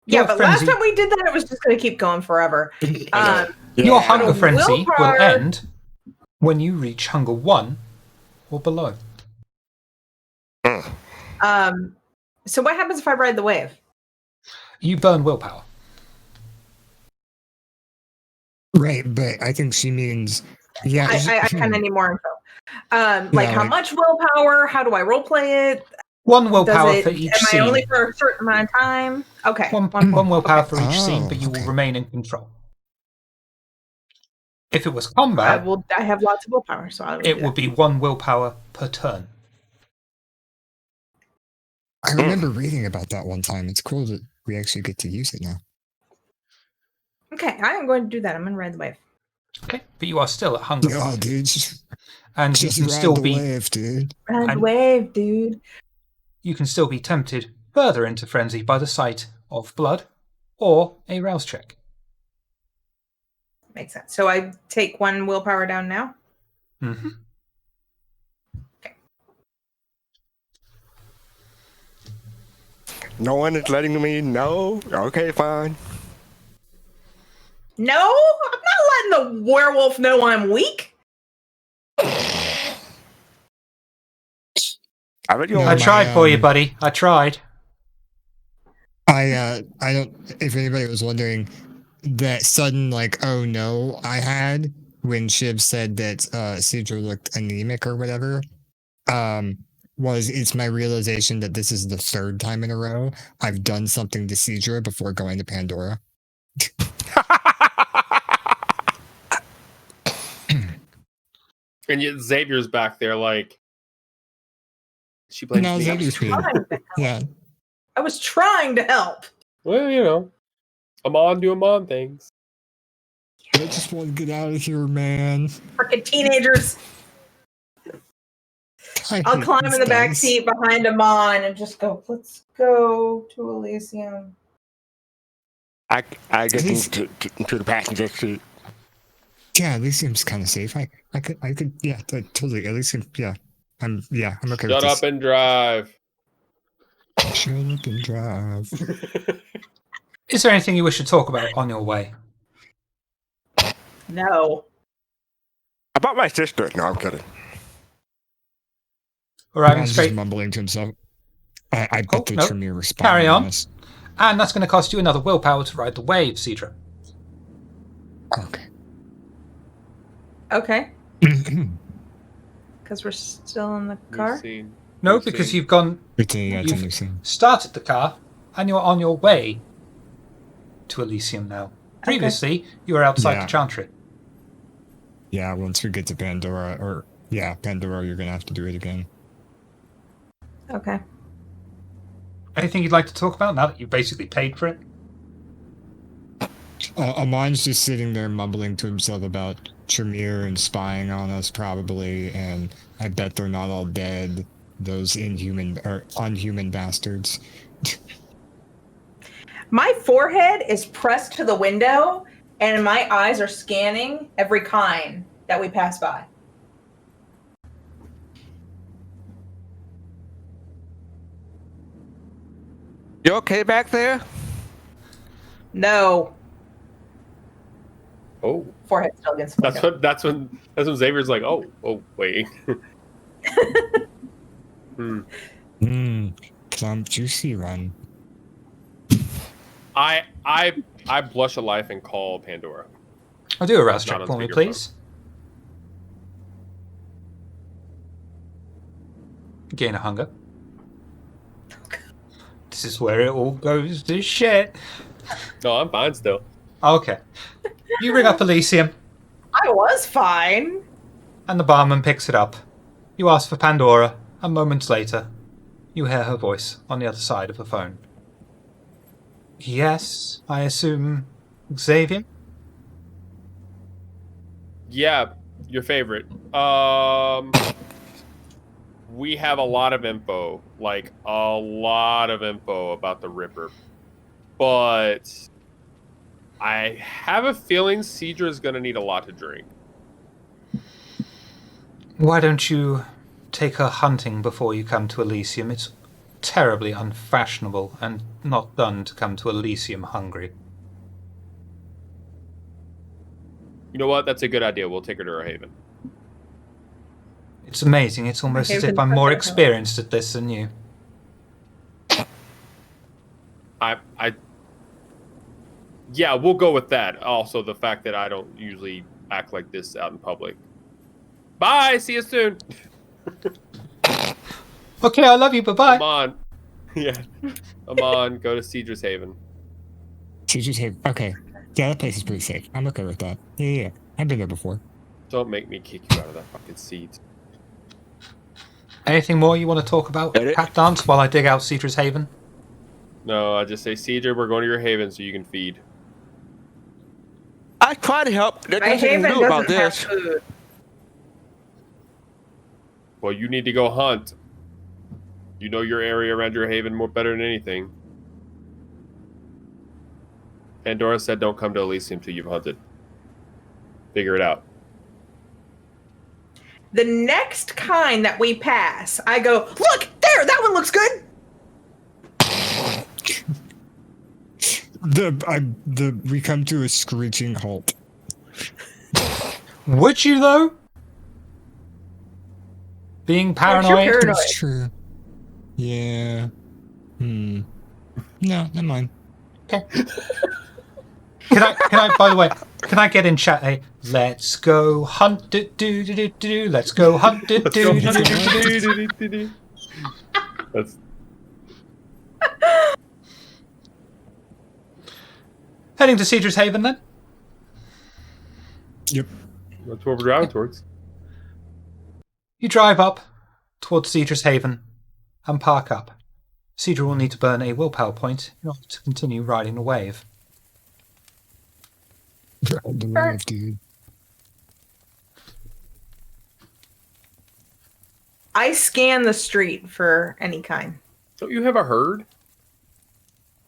Yeah, but last time we did that, it was just going to keep going forever. Your hunger frenzy will end when you reach hunger 1 or below. So what happens if I ride the wave? You burn willpower. Right, but I think she means I kind of need more info. How much willpower? How do I roleplay it? 1 willpower for each scene. Am I only for a certain amount of time? Okay. One willpower for each scene, but you will remain in control. If it was combat, I have lots of willpower, so it would be 1 willpower per turn. I remember reading about that one time. It's cool that we actually get to use it now. Okay, I am going to do that. I'm going to ride the wave. Okay, but you are still at hunger. Oh, dude. And you can still be... wave, dude. Ride the wave, dude. You can still be tempted further into frenzy by the sight of blood or a rouse check. Makes sense. So I take 1 willpower down now? Mm-hmm. Okay. No one is letting me know? Okay, fine. No, I'm not letting the werewolf know I'm weak. I bet you No, all I my, tried for you, buddy. I tried. I don't. If anybody was wondering, that sudden like, oh no, I had when Shiv said that Cedra looked anemic or whatever. Was it's my realization that this is the third time in a row I've done something to Cedra before going to Pandora. And yet Xavier's back there like she blames No, me. Xavier's being, yeah. I was trying to help. Well, you know, Amon do Amon things. I just want to get out of here, man. Freaking teenagers. I'll climb in the back seat behind Amon and just go, let's go to Elysium. I get into the passenger seat. Yeah, Elysium's kind of safe. I could, yeah, totally. Elysium, yeah. I'm okay with Shut this. up and drive. Shut up and drive. Is there anything you wish to talk about on your way? No. About my sister. No, I'm kidding. Arriving Ron's straight, just mumbling to himself. I bet the no. Tremere responded. Carry on. This. And that's going to cost you another willpower to ride the wave, Cedra. Okay. Okay. Because we're still in the car? No, because you've gone, You've started the car, and you're on your way to Elysium now. Previously, you were outside Yeah. the Chantry. Yeah, once we get to Pandora, Pandora, you're gonna have to do it again. Okay. Anything you'd like to talk about now that you've basically paid for it? Amon's just sitting there mumbling to himself about Tremere and spying on us, probably, and I bet they're not all dead. Those inhuman or unhuman bastards. My forehead is pressed to the window, and my eyes are scanning every kind that we pass by. You okay back there? No. Oh, Forehead still against the window. that's when Xavier's like, oh wait. Plump juicy run. I blush a life and call Pandora. I'll do a rouse Not check on for me, speakerphone. please. Gain a hunger. This is where it all goes to shit. No, I'm fine still. Okay. You ring up Elysium, I was fine. and the barman picks it up. You ask for Pandora, and moments later, you hear her voice on the other side of the phone. Yes, I assume Xavier? Yeah, your favorite. We have a lot of info, like a lot of info about the Ripper, but I have a feeling Cedra is going to need a lot to drink. Why don't you take her hunting before you come to Elysium? It's terribly unfashionable and not done to come to Elysium hungry. You know what? That's a good idea. We'll take her to our haven. It's amazing. It's almost as if I'm more experienced at this than you. Yeah, we'll go with that. Also, the fact that I don't usually act like this out in public. Bye. See you soon. Okay, I love you. Bye-bye. Come on. Yeah. Come on. Go to Cedra's Haven. Teacher's Haven. Okay. Yeah, that place is pretty safe. I'm okay with that. Yeah. I've been there before. Don't make me kick you out of that fucking seat. Anything more you want to talk about, Pat Dance, while I dig out Cedra's Haven? No, I just say, Cedra, we're going to your haven so you can feed. I try to help. There's My nothing haven to do about doesn't have this. food. Well, you need to go hunt. You know your area around your haven more better than anything. Pandora said don't come to Elysium till you've hunted. Figure it out. The next kind that we pass, I go, look, there, that one looks good. We come to a screeching halt. Would you, though? Being paranoid? paranoid. It's true. Yeah. No, never mind. Okay. Can I, by the way, can I get in chat a let's go hunt it, do, let's go hunt it, do. That's Heading to Cedra's Haven, then? Yep. what we're driving towards. You drive up towards Cedra's Haven and park up. Cedra will need to burn a willpower point in order to continue riding the wave. The wave, dude. I scan the street for any kind. Don't you have a herd?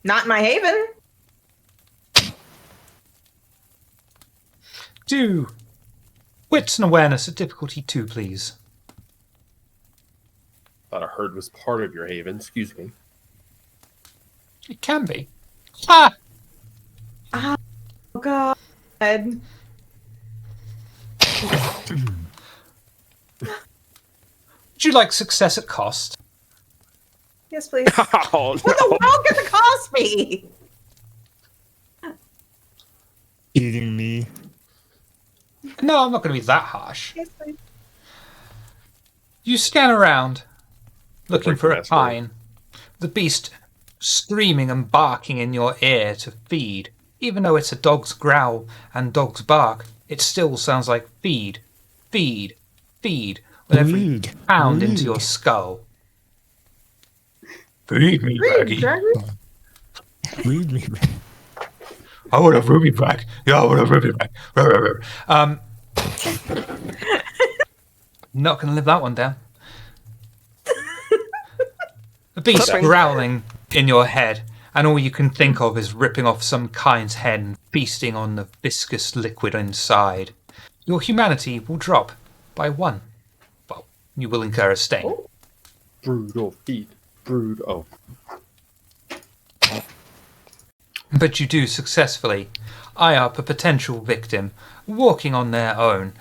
Not in my haven. Do wits and awareness at difficulty 2, please. Thought a herd was part of your haven. Excuse me. It can be. Ah! Oh God. Would you like success at cost? Yes, please. Oh, What the world can it cost me? Eating me. No, I'm not going to be that harsh. Yes, please. You scan around, looking Break for the a master. pine. The beast screaming and barking in your ear to feed. Even though it's a dog's growl and dog's bark, it still sounds like feed, feed, feed, with every Rude. pound into Rude. your skull. Feed me, Baggy. Read me. I want a ruby back. Yeah, I want a ruby back. Not going to live that one down. The beast Clipping. growling in your head, and all you can think of is ripping off some kind's head and feasting on the viscous liquid inside. Your humanity will drop by 1. Well, you will incur a stain. Brutal feet. Brood. Oh. But you do successfully eye up a potential victim walking on their own,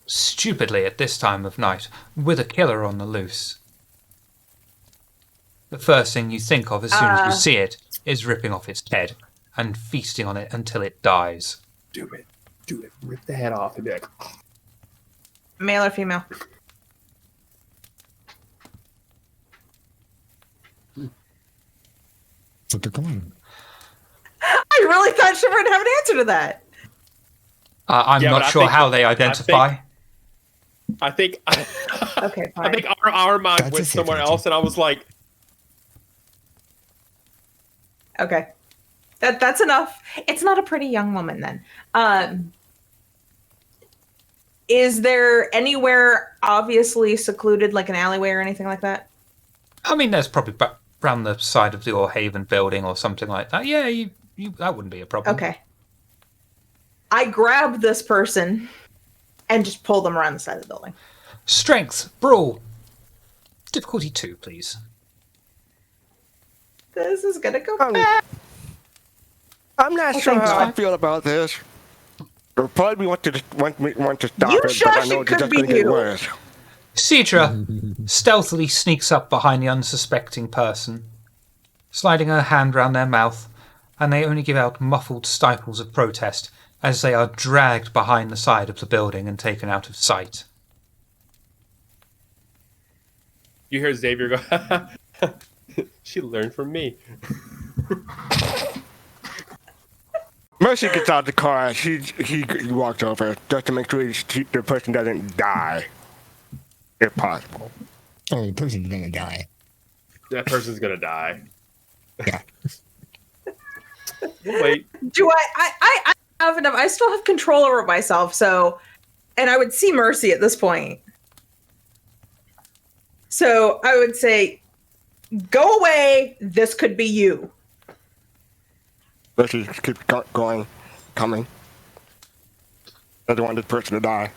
stupidly at this time of night, with a killer on the loose. The first thing you think of as soon as you see it is ripping off its head and feasting on it until it dies. Do it. Do it. Rip the head off and be like, Male or female? But they're going. I really thought she would have an answer to that. I'm Yeah, but not I sure think- how they identify. I think Okay, fine. I think our mind That's a went safe somewhere answer. else, and I was like, Okay. That's enough. It's not a pretty young woman then. Is there anywhere obviously secluded, like an alleyway or anything like that? I mean, there's probably around the side of your Haven building or something like that. Yeah, you that wouldn't be a problem. Okay. I grab this person and just pull them around the side of the building. Strength, brawl. Difficulty 2, please. This is gonna go Um, bad. I'm not sure thanks, how I Jack. feel about this. They'll probably want to stop You it, but I shush, know it it's could just be going to get you. worse. Cedra stealthily sneaks up behind the unsuspecting person, sliding her hand round their mouth, and they only give out muffled stifles of protest as they are dragged behind the side of the building and taken out of sight. you hear Xavier go, she learned from me. Mercy gets out of the car. He walks over just to make sure the person doesn't die, if possible. Oh, the person's gonna die. That person's gonna die. Yeah. Wait. Do I have enough? I still have control over myself, so, and I would see Mercy at this point. So I would say, go away. This could be you. Mercy keeps going, coming. Doesn't want this person to die.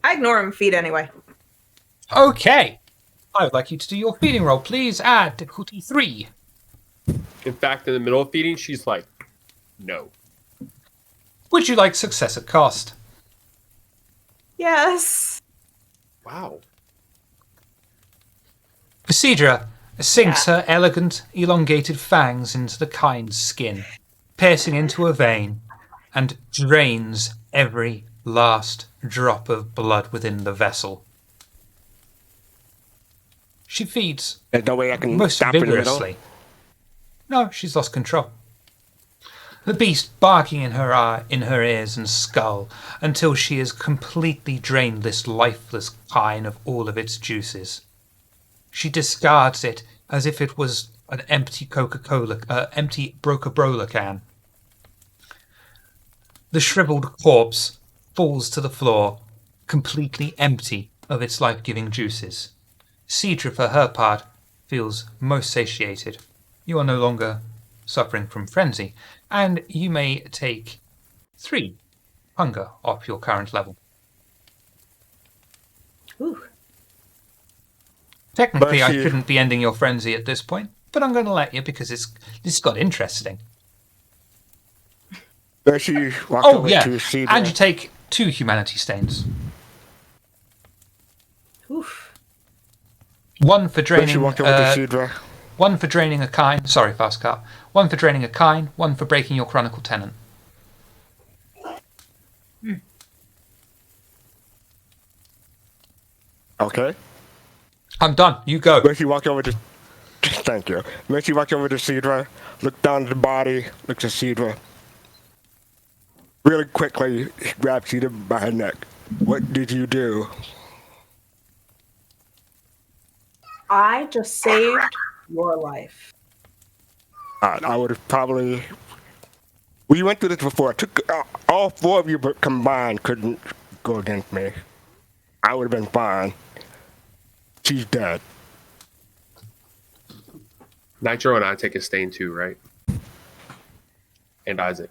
I ignore him, feed anyway. Okay. I would like you to do your feeding roll. Please add difficulty 3. In fact, in the middle of feeding, she's like, no. Would you like success at cost? Yes. Wow. Isidra sinks her elegant, elongated fangs into the kind's skin, piercing into a vein, and drains every last drop of blood within the vessel. She feeds There's no way I can most stop in the middle. vigorously. No, she's lost control. The beast barking in her ears and skull until she has completely drained this lifeless kine of all of its juices. She discards it as if it was an empty empty Broca-Brola can. The shriveled corpse falls to the floor, completely empty of its life-giving juices. Cedra, for her part, feels most satiated. You are no longer suffering from frenzy, and you may take 3 hunger off your current level. Ooh. Technically, I Mercy. shouldn't be ending your frenzy at this point, but I'm going to let you because this got interesting. Mercy walks Oh, over yeah, to Cedra. and you take 2 humanity stains. Oof. One for Mercy draining, walks over to Cedra. one for draining a kine. Sorry, fast cut. One for draining a kine. One for breaking your chronicle tenant. Okay. I'm done. You go. Mercy walks over to. Thank you. Mercy walks over to Cedra, looks down at the body, looks at Cedra. Really quickly, he grabs Cedra by her neck. What did you do? I just saved your life. I would have probably. We went through this before. I took all 4 of you, but combined couldn't go against me. I would have been fine. She's dead. Nitro and I take a stain too, right? And Isaac.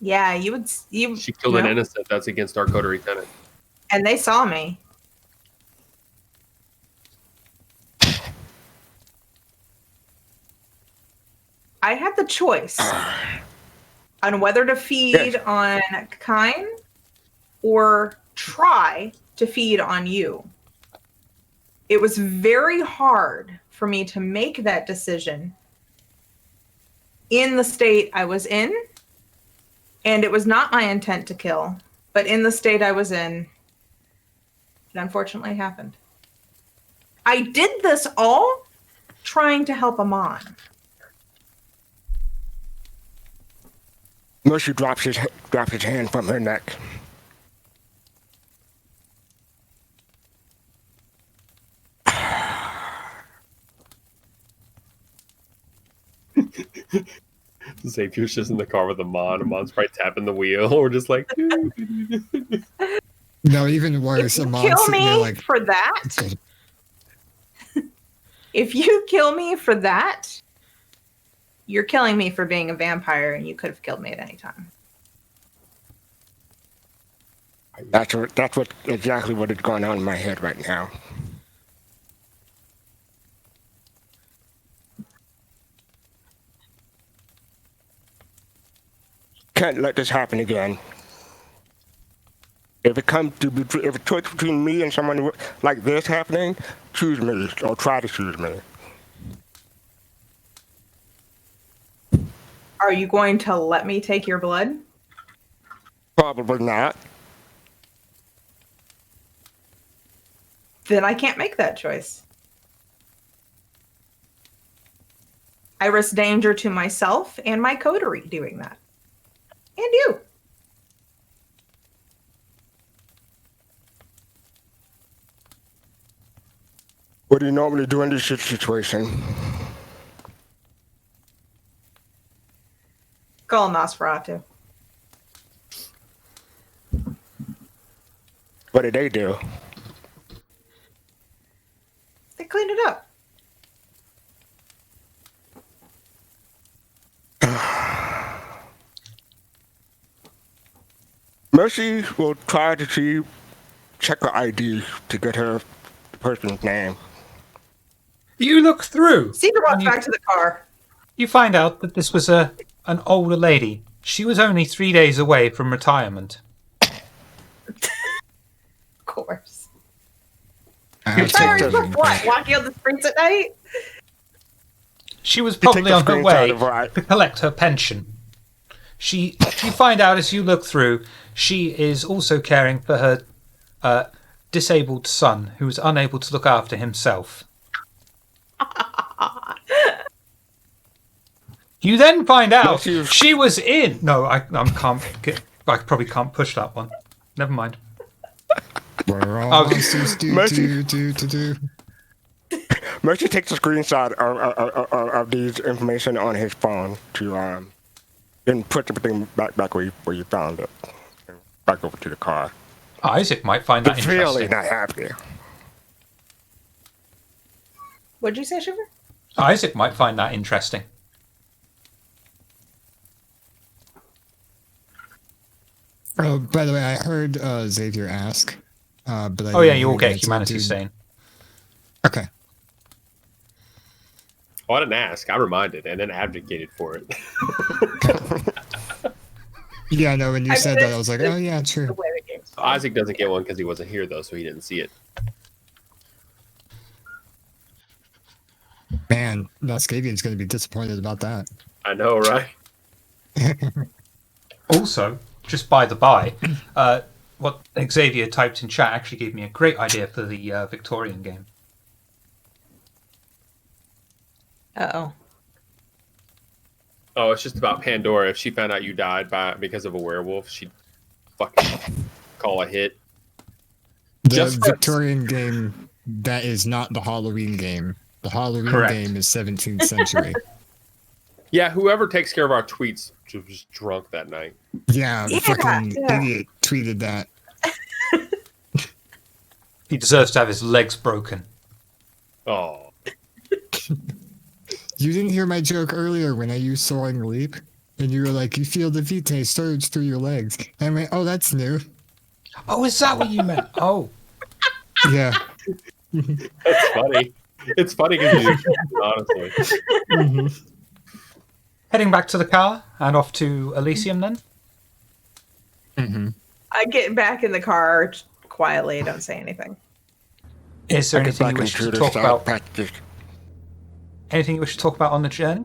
Yeah, you would. She killed an innocent. That's against our Coterie tenant. And they saw me. I had the choice on whether to feed Yes. on Kine or try to feed on you. It was very hard for me to make that decision in the state I was in, and it was not my intent to kill, but in the state I was in, it unfortunately happened. I did this all trying to help Amon. Mercy drops his hand from her neck. Xavier's just in the car with Amon. Amon's probably tapping the wheel or just like. No, even If worse, you Amon kill sitting there me like, for that, "Okay, if you kill me for that, you're killing me for being a vampire, and you could have killed me at any time. That's what exactly what is going on in my head right now. Can't let this happen again. If it's choice between me and someone like this happening, choose me or try to choose me. Are you going to let me take your blood? Probably not. Then I can't make that choice. I risk danger to myself and my coterie doing that. And you. What do you normally do in this situation? Call Nosferatu. What did they do? They cleaned it up. Mercy will try to check her ID to get her person's name. You look through. Cedar walks and you- back to the car. You find out that this was an older lady. She was only 3 days away from retirement. Of course. Absolutely. Retired from what? Walking on the streets at night? She was You take probably the on her screenshot way of what- to collect her pension. You find out as you look through, she is also caring for her disabled son, who is unable to look after himself. You then find out Matthew. she was in. No, I probably can't push that one. Never mind. We're all Oh, monsters. Mercy. Do. Mercy takes a screenshot of these information on his phone to then put everything back where you found it. Back over to the car. Isaac might find that But really interesting. not happy. What'd you say, Sugar? Isaac might find that interesting. Oh, by the way, I heard Xavier ask. But I Oh didn't yeah, hear you will the get answer, humanity dude. sane. Okay. Oh, I didn't ask. I reminded and then advocated for it. Yeah, no, when you I said mean, that, I was like, oh yeah, The true. way the game's So Isaac doesn't get one because he wasn't here, though, so he didn't see it. Man, Nascavian's going to be disappointed about that. I know, right? Also, just by the by, what Xavier typed in chat actually gave me a great idea for the Victorian game. Uh-oh. Oh, it's just about Pandora. If she found out you died because of a werewolf, she'd fucking call a hit. The Just for- Victorian game, that is not the Halloween game. The Halloween Correct. game is 17th century. Yeah, whoever takes care of our tweets was drunk that night. Yeah, the Yeah, fucking yeah. idiot tweeted that. He deserves to have his legs broken. Oh, You didn't hear my joke earlier when I used Soaring Leap? And you were like, you feel the vitae surge through your legs. And I went, oh, that's new. Oh, is that what you meant? Oh, Yeah. that's funny. It's funny because honestly. Mhm. heading back to the car and off to Elysium then. Mhm. I get back in the car quietly. Don't say anything. Is there I get anything you back wish to into the talk side about? practice. Anything you wish to talk about on the journey?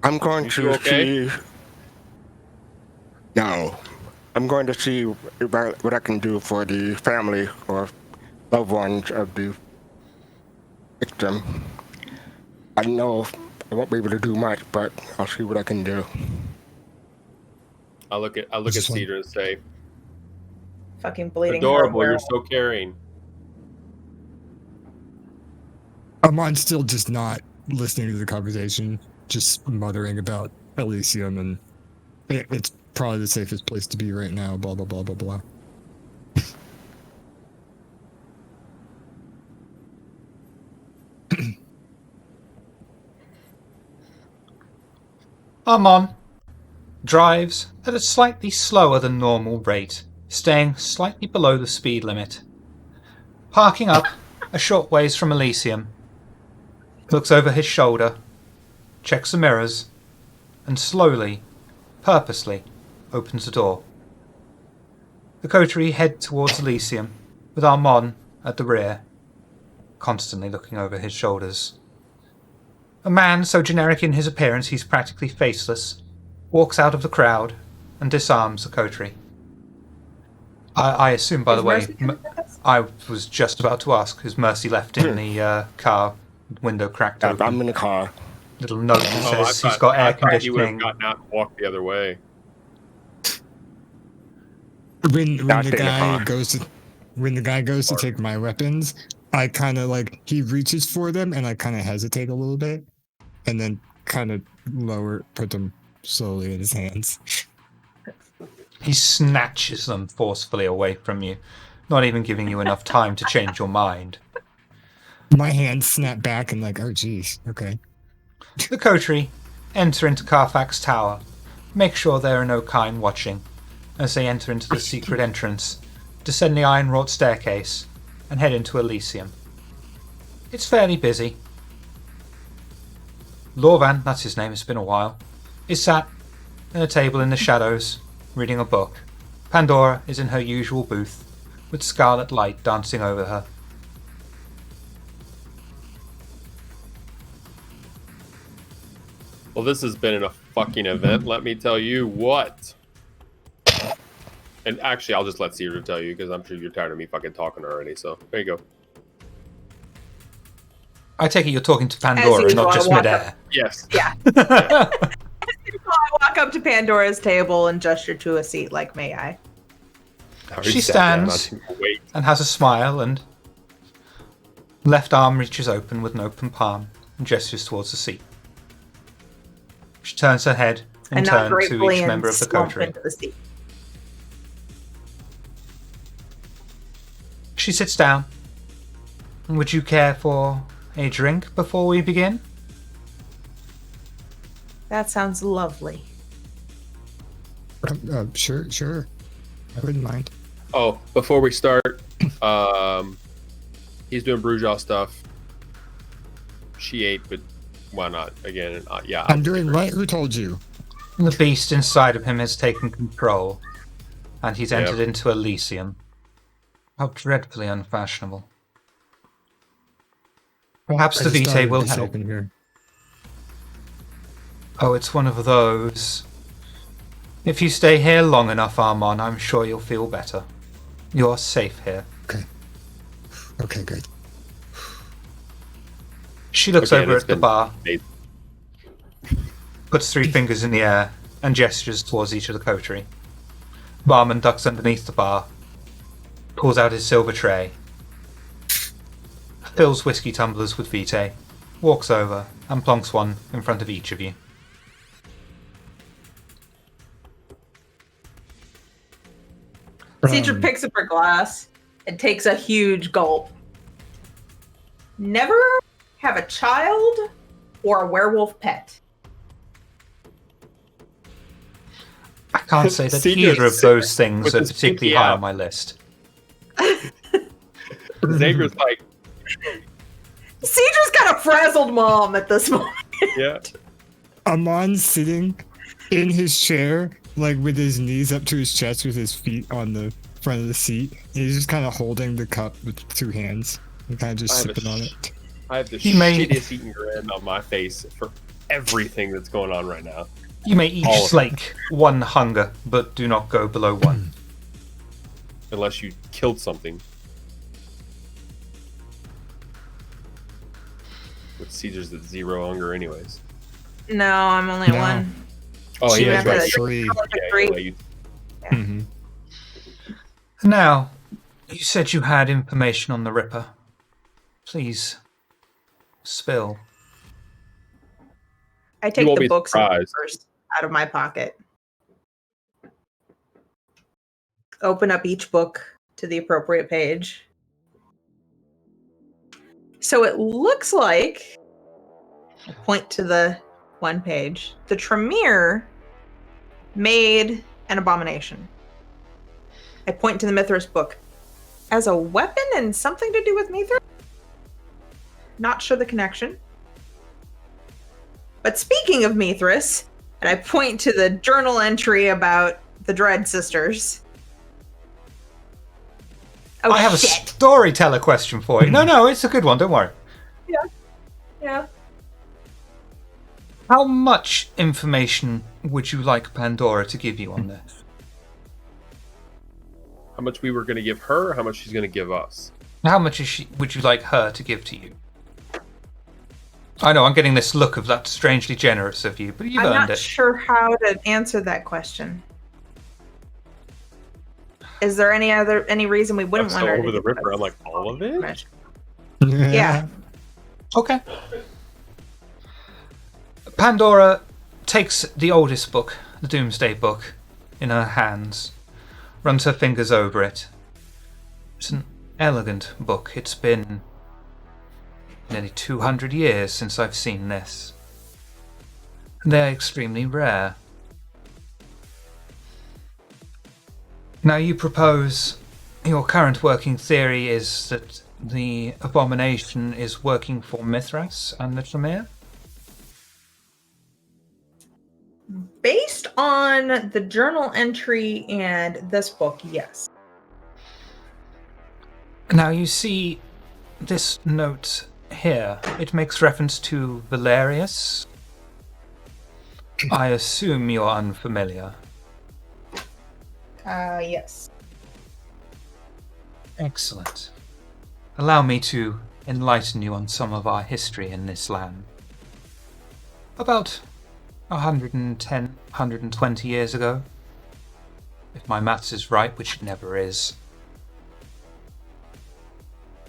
I'm going You to okay? see. No, I'm going to see what I can do for the family or loved ones of the victim. I know I won't be able to do much, but I'll see what I can do. I look at Just one. Cedar and say, Fucking bleeding. "Adorable, heart you're so caring." Amon's still just not listening to the conversation, just muttering about Elysium, and it's probably the safest place to be right now, blah, blah, blah, blah, blah. Armand drives at a slightly slower than normal rate, staying slightly below the speed limit. Parking up a short ways from Elysium, looks over his shoulder, checks the mirrors, and slowly, purposely, opens the door. The Coterie head towards Elysium, with Armand at the rear, constantly looking over his shoulders. A man so generic in his appearance he's practically faceless walks out of the crowd and disarms the Coterie. I assume, by Is the way, Mercy coming with us? I was just about to ask, is Mercy left in the car, window cracked I'm open? in the car. Little note that Oh, says he's got air I thought he would have conditioning. gotten out and walked the other way. When Not the in the guy car. goes to take my weapons, I kind of like, he reaches for them and I kind of hesitate a little bit and then kind of put them slowly in his hands. He snatches them forcefully away from you, not even giving you enough time to change your mind. My hands snap back and like, oh geez, okay. The Coterie enter into Carfax Tower, make sure there are no kine watching, as they enter into the secret entrance, descend the iron-wrought staircase, and head into Elysium. It's fairly busy. Lorvan, that's his name, it's been a while, is sat at a table in the shadows, reading a book. Pandora is in her usual booth, with scarlet light dancing over her. Well, this has been a fucking event, let me tell you what. And actually, I'll just let Caesar tell you, because I'm sure you're tired of me fucking talking already, so there you go. I take it you're talking to Pandora and not just midair. Yes. Yeah. I walk up to Pandora's table and gesture to a seat like, may I? She stands and has a smile, and left arm reaches open with an open palm and gestures towards the seat. She turns her head in turn to each member of the coterie. She sits down. Would you care for a drink before we begin? That sounds lovely. Sure. I wouldn't mind. Oh, before we start, he's doing Bruges stuff. She ate, but why not? Again, yeah. I'm doing what? Who told you? The beast inside of him has taken control, and he's entered into Elysium. How dreadfully unfashionable. Perhaps the Vitae will help. Here. Oh, it's one of those. If you stay here long enough, Armand, I'm sure you'll feel better. You're safe here. Okay, good. She looks over at the bar, puts 3 fingers in the air, and gestures towards each of the coterie. Barman ducks underneath the bar, pulls out his silver tray, fills whiskey tumblers with Vitae, walks over, and plonks one in front of each of you. Cedric picks up her glass and takes a huge gulp. Never have a child or a werewolf pet. I can't say that either of those things are particularly high on my list. Xavier's like... Cedric's got a frazzled mom at this moment. Yeah. Amon's sitting in his chair, like with his knees up to his chest with his feet on the front of the seat. He's just kind of holding the cup with 2 hands and kind of just sipping on it. I have the shittiest eating grin on my face for everything that's going on right now. You may each slake 1 hunger, but do not go below 1. Unless you killed something. With Caesar's at 0 hunger anyways. No, I'm only 1. Oh, She yeah, has right. 3. Mm-hmm. Now, you said you had information on the Ripper. Please, spill. I take the books first out of my pocket. Open up each book to the appropriate page. So it looks like, I point to the 1 page, the Tremere made an abomination. I point to the Mithras book as a weapon and something to do with Mithras. Not sure the connection. But speaking of Mithras, and I point to the journal entry about the Dread Sisters. Oh, I have a storyteller question for you. No, it's a good one, don't worry. Yeah. How much information would you like Pandora to give you on this? How much we were going to give her, or how much she's going to give us? How much would you like her to give to you? I know, I'm getting this look of that's strangely generous of you, but you've earned it. I'm not sure how to answer that question. Is there any reason we wouldn't want her to over the Ripper? I'm like, all of it? Yeah. Okay. Pandora takes the oldest book, the Doomsday Book, in her hands, runs her fingers over it. It's an elegant book. It's been nearly 200 years since I've seen this. They're extremely rare. Now you propose your current working theory is that the abomination is working for Mithras and the Tremere? Based on the journal entry and this book, yes. Now you see this note here. It makes reference to Valerius. I assume you're unfamiliar. Yes. Excellent. Allow me to enlighten you on some of our history in this land. About 110, 120 years ago, if my maths is right, which it never is.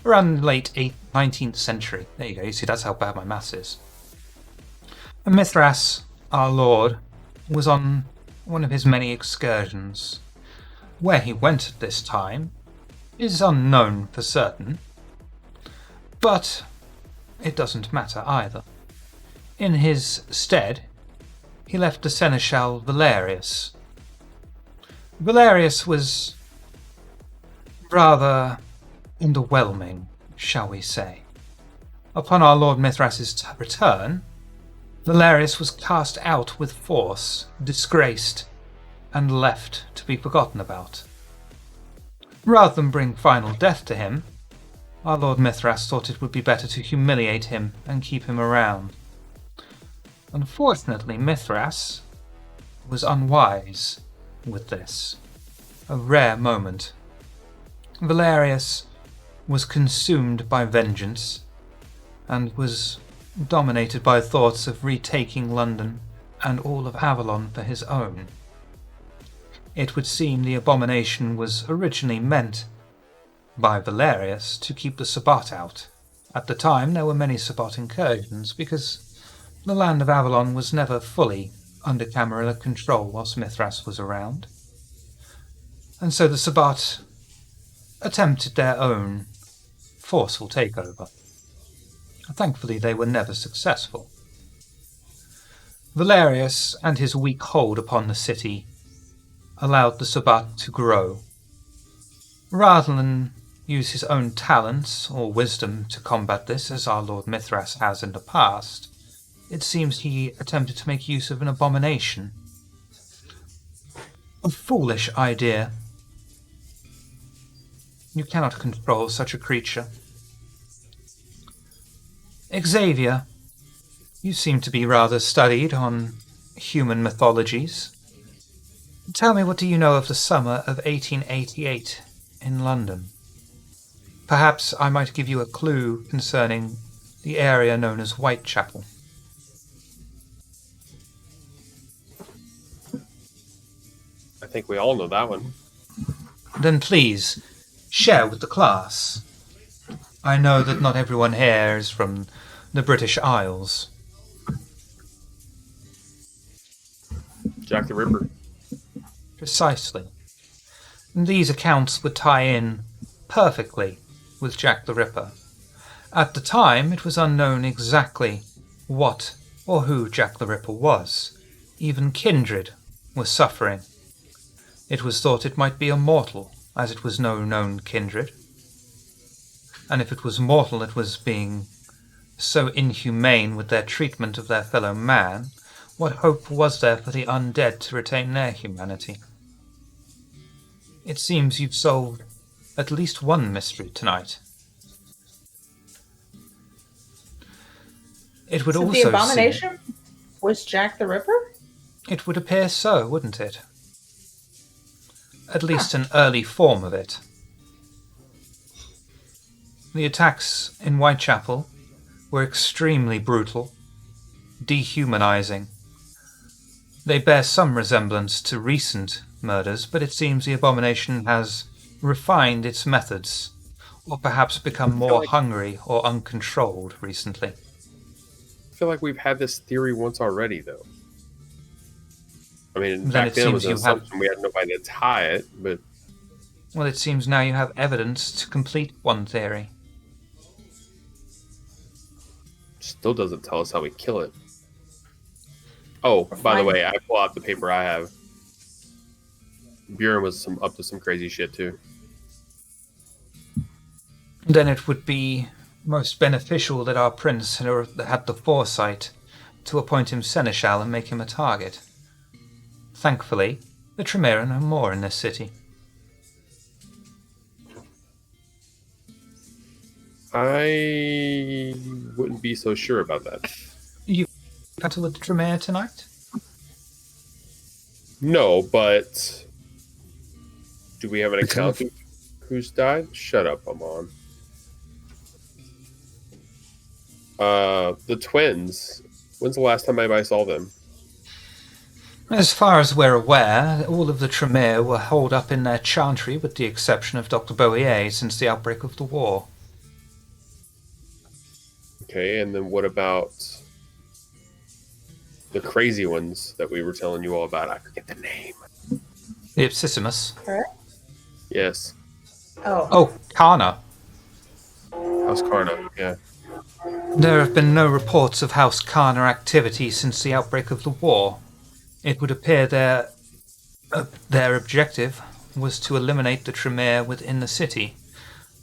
Around the late 19th century. There you go, you see that's how bad my maths is. And Mithras, our lord, was on one of his many excursions. Where he went at this time is unknown for certain, but it doesn't matter either. In his stead, he left the seneschal Valerius. Valerius was rather underwhelming, shall we say. Upon our Lord Mithras's return, Valerius was cast out with force, disgraced, and left to be forgotten about. Rather than bring final death to him, our Lord Mithras thought it would be better to humiliate him and keep him around. Unfortunately, Mithras was unwise with this. A rare moment. Valerius was consumed by vengeance and was dominated by thoughts of retaking London and all of Avalon for his own. It would seem the abomination was originally meant by Valerius to keep the Sabbat out. At the time, there were many Sabbat incursions because the land of Avalon was never fully under Camarilla control whilst Mithras was around. And so the Sabbat attempted their own forceful takeover. Thankfully, they were never successful. Valerius and his weak hold upon the city allowed the Sabbat to grow. Rather than use his own talents or wisdom to combat this, as our Lord Mithras has in the past, it seems he attempted to make use of an abomination. A foolish idea. You cannot control such a creature. Xavier, you seem to be rather studied on human mythologies. Tell me, what do you know of the summer of 1888 in London? Perhaps I might give you a clue concerning the area known as Whitechapel. I think we all know that one. Then please, share with the class. I know that not everyone here is from the British Isles. Jack the Ripper. Precisely. These accounts would tie in perfectly with Jack the Ripper. At the time, it was unknown exactly what or who Jack the Ripper was. Even kindred was suffering. It was thought it might be a mortal, as it was no known kindred. And if it was mortal, it was being so inhumane with their treatment of their fellow man. What hope was there for the undead to retain their humanity? It seems you've solved at least one mystery tonight. It would So also the abomination was Jack the Ripper? It would appear so, wouldn't it? At least an early form of it. The attacks in Whitechapel were extremely brutal, dehumanizing. They bear some resemblance to recent murders, but it seems the abomination has refined its methods, or perhaps become more hungry or uncontrolled recently. I feel like we've had this theory once already, though. I mean, Then back it then it was seems an you have- assumption. We had nobody to tie it, but Well, it seems now you have evidence to complete one theory. still doesn't tell us how we kill it. Oh, by the way, I pull out the paper I have. Buren was up to some crazy shit too. Then it would be most beneficial that our prince had the foresight to appoint him seneschal and make him a target. Thankfully, the Tremere are no more in this city. I wouldn't be so sure about that. You battle with the Tremere tonight? No, but do we have an We could account of who's died? Shut up, I'm on. The twins. When's the last time anybody saw them? As far as we're aware, all of the Tremere were holed up in their chantry with the exception of Dr. Bohier since the outbreak of the war. Okay, and then what about the crazy ones that we were telling you all about? I forget the name. The Ipsissimus. Correct? Yes. Oh, Kana. House Karna, yeah. There have been no reports of House Kana activity since the outbreak of the war. It would appear their objective was to eliminate the Tremere within the city.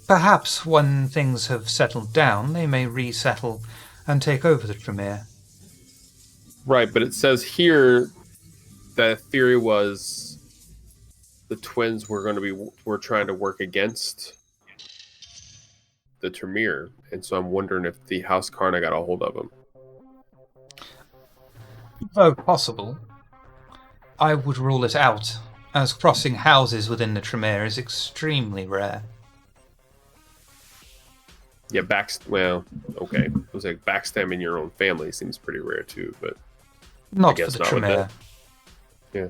Perhaps when things have settled down, they may resettle and take over the Tremere. Right, but it says here that theory was the twins were trying to work against the Tremere, and so I'm wondering if the House Karna got a hold of them. Though possible, I would rule it out, as crossing houses within the Tremere is extremely rare. Yeah, well, okay. I was like, backstabbing your own family seems pretty rare too, but Not for guess the not with Tremere. that. Yeah.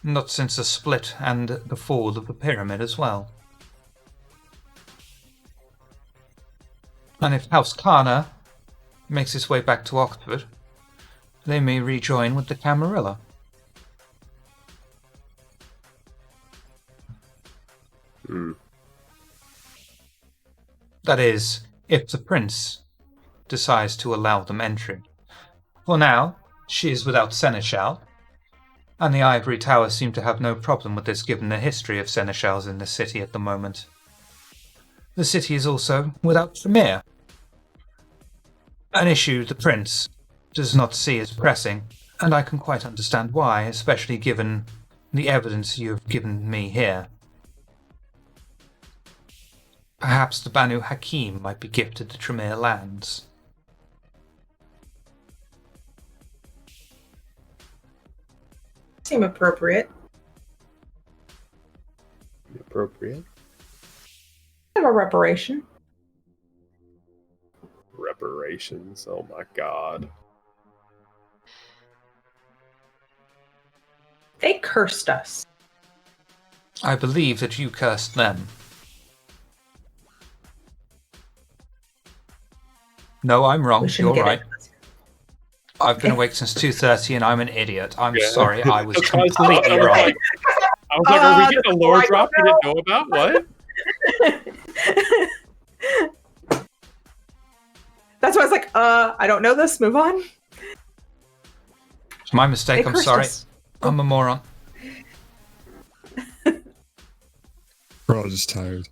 Not since the split and the fall of the pyramid as well. And if House Kana makes its way back to Oxford, they may rejoin with the Camarilla. Hmm. That is, if the prince decides to allow them entry. For now, she is without seneschal, and the Ivory Tower seem to have no problem with this given the history of seneschals in the city at the moment. The city is also without Tremere, an issue the prince does not see as pressing, and I can quite understand why, especially given the evidence you have given me here. Perhaps the Banu Hakim might be gifted the Tremere lands. Seem appropriate. Appropriate. Have a reparation. Reparations. Oh my god. They cursed us. I believe that you cursed them. No, I'm wrong. We shouldn't You're get right. into this. I've been awake since 2:30 and I'm an idiot. I'm Yeah. sorry, I was That's why I completely was wrong. like, are we getting a lore I drop we didn't know about? What? That's why I was like, I don't know this. Move on. It's my mistake, They I'm cursed sorry. us. I'm a moron. We're all just tired.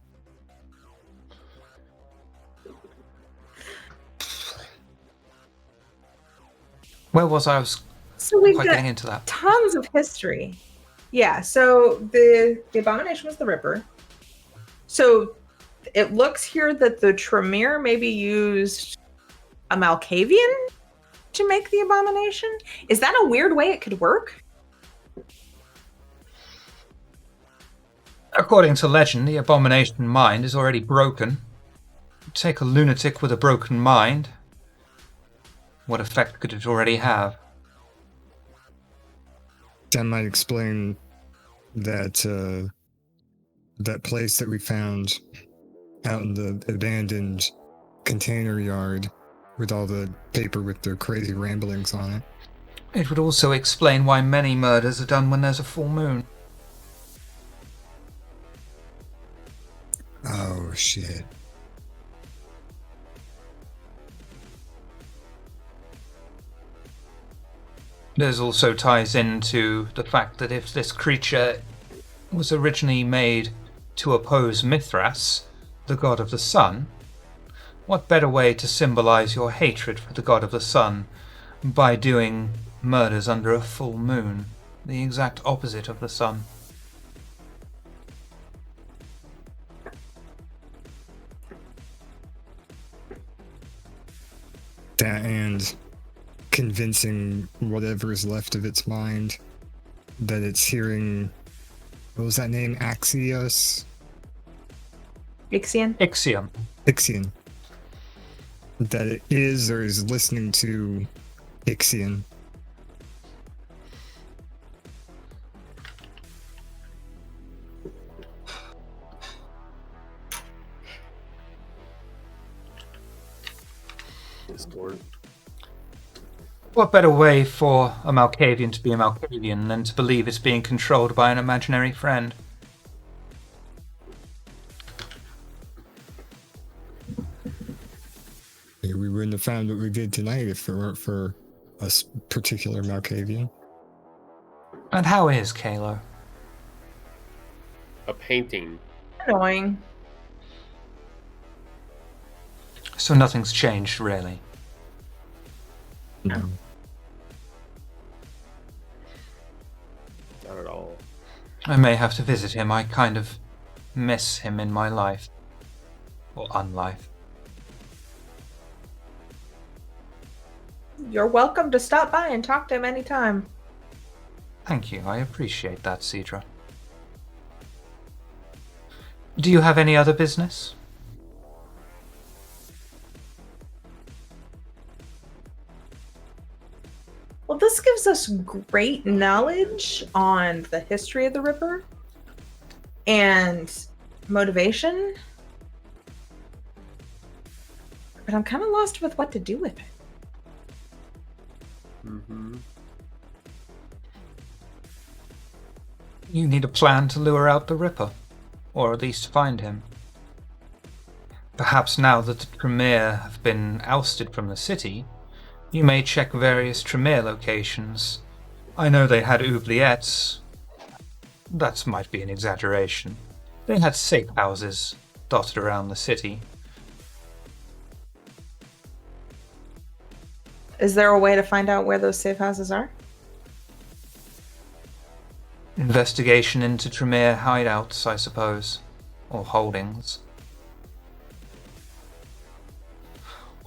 Where was I? I was So we've quite got getting into that. tons of history. Yeah, so the abomination was the Ripper. So it looks here that the Tremere maybe used a Malkavian to make the abomination. Is that a weird way it could work? According to legend, the abomination mind is already broken. Take a lunatic with a broken mind. What effect could it already have? That might explain that that place that we found out in the abandoned container yard with all the paper with the crazy ramblings on it. It would also explain why many murders are done when there's a full moon. Oh shit. There's also ties into the fact that if this creature was originally made to oppose Mithras, the god of the sun, what better way to symbolize your hatred for the god of the sun by doing murders under a full moon? the exact opposite of the sun. That and convincing whatever is left of its mind that it's hearing, what was that name? Axios? Ixion? Ixion. Ixion. That it is or is listening to Ixion. Discord. What better way for a Malkavian to be a Malkavian than to believe it's being controlled by an imaginary friend? We wouldn't have found what we did tonight if it weren't for a particular Malkavian. And how is Kalo? A painting. Annoying. So nothing's changed, really. No. Not at all. I may have to visit him. I kind of miss him in my life. Or unlife. You're welcome to stop by and talk to him anytime. Thank you. I appreciate that, Cedra. Do you have any other business? Well, this gives us great knowledge on the history of the Ripper and motivation. But I'm kind of lost with what to do with it. Mm-hmm. You need a plan to lure out the Ripper, or at least find him. Perhaps now that the Tremere have been ousted from the city, you may check various Tremere locations. I know they had oubliettes. That might be an exaggeration. They had safe houses dotted around the city. Is there a way to find out where those safe houses are? Investigation into Tremere hideouts, I suppose. Or holdings.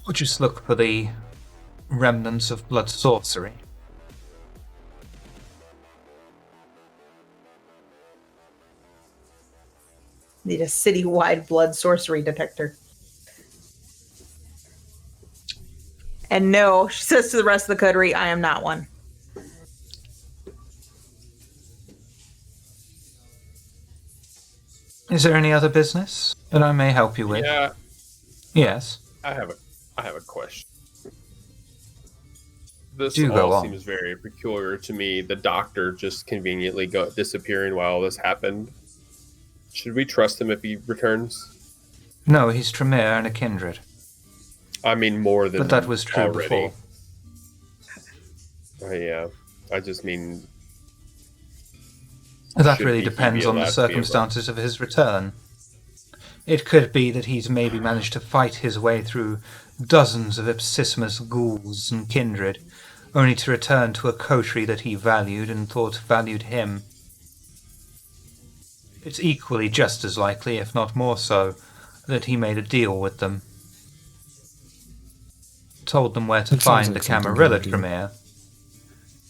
Or just look for the remnants of blood sorcery. Need a city-wide blood sorcery detector. And no, she says to the rest of the coterie, I am not one. Is there any other business that I may help you with? Yeah, Yes. I have a question. This Do go all on. seems very peculiar to me. The doctor just conveniently disappearing while all this happened. Should we trust him if he returns? No, he's Tremere and a kindred. I mean, more than But that was true already. before. Yeah, I just mean. That Should really he be depends on the allowed to be circumstances of his return. It could be that he's maybe managed to fight his way through dozens of ipsissimus ghouls and kindred, only to return to a coterie that he valued and thought valued him. It's equally just as likely, if not more so, that he made a deal with them. Told them where to That sounds find like the something Camarilla he would do. Tremere,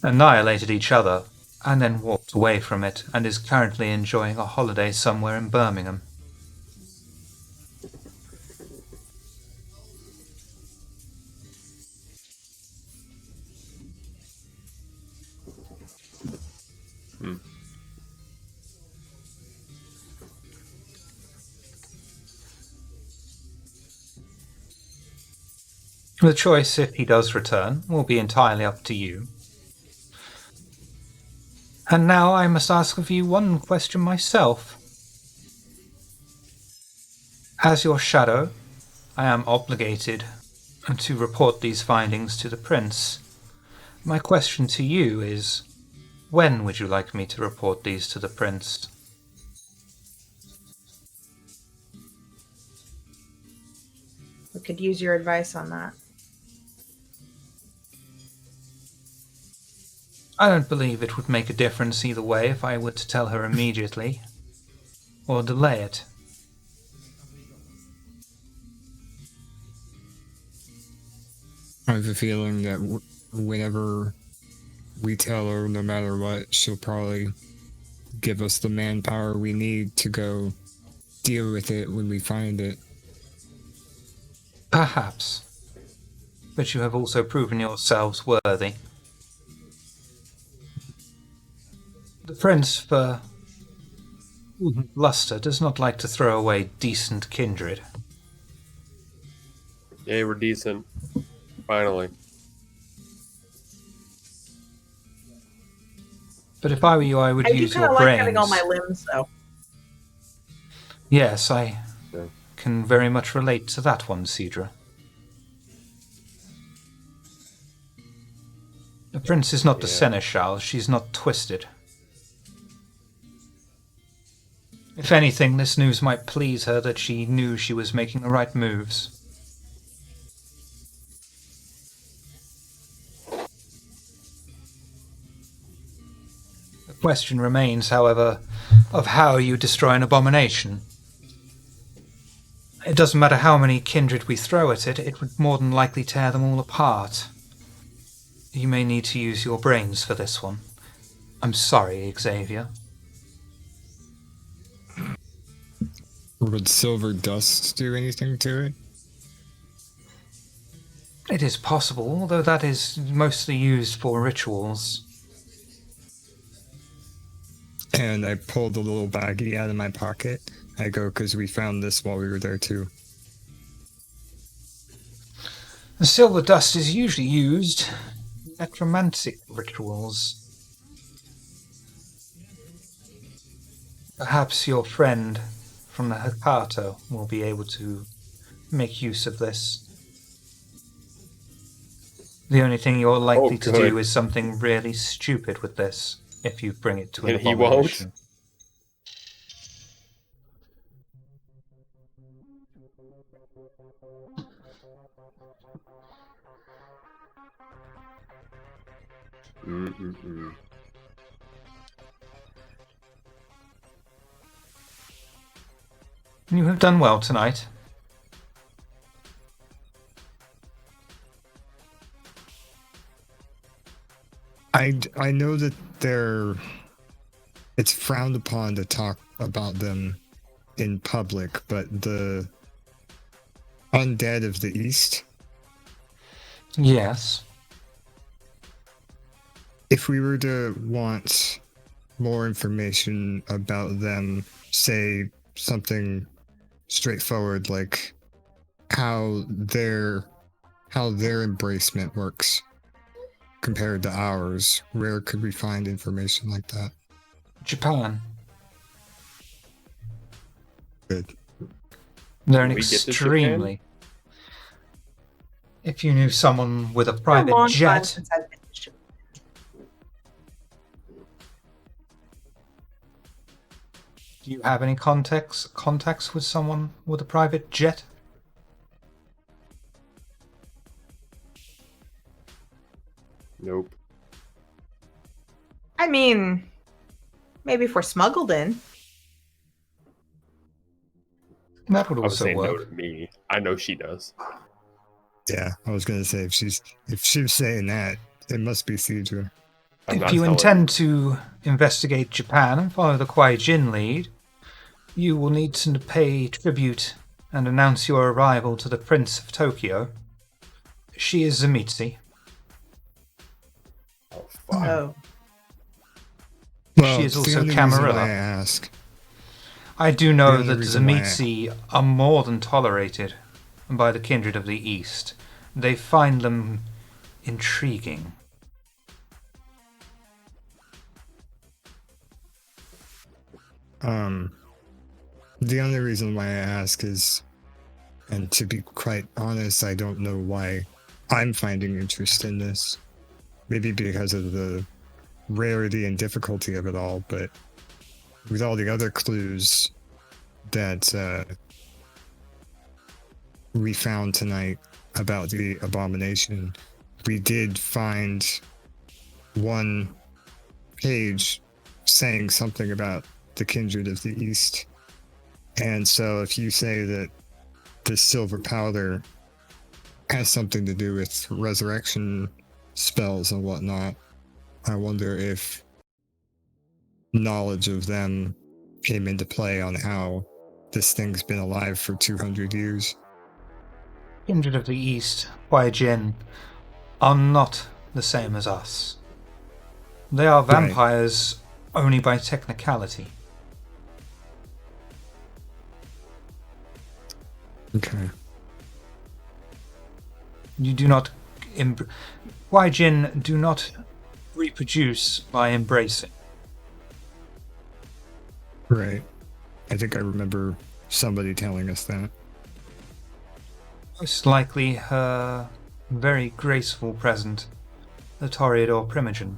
annihilated each other, and then walked away from it and is currently enjoying a holiday somewhere in Birmingham. The choice, if he does return, will be entirely up to you. And now I must ask of you one question myself. As your shadow, I am obligated to report these findings to the Prince. My question to you is, when would you like me to report these to the Prince? We could use your advice on that. I don't believe it would make a difference either way if I were to tell her immediately, or delay it. I have a feeling that whenever we tell her, no matter what, she'll probably give us the manpower we need to go deal with it when we find it. Perhaps. But you have also proven yourselves worthy. The Prince, for luster, does not like to throw away decent kindred. Yeah, we're decent. Finally. But if I were you, I would I do use kind of your like brains. having all my limbs, though. Yes, I Yeah. can very much relate to that one, Cedra. The Prince is not the Yeah. seneschal. She's not twisted. If anything, this news might please her that she knew she was making the right moves. The question remains, however, of how you destroy an abomination. It doesn't matter how many kindred we throw at it, it would more than likely tear them all apart. You may need to use your brains for this one. I'm sorry, Xavier. Would silver dust do anything to it? It is possible, although that is mostly used for rituals. And I pulled a little baggie out of my pocket. I go, because we found this while we were there too. The silver dust is usually used in necromantic rituals. Perhaps your friend from the Hakato will be able to make use of this. The only thing you're likely to good. do is something really stupid with this, if you bring it to an And he won't? abomination. Mm-mm-mm. You have done well tonight. I know that it's frowned upon to talk about them in public, but the undead of the East, Yes. if we were to want more information about them, say something straightforward like how their embracement works compared to ours, where could we find information like that? Japan. Good. They're an Can we get to extremely... If you knew someone with a It's been a private long time jet, since I've been to Japan. do you have any contacts with someone with a private jet? Nope. I mean, maybe if we're smuggled in. That would I would also say no work. to me. I know she does. Yeah, I was gonna say if she was saying that, it must be Cedra. I'm If not you telling intend to investigate Japan and follow the Kwai Jin lead, you will need to pay tribute and announce your arrival to the Prince of Tokyo. She is Zamitsu. Oh, fuck. Oh. She is it's the also only reason Camarilla. why I ask. I do know The only that reason why I- Zamitsu are more than tolerated by the kindred of the East. They find them intriguing. The only reason why I ask is, and to be quite honest, I don't know why I'm finding interest in this. Maybe because of the rarity and difficulty of it all, but with all the other clues that we found tonight about the abomination, we did find one page saying something about the kindred of the East. And so if you say that this silver powder has something to do with resurrection spells and whatnot, I wonder if knowledge of them came into play on how this thing's been alive for 200 years. Kindred of the East, Huai Jin, are not the same as us. They are vampires only by technicality. Okay. You do not... Huai Jin do not reproduce by embracing. Right. I think I remember somebody telling us that. Most likely her very graceful present, the Toreador Primogen.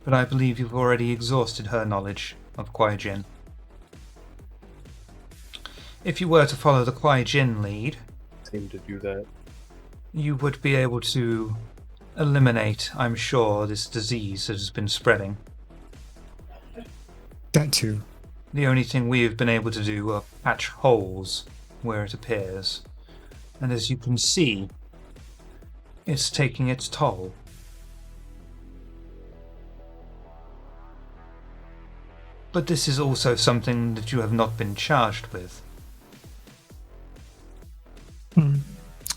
But I believe you've already exhausted her knowledge of Huai Jin. If you were to follow the Huai Jin lead, Seem to do that. you would be able to eliminate, I'm sure, this disease that has been spreading. That too. The only thing we've been able to do are patch holes where it appears. And as you can see, it's taking its toll. But this is also something that you have not been charged with.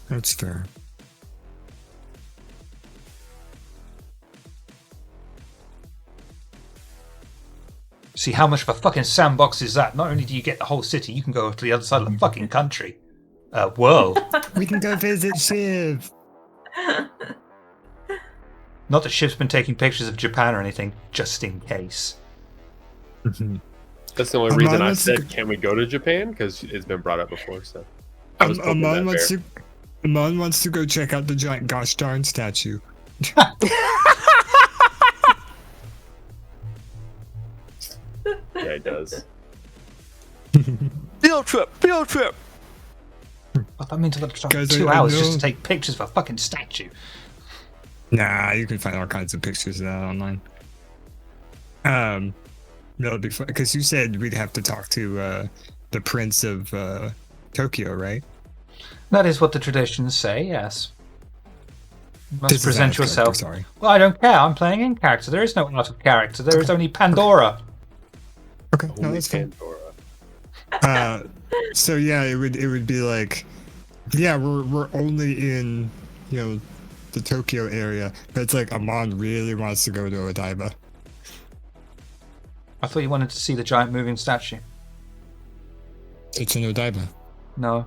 That's fair. See, how much of a fucking sandbox is that? Not only do you get the whole city, you can go to the other side of the fucking country. World. We can go visit Shiv. Not that Ship's been taking pictures of Japan or anything, just in case. That's the only reason I said, can we go to Japan? Because it's been brought up before, so. I was poking Amon that bear. wants to go check out the giant gosh darn statue. Yeah, it does. Field trip! Field trip! I mean, to look for Guys, 2 I hours know- just to take pictures of a fucking statue. Nah, you can find all kinds of pictures of that online. That would be fun because you said we'd have to talk to the Prince of Tokyo, right? That is what the traditions say, yes. You must This is present out of character, yourself. sorry. Well, I don't care. I'm playing in character. There is no out of character. There is only Pandora. Okay, no, Only that's fine. Pandora. So yeah, it would be like, yeah, we're only in the Tokyo area, but it's like Amon really wants to go to Odaiba. I thought you wanted to see the giant moving statue. It's in Odaiba. No.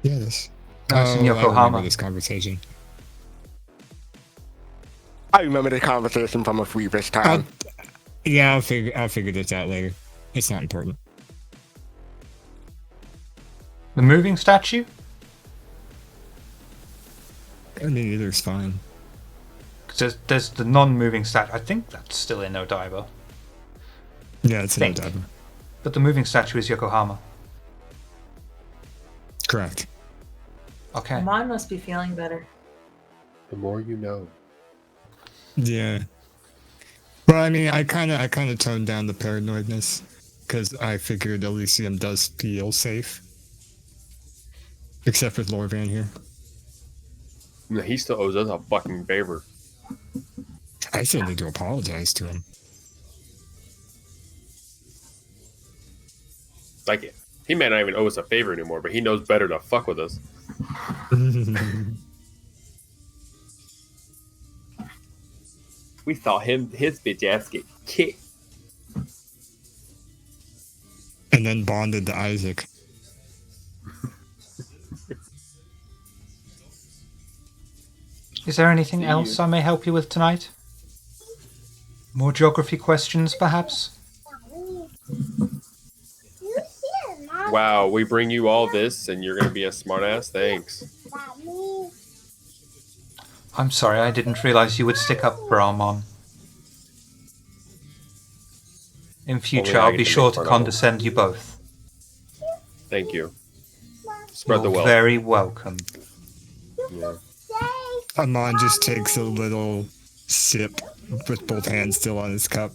Yeah, it is. No, it's in I Yokohama. remember this conversation. I remember the conversation from a previous time. Yeah, I'll figure this out later. It's not important. The moving statue? I mean, either's fine. 'Cause there's the non-moving statue. I think that's still in Odaiba. Yeah, it's in Think. Odaiba. But the moving statue is Yokohama. Correct. Okay. Mom must be feeling better. The more you know. Yeah. Well, I mean, I kind of toned down the paranoidness because I figured Elysium does feel safe, except with Lorvan here. No, he still owes us a fucking favor. I still need to apologize to him. Like, he may not even owe us a favor anymore, but he knows better to fuck with us. We saw his bitch ass get kicked. And then bonded to Isaac. Is there anything See else you. I may help you with tonight? More geography questions, perhaps? Wow, we bring you all this and you're gonna be a smartass? Thanks. I'm sorry, I didn't realize you would stick up for Armon. In future, Only I I'll get be to sure make to fun of him. condescend you both. Thank you. Spread the You're wealth. very welcome. Yeah. Amon just takes a little sip with both hands still on his cup.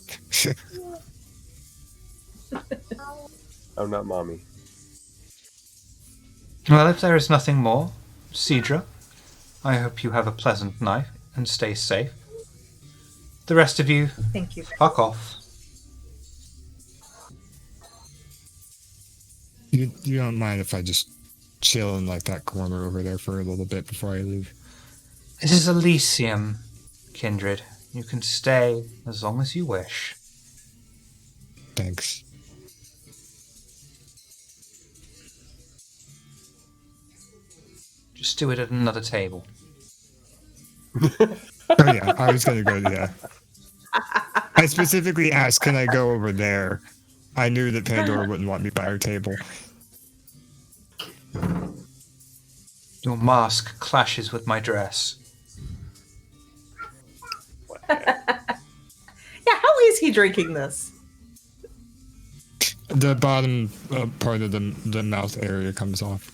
I'm not mommy. Well, if there is nothing more, Cedra, I hope you have a pleasant night and stay safe. The rest of you, Thank you. fuck off. You don't mind if I just chill in like that corner over there for a little bit before I leave? This is Elysium, Kindred. You can stay as long as you wish. Thanks. Just do it at another table. Oh yeah, I was gonna go to that. I specifically asked, can I go over there? I knew that Pandora wouldn't want me by her table. Your mask clashes with my dress. Yeah, how is he drinking this? The bottom part of the mouth area comes off.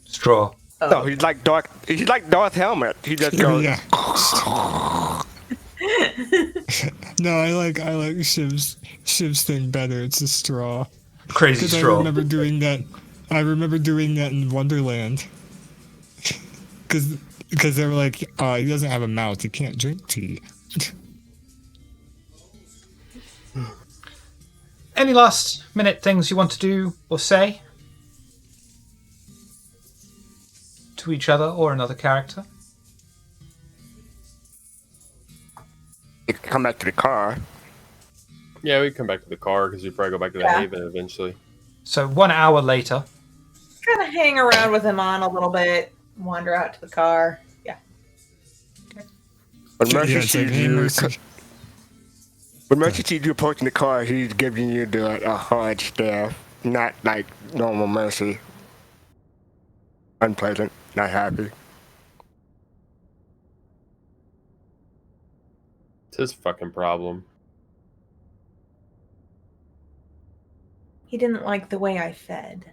Straw. Oh. No, he's like Darth Helmet. He just goes. Yeah. No, I like Shiv's thing better. It's a straw. Crazy Because straw. I remember doing that. In Wonderland. Because they were like, he doesn't have a mouth. He can't drink tea. Any last minute things you want to do or say? To each other or another character? You can come back to the car. Yeah, we come back to the car because we probably go back to the Yeah. Haven eventually. So 1 hour later, Kind of hang around with him on a little bit, wander out to the car. Yeah. When Mercy Yeah, it's like, sees hey, you, Mercy. when Mercy sees you approaching the car, he's giving you a hard stare, not like normal Mercy. Unpleasant, not happy. It's his fucking problem. He didn't like the way I fed.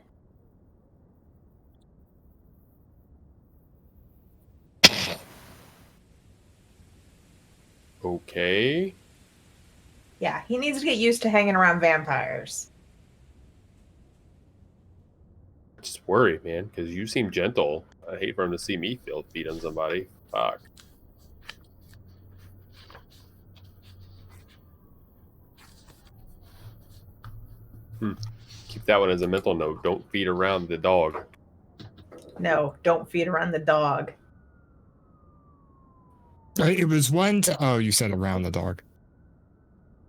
Okay. Yeah, he needs to get used to hanging around vampires. I just worry, man, because you seem gentle. I hate for him to see me feel feet on somebody. Fuck. Keep that one as a mental note. Don't feed around the dog. No, don't feed around the dog. It was one to. Oh, you said around the dog.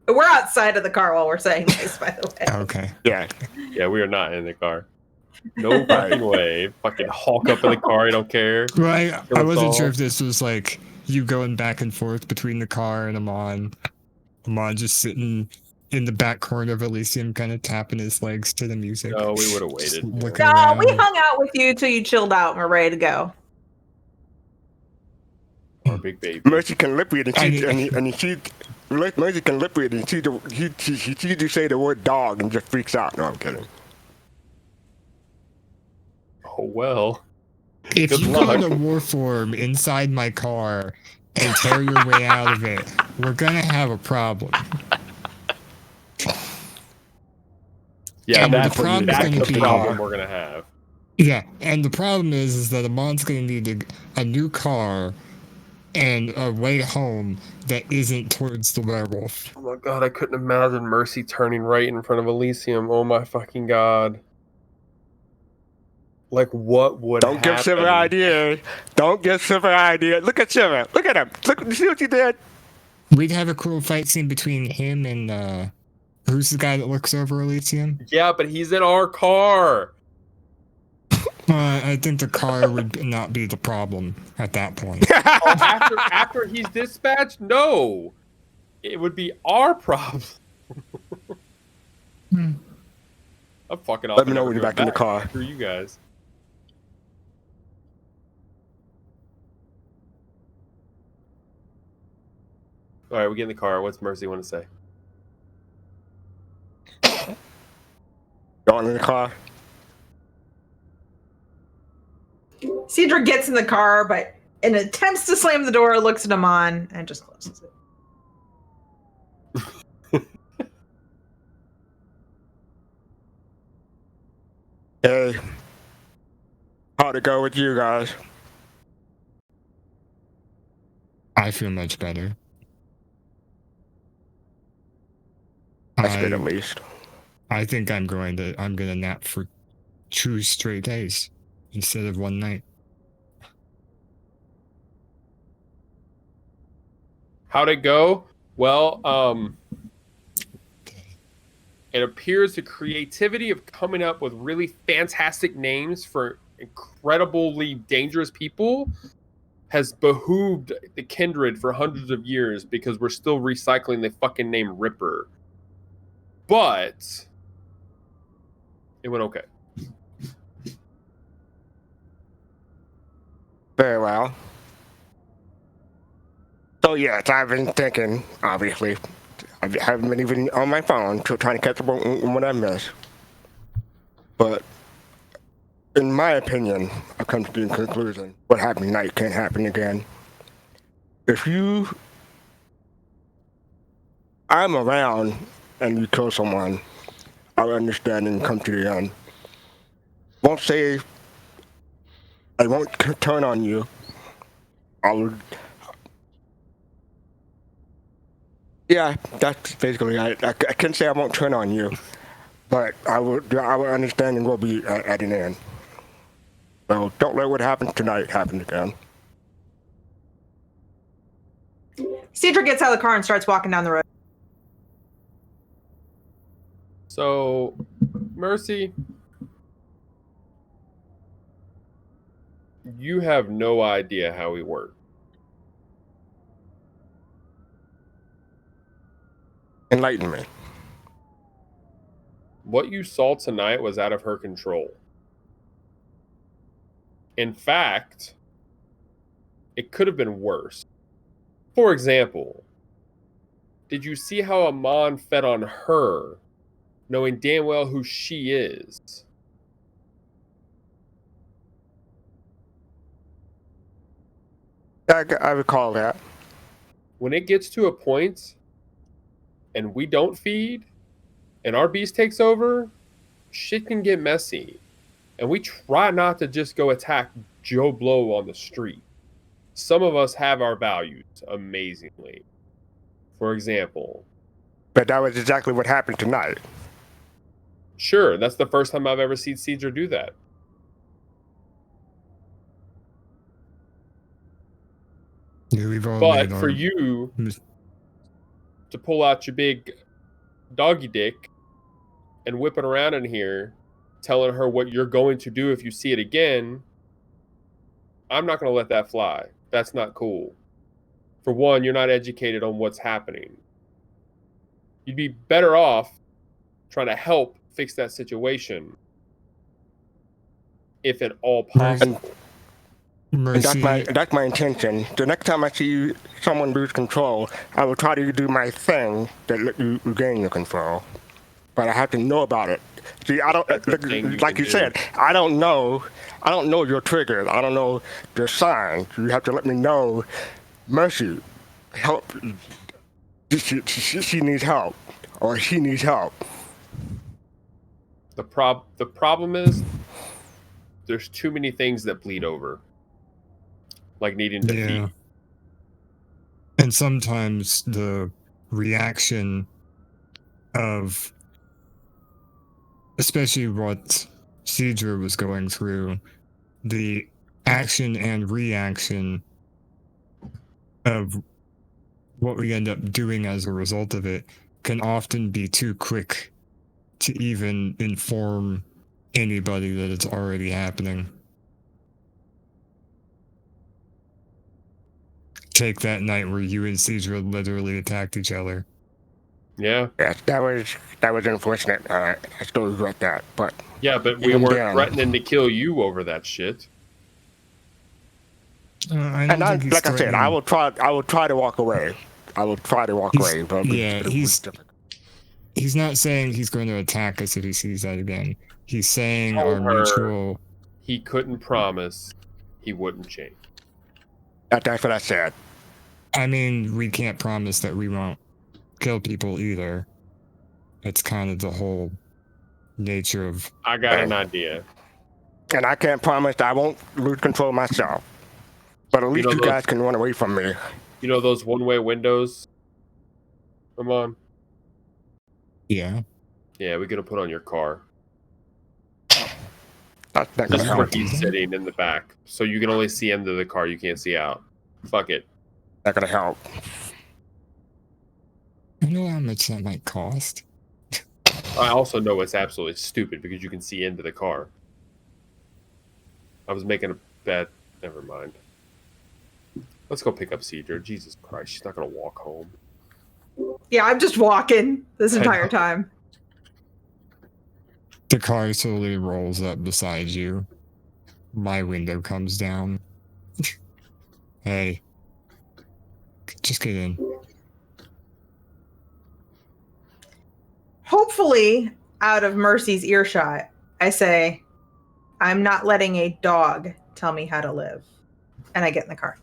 We're outside of the car while we're saying this, by the way. Okay. Yeah. Yeah, we are not in the car. No fucking way. Fucking hawk up in the car. I don't care. Well, I wasn't all. sure if this was like you going back and forth between the car and Amon. Amon just sitting in the back corner of Elysium, kind of tapping his legs to the music. No, we would have Just waited. looking No, we around. hung out with you till you chilled out and we're ready to go. Our big baby. Mercy can lip read and I she mean- and she Mercy can lip read and she just say the word dog and just freaks out. No, I'm kidding. Oh, well. If Good you luck. go into war form inside my car and tear your way out of it, we're gonna have a problem. Yeah, And the that's, problem's that's gonna the be- problem we're going to have. Yeah, and the problem is that Amon's gonna need a new car and a way home that isn't towards the werewolf. Oh my god, I couldn't imagine Mercy turning right in front of Elysium. Oh my fucking god. Like, what would Don't give happen? Shiver ideas. Don't give Shiver ideas. Look at Shiver. Look at him. Look. See what you did? We'd have a cool fight scene between him and who's the guy that looks over Elysium? Yeah, but he's in our car. I think the car would not be the problem at that point. After he's dispatched, no. It would be our problem. I'm fucking off. Let me and know never when you're going back in the car. Screw you guys. All right, we get in the car. What's Mercy want to say? Going in the car. Cedric gets in the car, but in attempts to slam the door, looks at Amon and just closes it. Hey, how'd it go with you guys? I feel much better. That's good at least. I think I'm gonna nap for 2 straight days instead of 1 night. How'd it go? Well, it appears the creativity of coming up with really fantastic names for incredibly dangerous people has behooved the kindred for hundreds of years because we're still recycling the fucking name Ripper. But it went okay. Very well. So yes, I've been thinking, obviously. I haven't been even on my phone trying to catch up on what I missed. But in my opinion, I've come to the conclusion what happened tonight can't happen again. If I'm around and you kill someone, I'll understand and come to the end. Won't say I won't turn on you. Yeah, that's basically. I can't say I won't turn on you, but I will understand and will be at an end. So don't let what happened tonight happen again. Cedric gets out of the car and starts walking down the road. So, Mercy, you have no idea how we work. Enlighten me. What you saw tonight was out of her control. In fact, it could have been worse. For example, did you see how Amon fed on her, knowing damn well who she is? I recall that. When it gets to a point and we don't feed and our beast takes over, shit can get messy. And we try not to just go attack Joe Blow on the street. Some of us have our values, amazingly. For example. But that was exactly what happened tonight. Sure, that's the first time I've ever seen Caesar do that. Yeah, we've all But made for our you to pull out your big doggy dick and whip it around in here, telling her what you're going to do if you see it again, I'm not going to let that fly. That's not cool. For one, you're not educated on what's happening. You'd be better off trying to help fix that situation, if at all possible. Mercy. And that's my intention. The next time I see someone lose control, I will try to do my thing that let you regain your control. But I have to know about it. See, I don't, like you said, I don't know your triggers. I don't know your signs. You have to let me know. Mercy, help. She needs help, or he needs help. The problem is there's too many things that bleed over, like needing to feed. And sometimes the reaction of, especially what Cedra was going through, the action and reaction of what we end up doing as a result of it can often be too quick to even inform anybody that it's already happening. Take that night where you and Caesar literally attacked each other. Yeah. Yes, that was unfortunate. I still regret that, but yeah, but we weren't threatening to kill you over that shit. I said, I will try to walk away. But he's not saying he's going to attack us if he sees that again. He's saying Told our mutual. He couldn't promise he wouldn't change. That's what I said. I mean, we can't promise that we won't kill people either. It's kind of the whole nature of. I got an idea. And I can't promise I won't lose control myself. But at least know you those- guys can run away from me. You know those one-way windows? Come on. Yeah. Yeah, we're gonna put on your car. That's not gonna Just where help. he's sitting in the back. So you can only see into the car, you can't see out. Fuck it. Not gonna help. I know how much that might cost. I also know it's absolutely stupid because you can see into the car. I was making a bet. Never mind. Let's go pick up Cedra. Jesus Christ, she's not gonna walk home. Yeah, I'm just walking this I entire know. time. The car slowly rolls up beside you. My window comes down. Hey. Just get in. Hopefully, out of Mercy's earshot, I say, I'm not letting a dog tell me how to live. And I get in the car.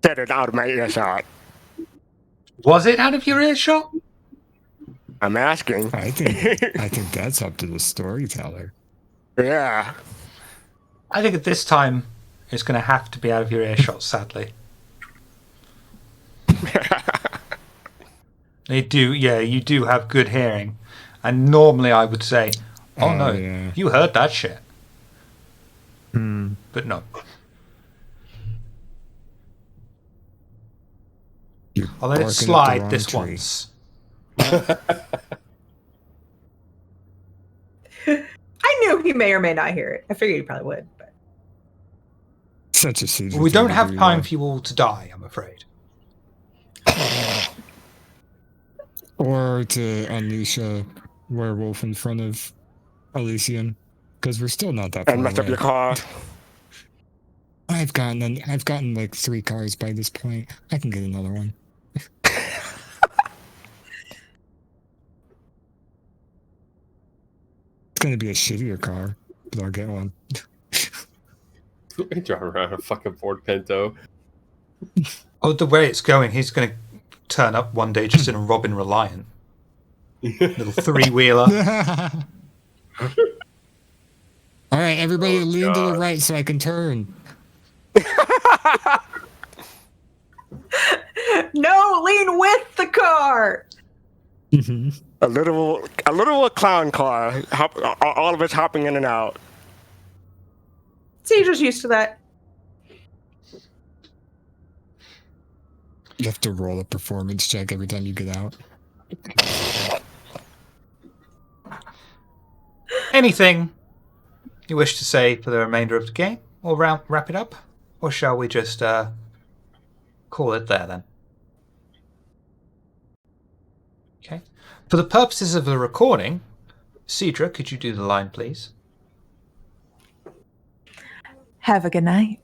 Get it out of my earshot. Was it out of your earshot? I'm asking. I think that's up to the storyteller. Yeah. I think at this time it's going to have to be out of your earshot, sadly. You do have good hearing. And normally I would say, oh no, yeah. you heard that shit. Hmm. But no. You're I'll let it barking up the slide wrong this tree. once. I knew he may or may not hear it. I figured he probably would. But Such a season. We don't have time for you all to die, I'm afraid. Or to unleash a werewolf in front of Elysian, because we're still not that far And mess up away. your car. I've gotten like 3 cars by this point. I can get another one. It's gonna be a shittier car, but I'll get one. Driving around a fucking Ford Pinto. Oh, the way it's going, he's going to turn up one day just in a Robin Reliant. Little 3-wheeler. All right, everybody, Oh, lean to the God. right so I can turn. no, lean with the car. A little clown car. All of us hopping in and out. Cedra's used to that. You have to roll a performance check every time you get out. Anything you wish to say for the remainder of the game? Or wrap it up? Or shall we just call it there then? Okay. For the purposes of the recording, Cedra, could you do the line, please? Have a good night.